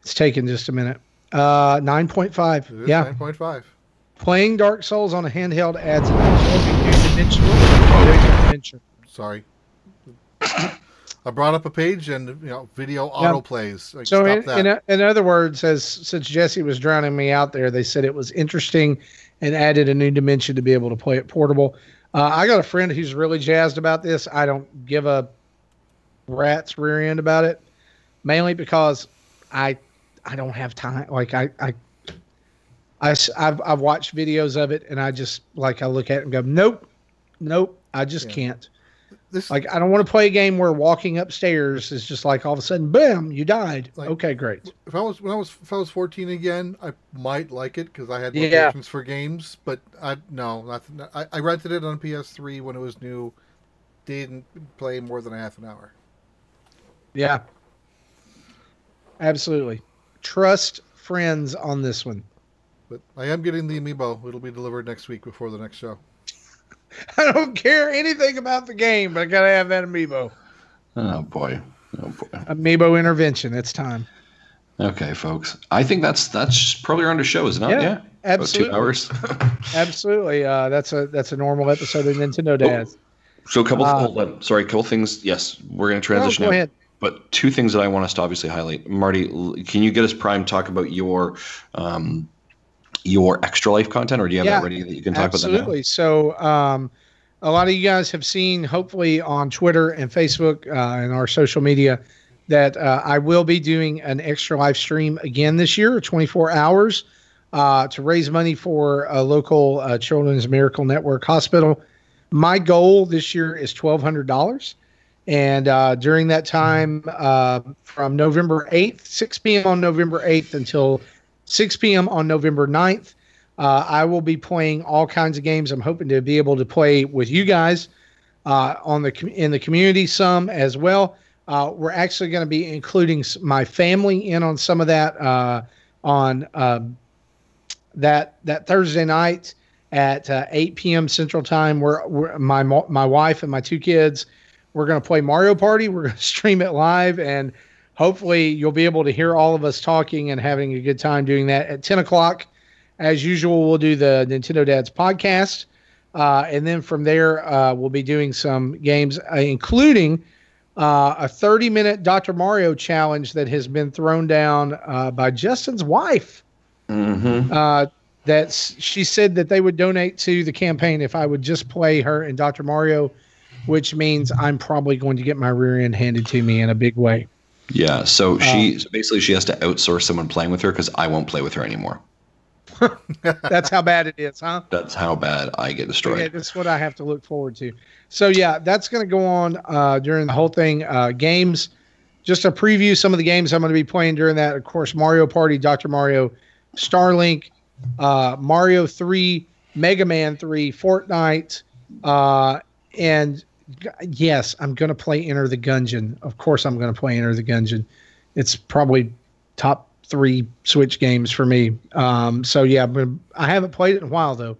It's taking just a minute. 9.5. Yeah. 9.5. Playing Dark Souls on a handheld adds an new dimension. Sorry. I brought up a page and video auto plays. Like, so in other words, since Jesse was drowning me out there, they said it was interesting and added a new dimension to be able to play it portable. I got a friend who's really jazzed about this. I don't give a rat's rear end about it, mainly because I don't have time. Like I've watched videos of it and I just I look at it and go, nope, I just can't. I don't want to play a game where walking upstairs is just like all of a sudden, bam, you died. Okay, great. If I was 14 again, I might like it because I had more patience for games. But I rented it on PS3 when it was new. Didn't play more than a half an hour. Yeah, absolutely. Trust friends on this one. But I am getting the amiibo. It'll be delivered next week before the next show. I don't care anything about the game, but I gotta have that amiibo. Oh boy. Amiibo intervention. It's time. Okay, folks. I think that's probably around a show, isn't it? Yeah, absolutely. About 2 hours. Absolutely. That's a normal episode of Nintendo Dads. So a couple things. Yes, we're going to transition. Go ahead. But 2 things that I want us to obviously highlight. Marty, can you get us primed? Talk about your Extra Life content, or do you have that ready that you can talk about that now? Absolutely. So a lot of you guys have seen, hopefully on Twitter and Facebook and our social media, that I will be doing an Extra Life stream again this year, 24 hours, to raise money for a local Children's Miracle Network hospital. My goal this year is $1,200. And during that time, from November 8th, 6 p.m. on November 8th until 6 p.m. on November 9th, I will be playing all kinds of games. I'm hoping to be able to play with you guys in the community some as well. We're actually going to be including my family in on some of that on that Thursday night at 8 p.m. Central Time. We're my wife and my 2 kids. We're going to play Mario Party. We're going to stream it live, and hopefully you'll be able to hear all of us talking and having a good time doing that. At 10 o'clock, as usual, we'll do the Nintendo Dads podcast. And then from there, we'll be doing some games, including a 30-minute Dr. Mario challenge that has been thrown down by Justin's wife. Mm-hmm. She said that they would donate to the campaign if I would just play her in Dr. Mario, which means I'm probably going to get my rear end handed to me in a big way. Yeah, so she has to outsource someone playing with her because I won't play with her anymore. That's how bad it is, huh? That's how bad I get destroyed. Okay, that's what I have to look forward to. So yeah, that's going to go on during the whole thing. Games, just to preview some of the games I'm going to be playing during that. Of course, Mario Party, Dr. Mario, Starlink, Mario 3, Mega Man 3, Fortnite, and yes, I'm going to play Enter the Gungeon. Of course, I'm going to play Enter the Gungeon. It's probably top 3 Switch games for me. So yeah, I haven't played it in a while though.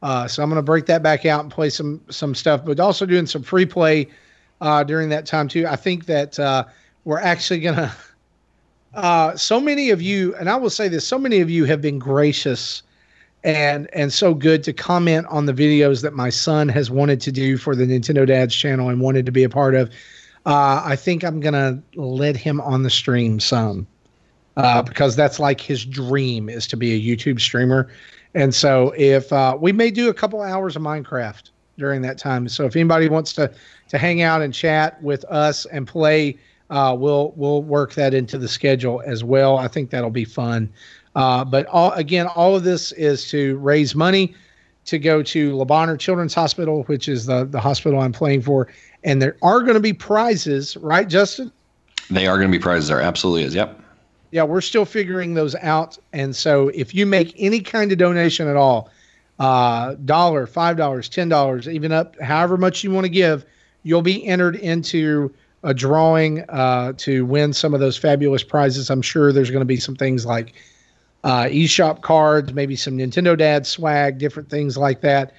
So I'm going to break that back out and play some stuff, but also doing some free play during that time too. I think that we're actually going to, so many of you, and I will say this, so many of you have been gracious and so good to comment on the videos that my son has wanted to do for the Nintendo Dads channel and wanted to be a part of. I think I'm going to let him on the stream some. Because that's like his dream is to be a YouTube streamer. And so if we may do a couple hours of Minecraft during that time. So if anybody wants to hang out and chat with us and play, we'll work that into the schedule as well. I think that'll be fun. But all of this is to raise money to go to Le Bonheur Children's Hospital, which is the hospital I'm playing for. And there are going to be prizes, right, Justin? They are going to be prizes. There absolutely is. Yep. Yeah, we're still figuring those out. And so if you make any kind of donation at all, $1, $5, $10, even up however much you want to give, you'll be entered into a drawing to win some of those fabulous prizes. I'm sure there's going to be some things like eShop cards, maybe some Nintendo Dad swag, different things like that.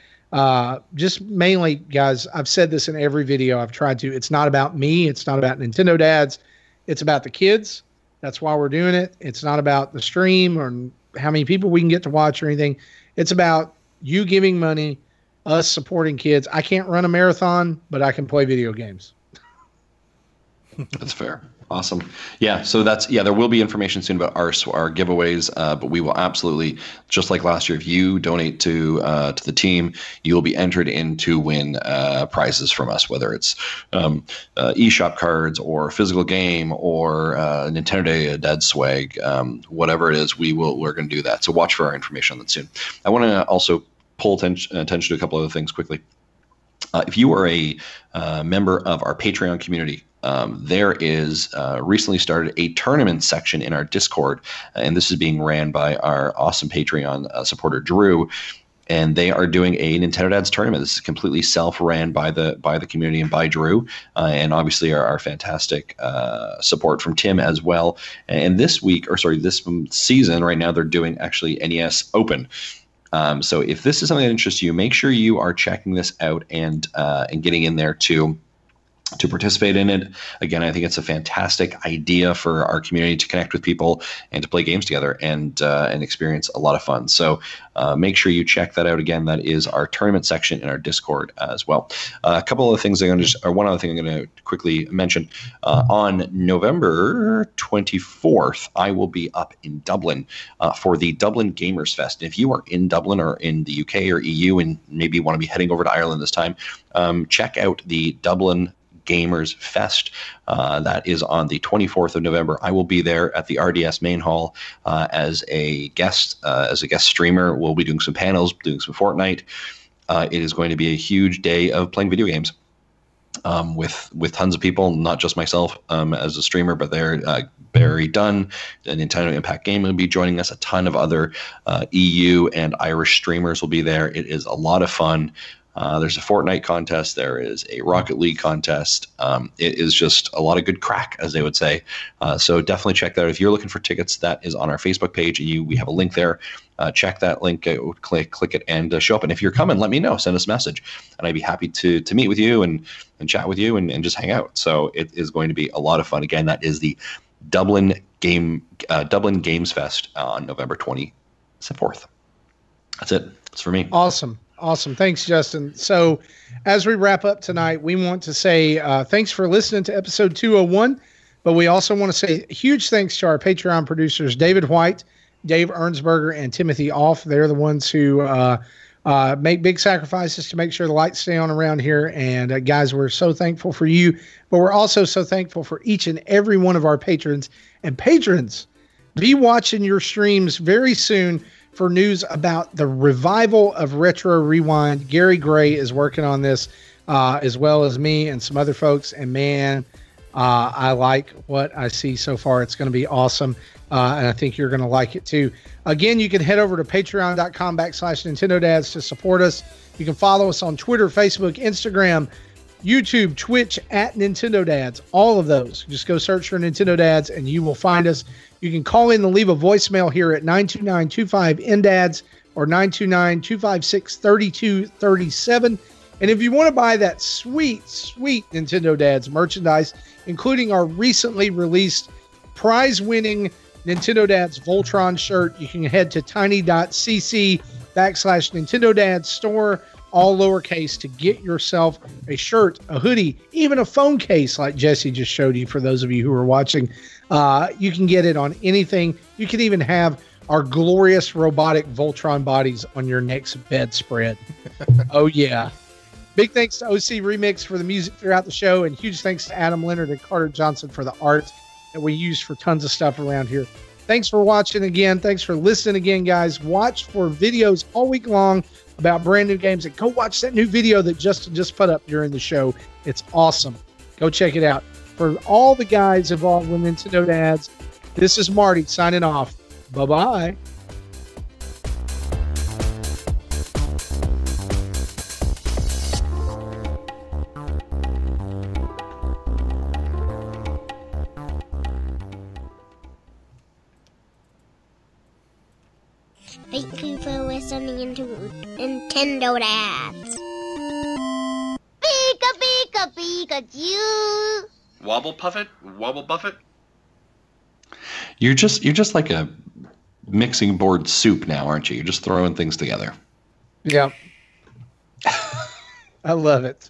Just mainly, guys, I've said this in every video I've tried to. It's not about me. It's not about Nintendo Dads. It's about the kids. That's why we're doing it. It's not about the stream or how many people we can get to watch or anything. It's about you giving money, us supporting kids. I can't run a marathon, but I can play video games. That's fair. Awesome. Yeah. So there will be information soon about our giveaways, but we will absolutely, just like last year, if you donate to the team, you will be entered in to win prizes from us, whether it's eShop cards or physical game or Nintendo Dad swag, whatever it is, we're going to do that. So watch for our information on that soon. I want to also pull attention to a couple other things quickly. If you are a member of our Patreon community, there is recently started a tournament section in our Discord, and this is being ran by our awesome Patreon supporter Drew, and they are doing a Nintendo Dads tournament. This is completely self-ran by the community and by Drew, and obviously our fantastic support from Tim as well. And this season right now they're doing actually NES Open. So if this is something that interests you, make sure you are checking this out and getting in there to participate in it. Again, I think it's a fantastic idea for our community to connect with people and to play games together and experience a lot of fun. So make sure you check that out. Again, that is our tournament section in our Discord as well. A couple of things one other thing I'm going to quickly mention. On November 24th, I will be up in Dublin for the Dublin Gamers Fest. If you are in Dublin or in the UK or EU and maybe want to be heading over to Ireland this time, check out the Dublin Gamers Fest. That is on the 24th of November. I will be there at the RDS main hall as a guest streamer. We'll be doing some panels, doing some Fortnite. It is going to be a huge day of playing video games with tons of people, not just myself as a streamer, but Barry Dunn, the Nintendo Impact Game, will be joining us. A ton of other EU and Irish streamers will be there. It is a lot of fun. There's a Fortnite contest. There is a Rocket League contest. It is just a lot of good crack, as they would say. So definitely check that out. If you're looking for tickets, that is on our Facebook page. We have a link there. Check that link, click it, and show up. And if you're coming, let me know. Send us a message, and I'd be happy to meet with you and chat with you and just hang out. So it is going to be a lot of fun. Again, that is the Dublin Games Fest on November 24th. That's it. That's for me. Awesome. Thanks, Justin. So as we wrap up tonight, we want to say thanks for listening to episode 201, but we also want to say huge thanks to our Patreon producers, David White, Dave Ernsberger, and Timothy Off. They're the ones who make big sacrifices to make sure the lights stay on around here. And guys, we're so thankful for you, but we're also so thankful for each and every one of our patrons. And patrons, be watching your streams very soon for news about the revival of Retro Rewind. Gary Gray is working on this, as well as me and some other folks. And man, I like what I see so far. It's going to be awesome. And I think you're going to like it too. Again, you can head over to patreon.com/Nintendo Dads to support us. You can follow us on Twitter, Facebook, Instagram, YouTube, Twitch at Nintendo Dads. All of those. Just go search for Nintendo Dads and you will find us. You can call in and leave a voicemail here at 929-25-NDADS or 929-256-3237. And if you want to buy that sweet Nintendo Dads merchandise, including our recently released prize-winning Nintendo Dads Voltron shirt, you can head to tiny.cc/Nintendo Dads store, all lowercase, to get yourself a shirt, a hoodie, even a phone case like Jesse just showed you for those of you who are watching. You can get it on anything. You can even have our glorious robotic Voltron bodies on your next bedspread. Oh, yeah. Big thanks to OC Remix for the music throughout the show, and huge thanks to Adam Leonard and Carter Johnson for the art that we use for tons of stuff around here. Thanks for watching again. Thanks for listening again, guys. Watch for videos all week long about brand new games, and go watch that new video that Justin just put up during the show. It's awesome. Go check it out. For all the guys involved with Nintendo Dads, This is Marty signing off. Bye-bye. Thank you for listening to Nintendo Dads. Pika Pika Pikachu. Wobble Puffet? Wobble Buffet? You're just like a mixing board soup now, aren't you? You're just throwing things together. Yeah. I love it.